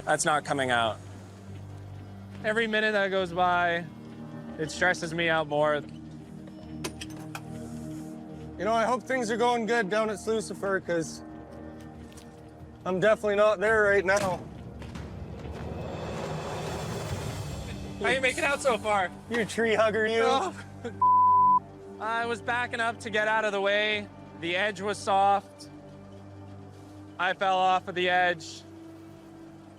That's not coming out. Every minute that goes by, it stresses me out more. You know, I hope things are going good down at Slucifer, because I'm definitely not there right now. How you making out so far? You tree hugger, you. Oh. I was backing up to get out of the way. The edge was soft. I fell off of the edge.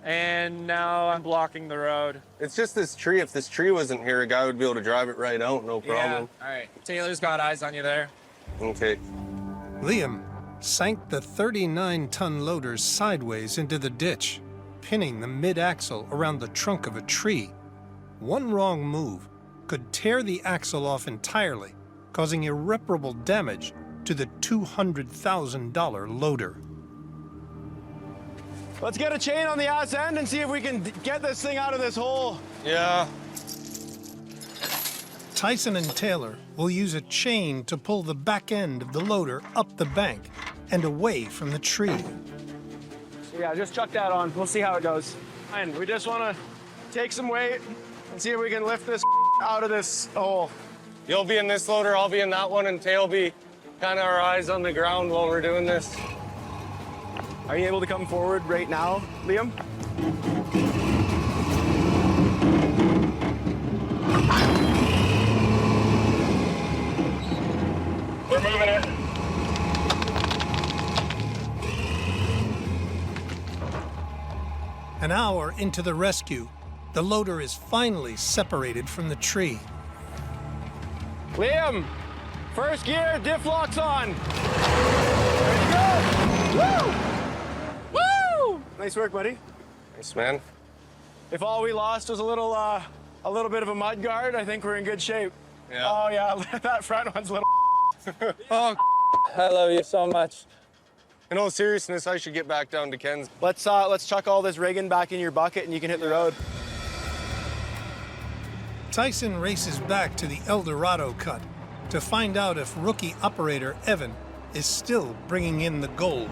And now I'm blocking the road. It's just this tree. If this tree wasn't here, a guy would be able to drive it right out, no problem. Yeah. All right. Taylor's got eyes on you there. Okay. Liam sank the 39-ton loader sideways into the ditch, pinning the mid-axle around the trunk of a tree. One wrong move could tear the axle off entirely, causing irreparable damage to the $200,000 loader. Let's get a chain on the ass end and see if we can get this thing out of this hole. Yeah. Tyson and Taylor will use a chain to pull the back end of the loader up the bank and away from the tree. So yeah, just chuck that on. We'll see how it goes. And we just want to take some weight and see if we can lift this out of this hole. You'll be in this loader, I'll be in that one, and Tayl'll be kind of our eyes on the ground while we're doing this. Are you able to come forward right now, Liam? We're moving it. An hour into the rescue, the loader is finally separated from the tree. Liam, first gear, diff locks on. There you go. Woo! Woo! Nice work, buddy. Thanks, man. If all we lost was a little bit of a mud guard, I think we're in good shape. Yeah. Oh yeah, that front one's a little. Oh, I love you so much. In all seriousness, I should get back down to Ken's. Let's chuck all this rigging back in your bucket and you can hit the road. Tyson races back to the El Dorado cut to find out if rookie operator Evan is still bringing in the gold.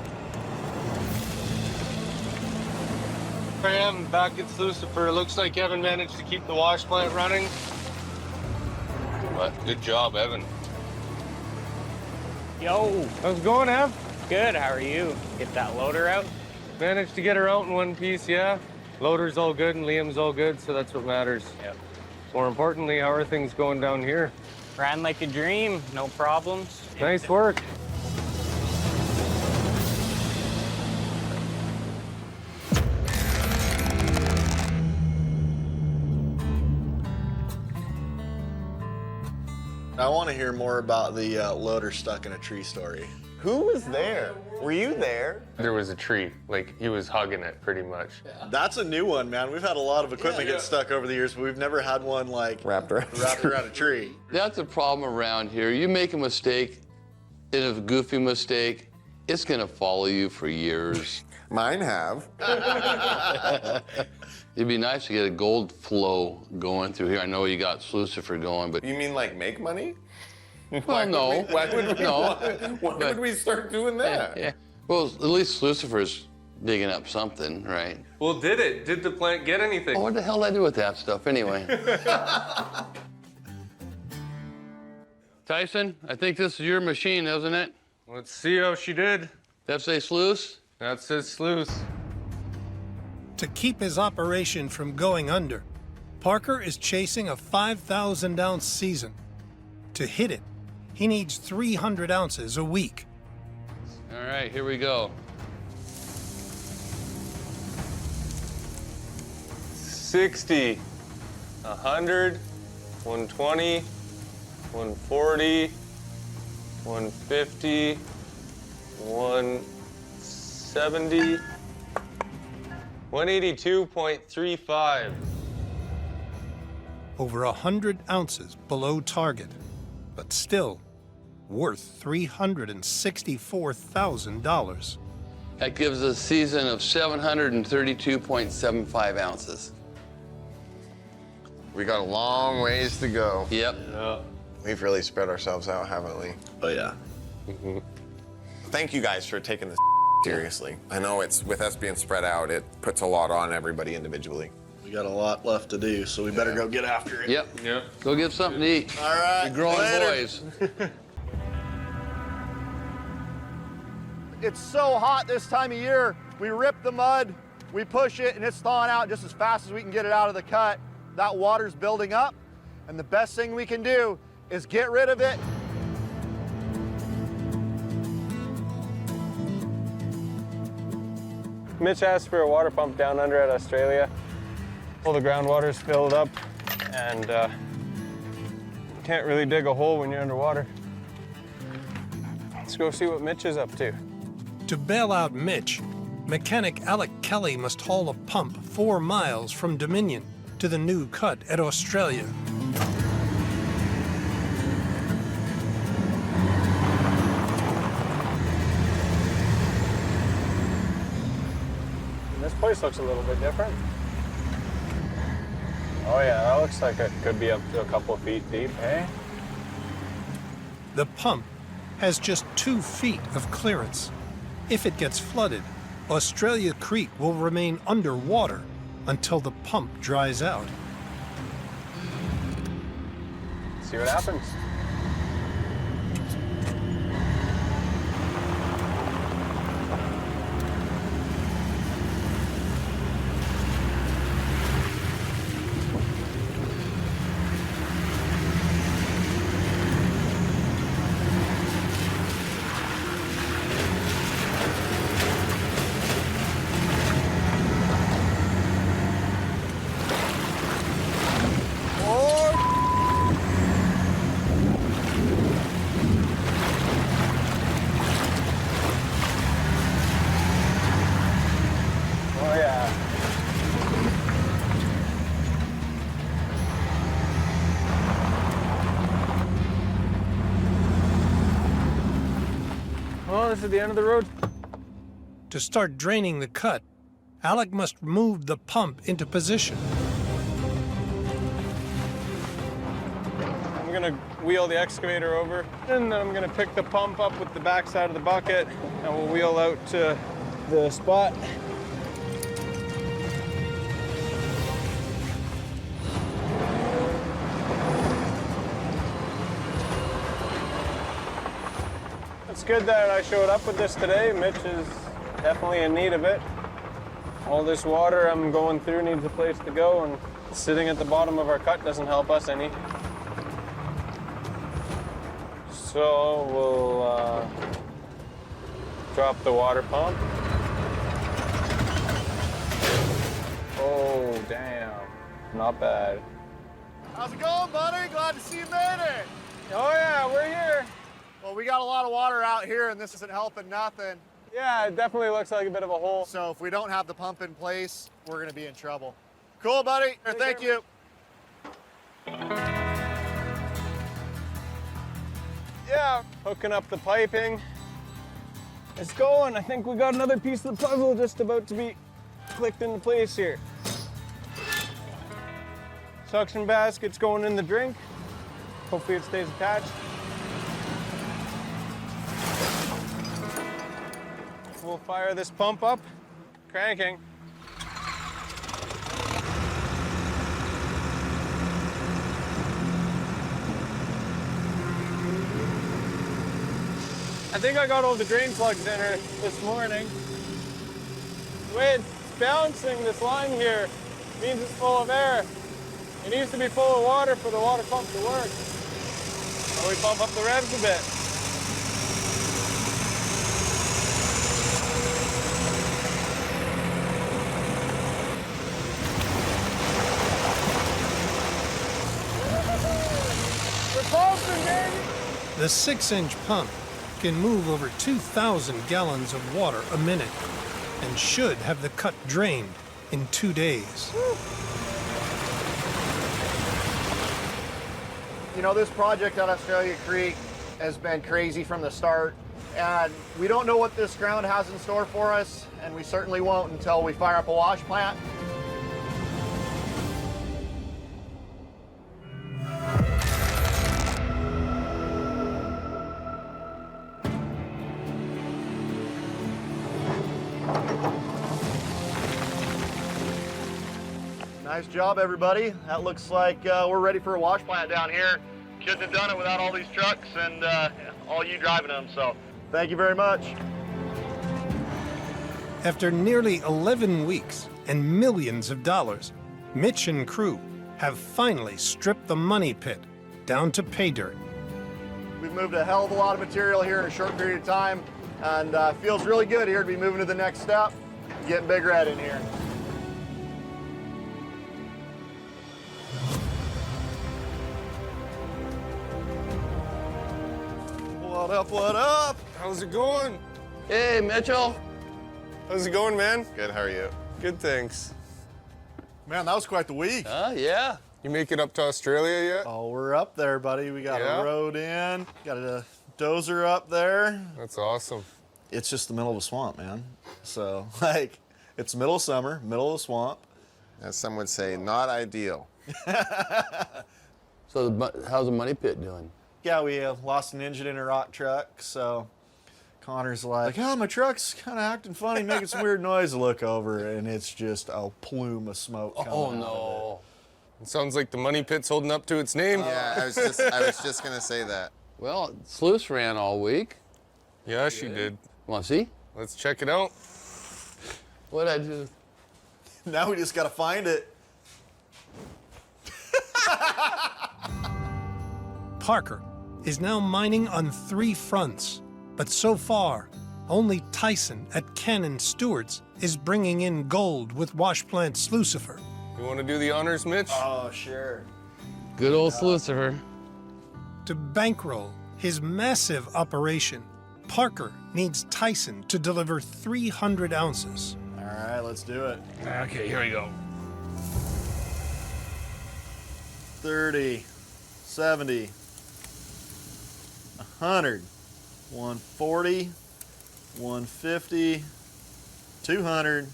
I am back at Slucifer. Looks like Evan managed to keep the wash plant running. But good job, Evan. Yo. How's it going, Ev? Good, how are you? Get that loader out? Managed to get her out in one piece, yeah. Loader's all good and Liam's all good, so that's what matters. Yep. More importantly, how are things going down here? Ran like a dream, no problems. Nice work. I want to hear more about the loader stuck in a tree story. Who was there? Were you there? There was a tree, like he was hugging it pretty much. That's a new one, man. We've had a lot of equipment get stuck over the years, but we've never had one like wrapped around a tree. That's a problem around here. You make a mistake, And if a goofy mistake, it's gonna follow you for years. Mine have. It'd be nice to get a gold flow going through here. I know you got Slucifer going, but... You mean like make money? Well, no. Why would we, No. why would we start doing that? Yeah. Well, at least Lucifer's digging up something, right? Well, did it? Did the plant get anything? Oh, what the hell did I do with that stuff anyway? Tyson, I think this is your machine, isn't it? Let's see how she did. That's a sluice? That's his sluice. To keep his operation from going under, Parker is chasing a 5,000-ounce season. To hit it, he needs 300 ounces a week. All right, here we go. 60, 100, 120, 140, 150, 170, 182.35. Over 100 ounces below target, but still worth $364,000. That gives us a season of 732.75 ounces. We got a long ways to go. Yep. Yeah. We've really spread ourselves out, haven't we? Oh, yeah. Thank you guys for taking this seriously. I know it's with us being spread out, it puts a lot on everybody individually. We got a lot left to do, so we better go get after it. Yep. Yep. Go get something to eat. All right. You're growing later. boys. It's so hot this time of year. We rip the mud, we push it, and it's thawing out just as fast as we can get it out of the cut. That water's building up, and the best thing we can do is get rid of it. Mitch asked for a water pump down under at Australia. All the groundwater's filled up, and can't really dig a hole when you're underwater. Let's go see what Mitch is up to. To bail out Mitch, mechanic Alec Kelly must haul a pump 4 miles from Dominion to the new cut at Australia. This place looks a little bit different. Oh yeah, that looks like it could be up to a couple feet deep, eh? The pump has just 2 feet of clearance. If it gets flooded, Australia Creek will remain underwater until the pump dries out. See what happens. Oh yeah. Well, this is the end of the road. To start draining the cut, Alec must move the pump into position. I'm gonna wheel the excavator over, and then I'm gonna pick the pump up with the backside of the bucket, and we'll wheel out to the spot. It's good that I showed up with this today. Mitch is definitely in need of it. All this water I'm going through needs a place to go, and sitting at the bottom of our cut doesn't help us any. So we'll drop the water pump. Oh, damn. Not bad. How's it going, buddy? Glad to see you made it. Oh yeah, we're here. Well, we got a lot of water out here, and this isn't helping nothing. Yeah, it definitely looks like a bit of a hole. So if we don't have the pump in place, we're gonna be in trouble. Cool, buddy. Thank you. Yeah, hooking up the piping. It's going. I think we got another piece of the puzzle just about to be clicked into place here. Suction basket's going in the drink. Hopefully it stays attached. We'll fire this pump up, cranking. I think I got all the drain plugs in her this morning. The way it's bouncing, this line here, means it's full of air. It needs to be full of water for the water pump to work. So we pump up the revs a bit. We're pumping, baby! The 6-inch pump can move over 2,000 gallons of water a minute and should have the cut drained in 2 days. You know, this project at Australia Creek has been crazy from the start, and we don't know what this ground has in store for us, and we certainly won't until we fire up a wash plant. Nice job, everybody. That looks like we're ready for a wash plant down here. Couldn't have done it without all these trucks and all you driving them, so thank you very much. After nearly 11 weeks and millions of dollars, Mitch and crew have finally stripped the money pit down to pay dirt. We've moved a hell of a lot of material here in a short period of time, and feels really good here to be moving to the next step, getting Big Red in here. What up, what up? How's it going? Hey, Mitchell. How's it going, man? Good, how are you? Good, thanks. Man, that was quite the week. Yeah. You make it up to Australia yet? Oh, we're up there, buddy. We got a road in, got a dozer up there. That's awesome. It's just the middle of a swamp, man. So, like, it's the middle of summer, middle of the swamp. As some would say, not ideal. So how's the money pit doing? Yeah, we lost an engine in a rock truck, so Connor's like, oh, my truck's kind of acting funny, making some weird noise. I look over, and it's just a plume of smoke coming out of it. Sounds like the money pit's holding up to its name. Yeah, I was just gonna say that. Well, Sluice ran all week. Yeah, she did. Want to see? Let's check it out. What'd I do? Now we just gotta find it. Parker is now mining on 3 fronts, but so far, only Tyson at Cannon Stewart's is bringing in gold with wash plant Slucifer. You want to do the honors, Mitch? Oh, sure. Good old Slucifer. To bankroll his massive operation, Parker needs Tyson to deliver 300 ounces. All right, let's do it. Okay, here we go. 30, 70, 100, 140, 150, 200,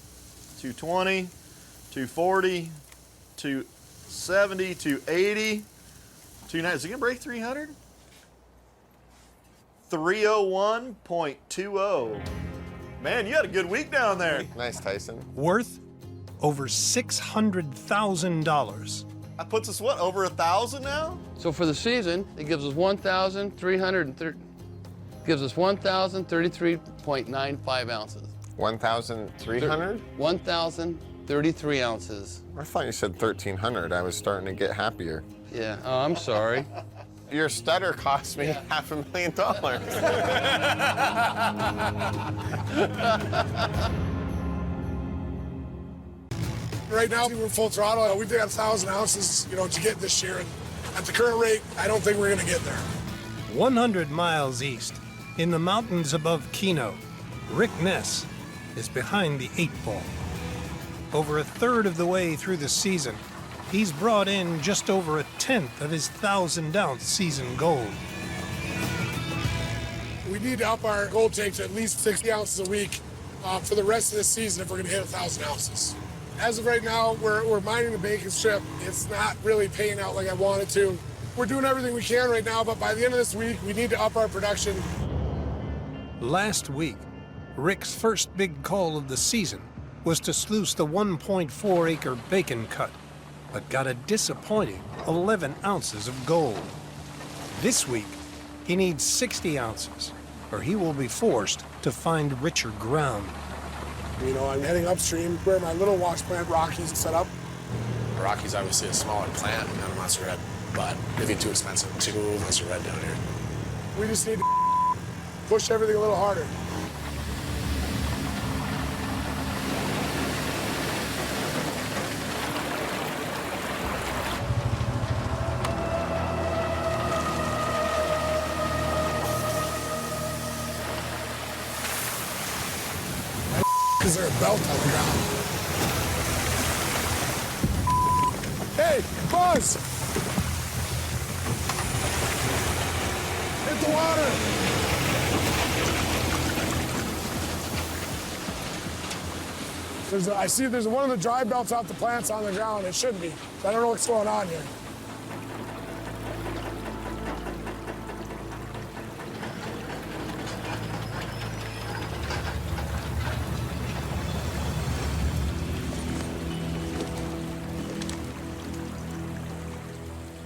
220, 240, 270, 280, 290. Is it gonna break 300? 301.20. Man, you had a good week down there. Nice, Tyson. Worth over $600,000. That puts us, what, over 1,000 now? So for the season, it gives us 1,033.95 ounces. 1,300? 1,033 ounces. I thought you said 1,300. I was starting to get happier. Yeah, oh, I'm sorry. Your stutter cost me $500,000. Right now, we're full throttle. We've got 1,000 ounces, to get this year. And at the current rate, I don't think we're going to get there. 100 miles east, in the mountains above Keno, Rick Ness is behind the 8 ball. Over a third of the way through the season, he's brought in just over 1/10 of his 1,000-ounce season gold. need to up our gold take to at least 60 ounces a week for the rest of this season if we're going to hit 1,000 ounces. As of right now, we're mining the Bacon Strip. It's not really paying out like I want it to. We're doing everything we can right now, but by the end of this week, we need to up our production. Last week, Rick's first big call of the season was to sluice the 1.4-acre Bacon Cut, but got a disappointing 11 ounces of gold. This week, he needs 60 ounces, or he will be forced to find richer ground. You know, I'm heading upstream where my little wash plant Rocky's set up. Rocky's obviously a smaller plant than Monster Red, but it'd be too expensive to move Monster Red down here. We just need to push everything a little harder. Is there a belt on the ground? Hey, Buzz! Hit the water! I see there's one of the dry belts off the plants on the ground. It should be. I don't know what's going on here.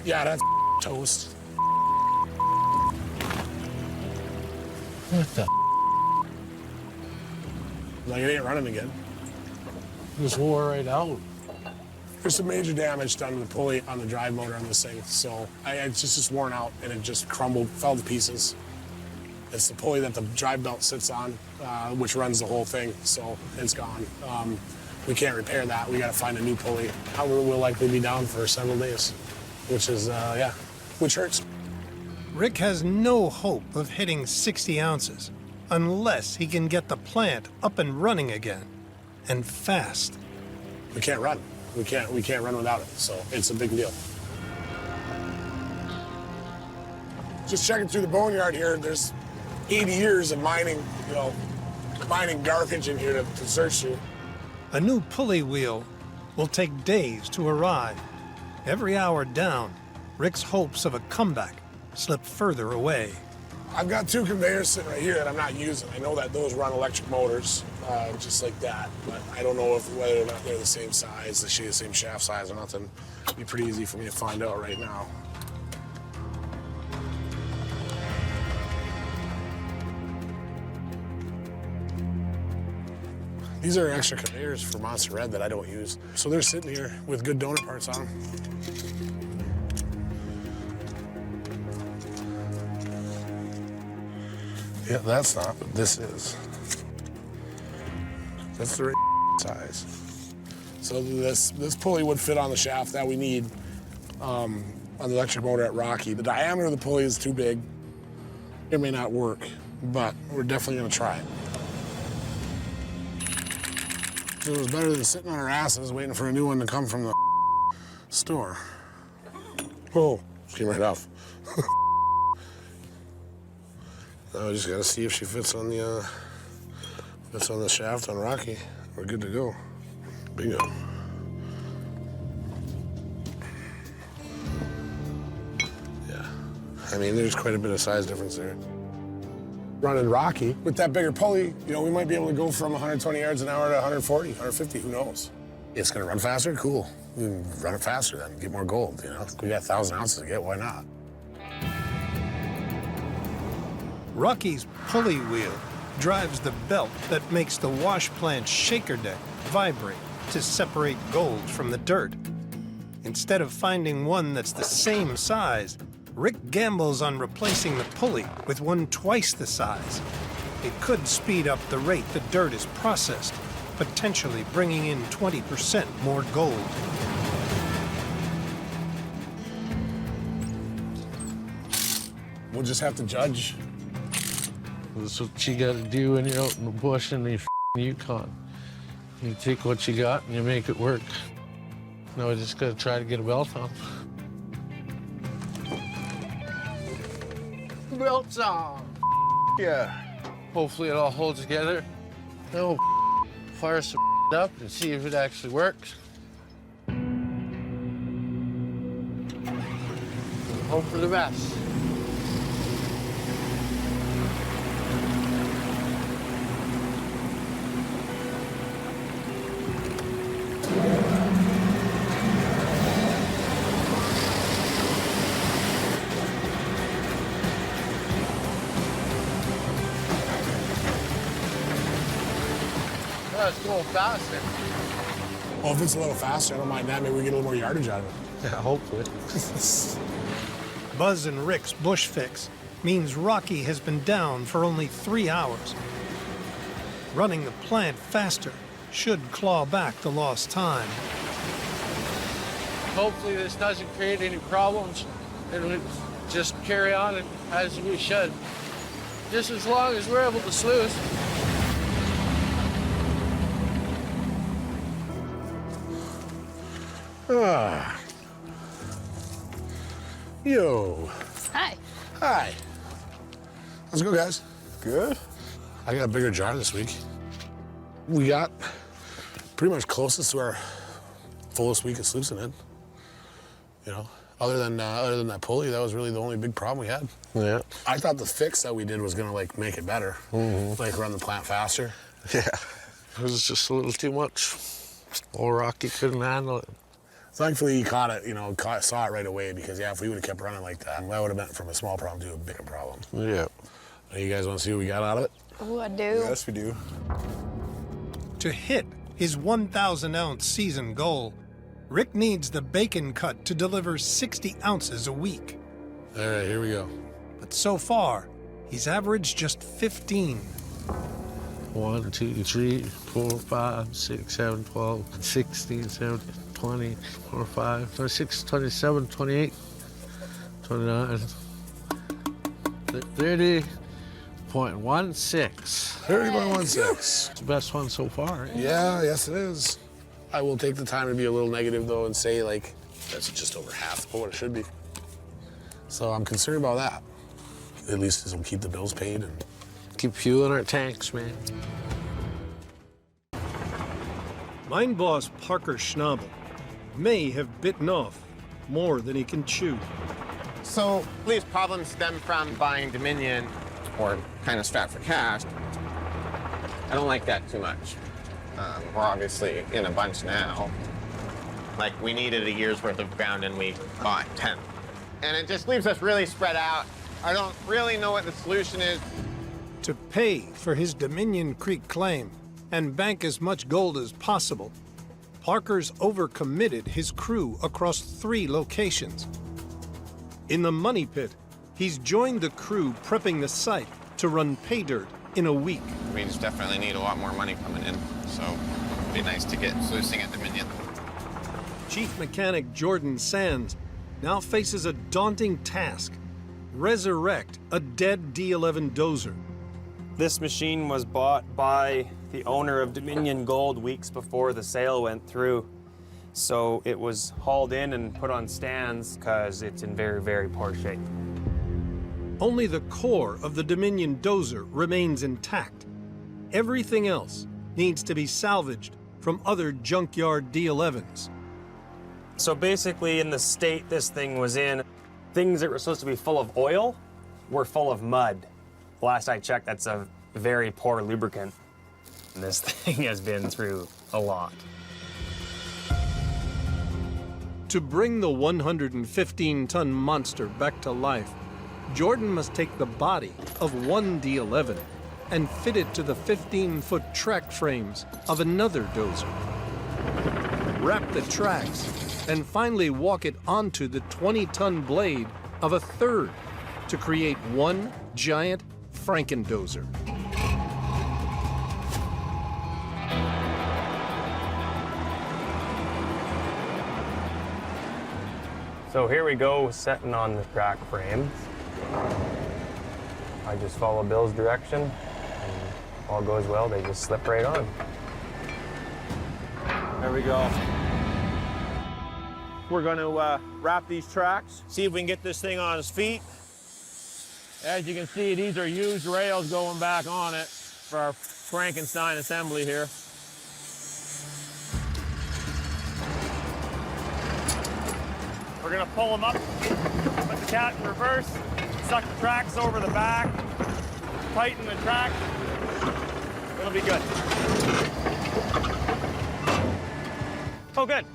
Yeah, that's toast. What the? Like it ain't running again. Just wore right out. There's some major damage done to the pulley on the drive motor on this thing, so it's just worn out and it just crumbled, fell to pieces. It's the pulley that the drive belt sits on, which runs the whole thing, so it's gone. We can't repair that. We got to find a new pulley. We'll likely be down for several days, which is, which hurts. Rick has no hope of hitting 60 ounces unless he can get the plant up and running again, and fast. We can't run. We can't run without it, so it's a big deal. Just checking through the boneyard here, there's 80 years of mining, mining garbage in here to search through. A new pulley wheel will take days to arrive. Every hour down, Rick's hopes of a comeback slip further away. I've got 2 conveyors sitting right here that I'm not using. I know that those run electric motors, just like that, but I don't know whether or not they're the same size, the same shaft size or nothing. It'd be pretty easy for me to find out right now. These are extra conveyors for Monster Red that I don't use. So they're sitting here with good donor parts on them. Yeah, that's not, but this is. That's the right size. So this pulley would fit on the shaft that we need on the electric motor at Rocky. The diameter of the pulley is too big. It may not work, but we're definitely gonna try it. It was better than sitting on our asses waiting for a new one to come from the store. Oh, just came right off. Now we just gotta see if she fits on the shaft on Rocky. We're good to go. Bingo. Yeah. I mean, there's quite a bit of size difference there. Running Rocky with that bigger pulley, we might be able to go from 120 yards an hour to 140, 150, who knows? It's gonna run faster, cool. We can run it faster then, get more gold, We got 1,000 ounces to get, why not? Rocky's pulley wheel drives the belt that makes the wash plant shaker deck vibrate to separate gold from the dirt. Instead of finding one that's the same size, Rick gambles on replacing the pulley with one twice the size. It could speed up the rate the dirt is processed, potentially bringing in 20% more gold. We'll just have to judge. That's what you gotta do when you're out in the bush in the Yukon. You take what you got and you make it work. Now we just gotta try to get a belt on. Belt's on. Yeah. Hopefully it all holds together. Then we'll fire some up and see if it actually works. Hope for the best. It's going faster. Well, if it's a little faster, I don't mind that. Maybe we get a little more yardage out of it. Yeah, hopefully. Buzz and Rick's bush fix means Rocky has been down for only 3 hours. Running the plant faster should claw back the lost time. Hopefully this doesn't create any problems and we just carry on as we should. Just as long as we're able to sluice. Ah. Yo. Hi. Hi. How's it go, guys? Good. I got a bigger jar this week. We got pretty much closest to our fullest week of sluicing in. You know, other than that pulley, that was really the only big problem we had. Yeah. I thought the fix that we did was gonna like make it better, like run the plant faster. Yeah. It was just a little too much. Old Rocky couldn't handle it. Thankfully, he caught it, saw it right away because, yeah, if we would have kept running like that, that would have been from a small problem to a bigger problem. Yeah. You guys want to see what we got out of it? Oh, I do. Yes, we do. To hit his 1,000-ounce season goal, Rick needs the bacon cut to deliver 60 ounces a week. All right, here we go. But so far, he's averaged just 15. 1, 2, 3, 4, 5, 6, 7, 12, 16, 17, 20, 25, 26, 27, 28, 29, 30.16. 30.16. It's the best one so far. Yeah, yes it is. I will take the time to be a little negative though and say like, that's just over half of what it should be. So I'm concerned about that. At least this will keep the bills paid and keep fuel in our tanks, man. Mine boss Parker Schnabel may have bitten off more than he can chew. So these problems stem from buying Dominion or kind of strapped for cash. I don't like that too much. We're obviously in a bunch now. Like we needed a year's worth of ground and we bought 10. And it just leaves us really spread out. I don't really know what the solution is. To pay for his Dominion Creek claim and bank as much gold as possible, Parker's overcommitted his crew across 3 locations. In the money pit, he's joined the crew prepping the site to run pay dirt in a week. We just definitely need a lot more money coming in, so it'd be nice to get sluicing at Dominion. Chief Mechanic Jordan Sands now faces a daunting task: resurrect a dead D11 dozer. This machine was bought by the owner of Dominion Gold weeks before the sale went through. So it was hauled in and put on stands because it's in very, very poor shape. Only the core of the Dominion dozer remains intact. Everything else needs to be salvaged from other junkyard D11s. So basically, in the state this thing was in, things that were supposed to be full of oil were full of mud. Last I checked, that's a very poor lubricant. And this thing has been through a lot. To bring the 115-ton monster back to life, Jordan must take the body of one D11 and fit it to the 15-foot track frames of another dozer. Wrap the tracks and finally walk it onto the 20-ton blade of a third to create one giant Frankendozer. So here we go, setting on the track frames. I just follow Bill's direction, and all goes well, they just slip right on. There we go. We're gonna wrap these tracks, see if we can get this thing on its feet, As you can see, these are used rails going back on it for our Frankenstein assembly here. We're gonna pull them up, put the cat in reverse, suck the tracks over the back, tighten the track. It'll be good. Oh, good.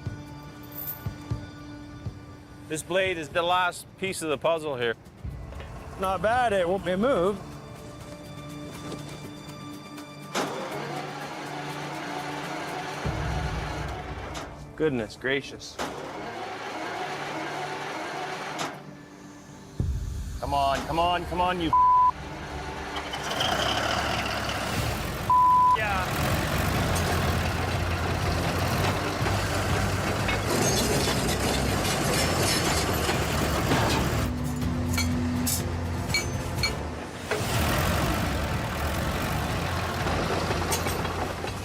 This blade is the last piece of the puzzle here. Not bad, it won't be moved. Goodness gracious. Come on, come on, come on, you yeah.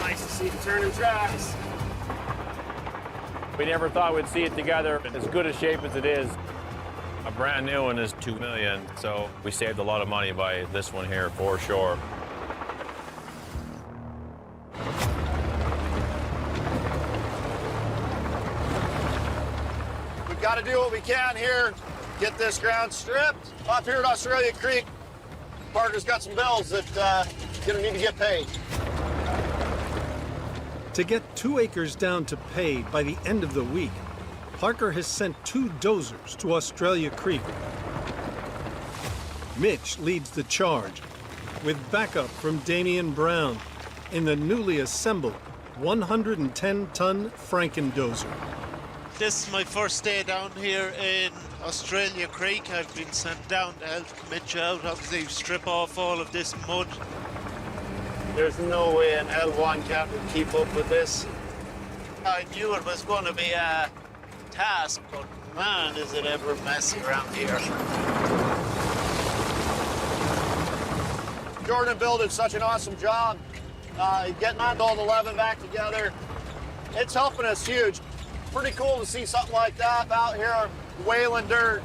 Nice to see the turning tracks. We never thought we'd see it together in as good a shape as it is. A brand new one is $2 million, so we saved a lot of money by this one here for sure. We've got to do what we can here, get this ground stripped. Up here at Australia Creek, Parker's got some bills that gonna need to get paid. To get 2 acres down to pay by the end of the week, Parker has sent 2 dozers to Australia Creek. Mitch leads the charge, with backup from Damian Brown in the newly assembled 110-ton Franken-dozer. This is my first day down here in Australia Creek. I've been sent down to help Mitch out, obviously strip off all of this mud. There's no way an L1 cat would keep up with this. I knew it was going to be a task, but man, is it ever messy around here. Jordan and Bill did such an awesome job getting all the 11 back together. It's helping us huge. Pretty cool to see something like that out here wailing dirt.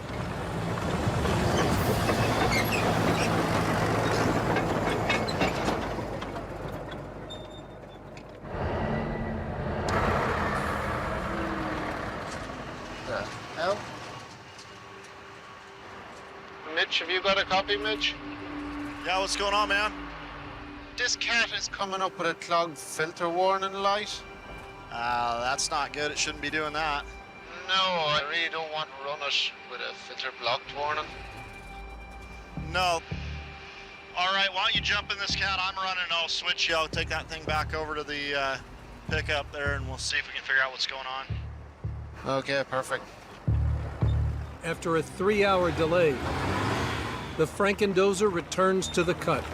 Mitch, have you got a copy, Mitch? Yeah, what's going on, man? This cat is coming up with a clogged filter warning light. That's not good. It shouldn't be doing that. No, I really don't want to run it with a filter blocked warning. No. All right, why don't you jump in this cat? I'm running. I'll switch you. I'll take that thing back over to the pickup there, and we'll see if we can figure out what's going on. Okay, perfect. After a 3-hour delay, the Franken-dozer returns to the cut.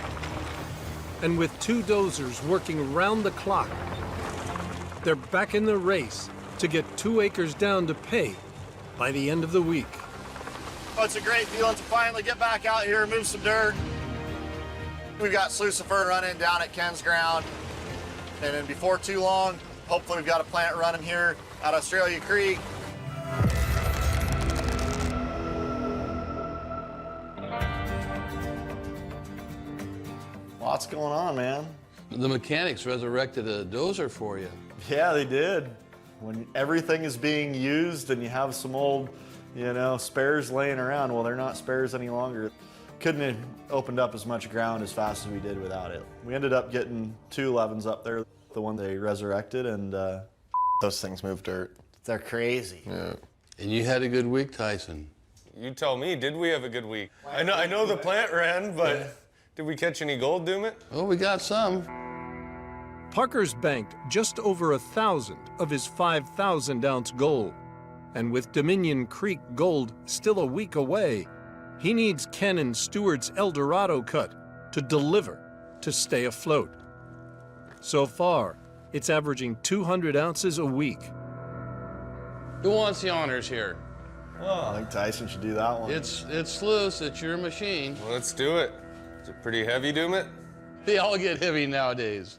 And with 2 dozers working round the clock, they're back in the race to get 2 acres down to pay by the end of the week. Oh, it's a great feeling to finally get back out here and move some dirt. We've got Lucifer running down at Ken's ground. And then before too long, hopefully we've got a plant running here at Australia Creek. Lots going on, man. The mechanics resurrected a dozer for you. Yeah, they did. When everything is being used and you have some old, spares laying around, well, they're not spares any longer. Couldn't have opened up as much ground as fast as we did without it. We ended up getting 2 11s up there, the one they resurrected, and those things move dirt. They're crazy. Yeah. And you had a good week, Tyson. You tell me, did we have a good week? I know the plant ran, but did we catch any gold, Doomit? Oh, we got some. Parker's banked just over 1,000 of his 5,000-ounce gold. And with Dominion Creek gold still a week away, he needs Ken and Stewart's El Dorado cut to deliver to stay afloat. So far, it's averaging 200 ounces a week. Who wants the honors here? Oh, I think Tyson should do that one. It's loose. It's your machine. Well, let's do it. Is it pretty heavy, Doomit? They all get heavy nowadays.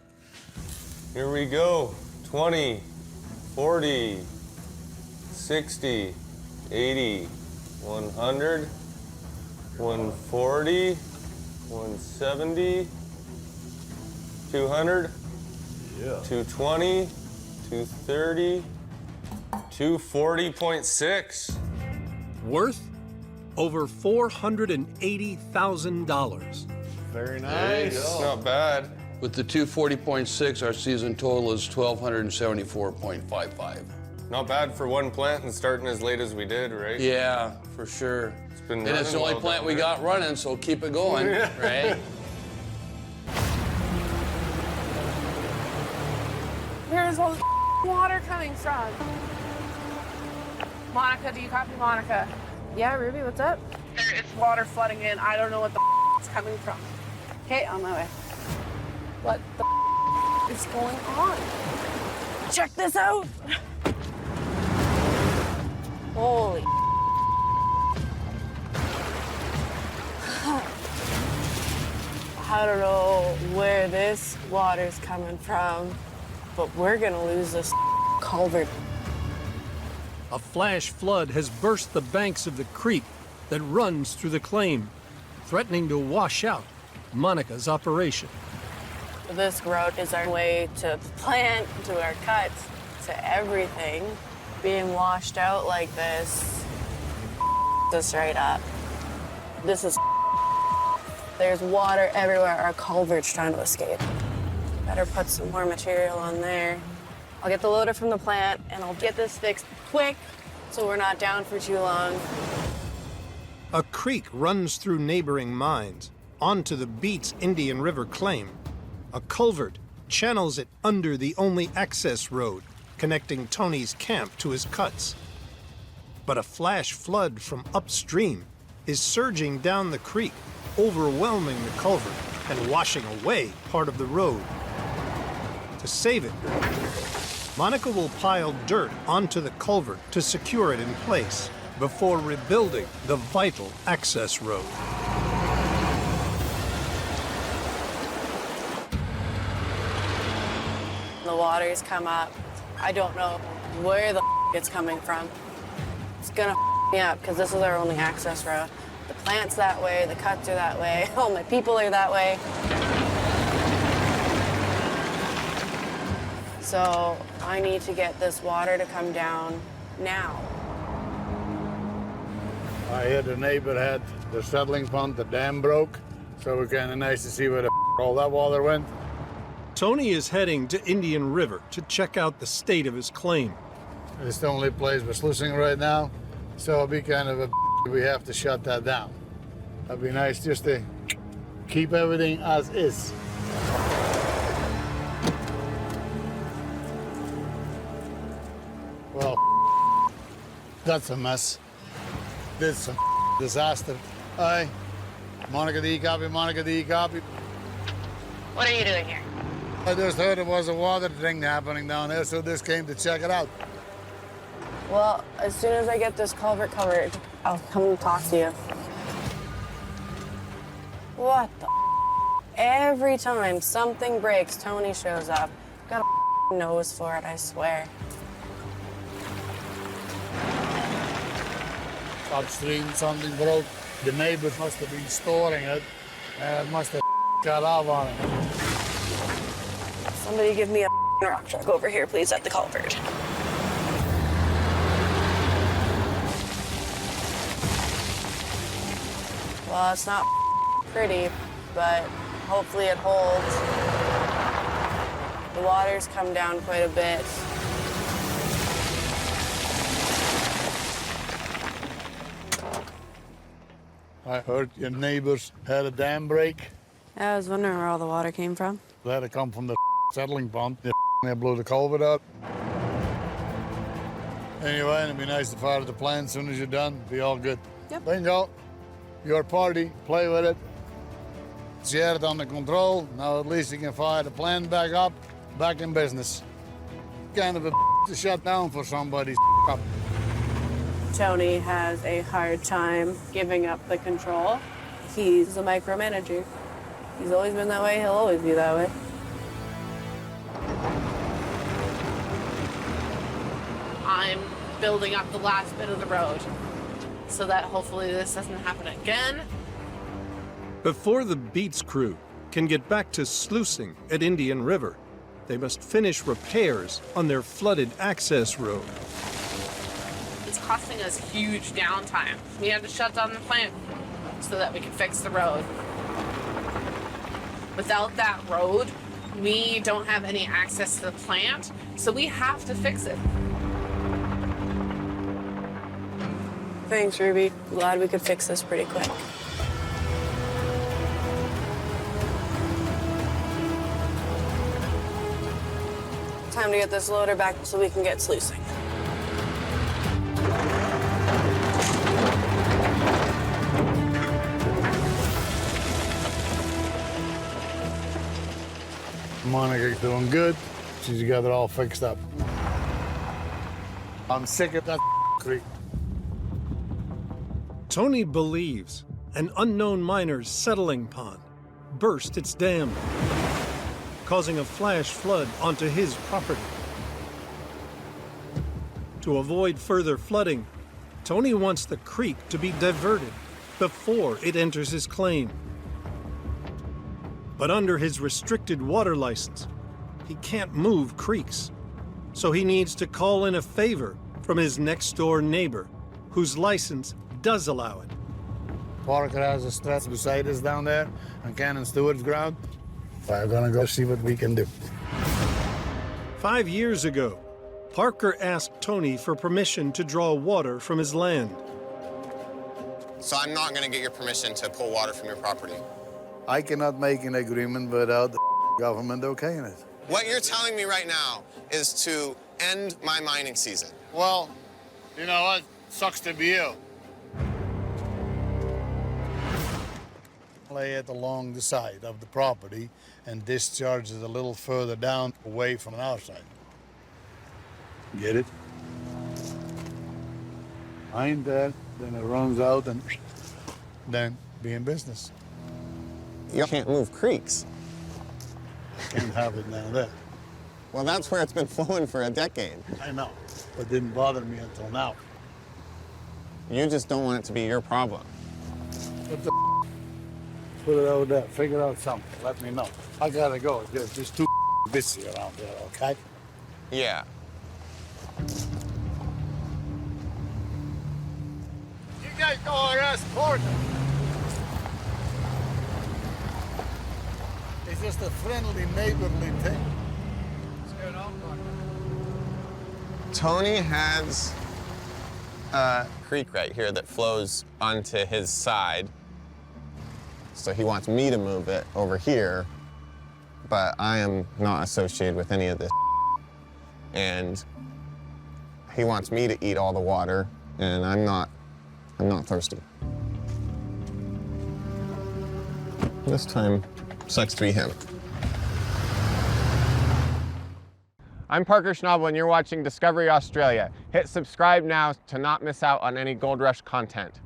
Here we go. 20, 40, 60, 80, 100. 140, 170, 200, 220, 230, 240.6. Worth over $480,000. Very It's not bad. With the 240.6, our season total is 1,274.55. Not bad for one plant and starting as late as we did, right? Yeah, for sure. It's been And it's the only running plant well we down got running, so keep it going, right? Where's all the water coming from? Monica, do you copy Monica? Yeah, Ruby, what's up? There is water flooding in. I don't know what the it's coming from. Okay, on my way. What the is going on? Check this out. Holy. I don't know where this water's coming from, but we're gonna lose this culvert. A flash flood has burst the banks of the creek that runs through the claim, threatening to wash out Monica's operation. This road is our way to the plant, to our cuts, to everything. Being washed out like this right up. This is there's water everywhere. Our culvert's trying to escape. Better put some more material on there. I'll get the loader from the plant and I'll get this fixed quick so we're not down for too long. A creek runs through neighboring mines onto the Beats Indian River claim. A culvert channels it under the only access road connecting Tony's camp to his cuts. But a flash flood from upstream is surging down the creek, overwhelming the culvert and washing away part of the road. To save it, Monica will pile dirt onto the culvert to secure it in place before rebuilding the vital access road. The water's come up. I don't know where the it's coming from. It's gonna me up because this is our only access road. The plant's that way, the cuts are that way, all my people are that way. So I need to get this water to come down now. I heard the neighbor had the settling pond, the dam broke, so we're kind of nice to see where the all that water went. Tony is heading to Indian River to check out the state of his claim. It's the only place we're sluicing right now, so it'll be kind of a we have to shut that down. That'd be nice just to keep everything as is. Well, that's a mess. This is a disaster. Hi, Monica D. Copy, Monica D. Copy. What are you doing here? I just heard there was a water thing happening down there, so just came to check it out. Well, as soon as I get this culvert covered, I'll come talk to you. What the Every time something breaks, Tony shows up. Got a nose for it, I swear. Upstream, something broke. The neighbors must have been storing it, and it must have got off on it. Somebody give me a rock truck over here, please, at the culvert. Well, it's not pretty, but hopefully it holds. The water's come down quite a bit. I heard your neighbors had a dam break. I was wondering where all the water came from. They had to come from the settling pond. They blew the culvert up. Anyway, it'd be nice to fire the plant as soon as you're done. Be all good. Yep. Bingo. Your party. Play with it. She had it under control. Now at least you can fire the plant back up, back in business. Kind of a to shut down for somebody's up. Tony has a hard time giving up the control. He's a micromanager. He's always been that way, he'll always be that way. I'm building up the last bit of the road so that hopefully this doesn't happen again. Before the Beats crew can get back to sluicing at Indian River, they must finish repairs on their flooded access road. It's costing us huge downtime. We had to shut down the plant so that we could fix the road. Without that road, we don't have any access to the plant, so we have to fix it. Thanks, Ruby. Glad we could fix this pretty quick. Time to get this loader back so we can get sluicing. Monica's doing good. She's got it all fixed up. I'm sick of that creek. Tony believes an unknown miner's settling pond burst its dam, causing a flash flood onto his property. To avoid further flooding, Tony wants the creek to be diverted before it enters his claim. But under his restricted water license, he can't move creeks. So he needs to call in a favor from his next-door neighbor, whose license does allow it. Parker has a stretch beside us down there on Cannon Stewart's ground. We're gonna go see what we can do. 5 years ago, Parker asked Tony for permission to draw water from his land. So I'm not gonna get your permission to pull water from your property. I cannot make an agreement without the government okaying it. What you're telling me right now is to end my mining season. Well, you know what? Sucks to be you. Lay it along the side of the property and discharge it a little further down, away from our side. Get it? Behind that, then it runs out and then be in business. You can't move creeks. Can't have it down there. Well, that's where it's been flowing for a decade. I know, but it didn't bother me until now. You just don't want it to be your problem. What the Put it over there, figure out something, let me know. I gotta go, there's just too busy around there, okay? Yeah. You guys go arrest Porter. It's just a friendly, neighborly thing. What's going on, Porter? Tony has a creek right here that flows onto his side. So he wants me to move it over here, but I am not associated with any of this. And he wants me to eat all the water, and I'm not thirsty. This time, sucks to be him. I'm Parker Schnabel, and you're watching Discovery Australia. Hit subscribe now to not miss out on any Gold Rush content.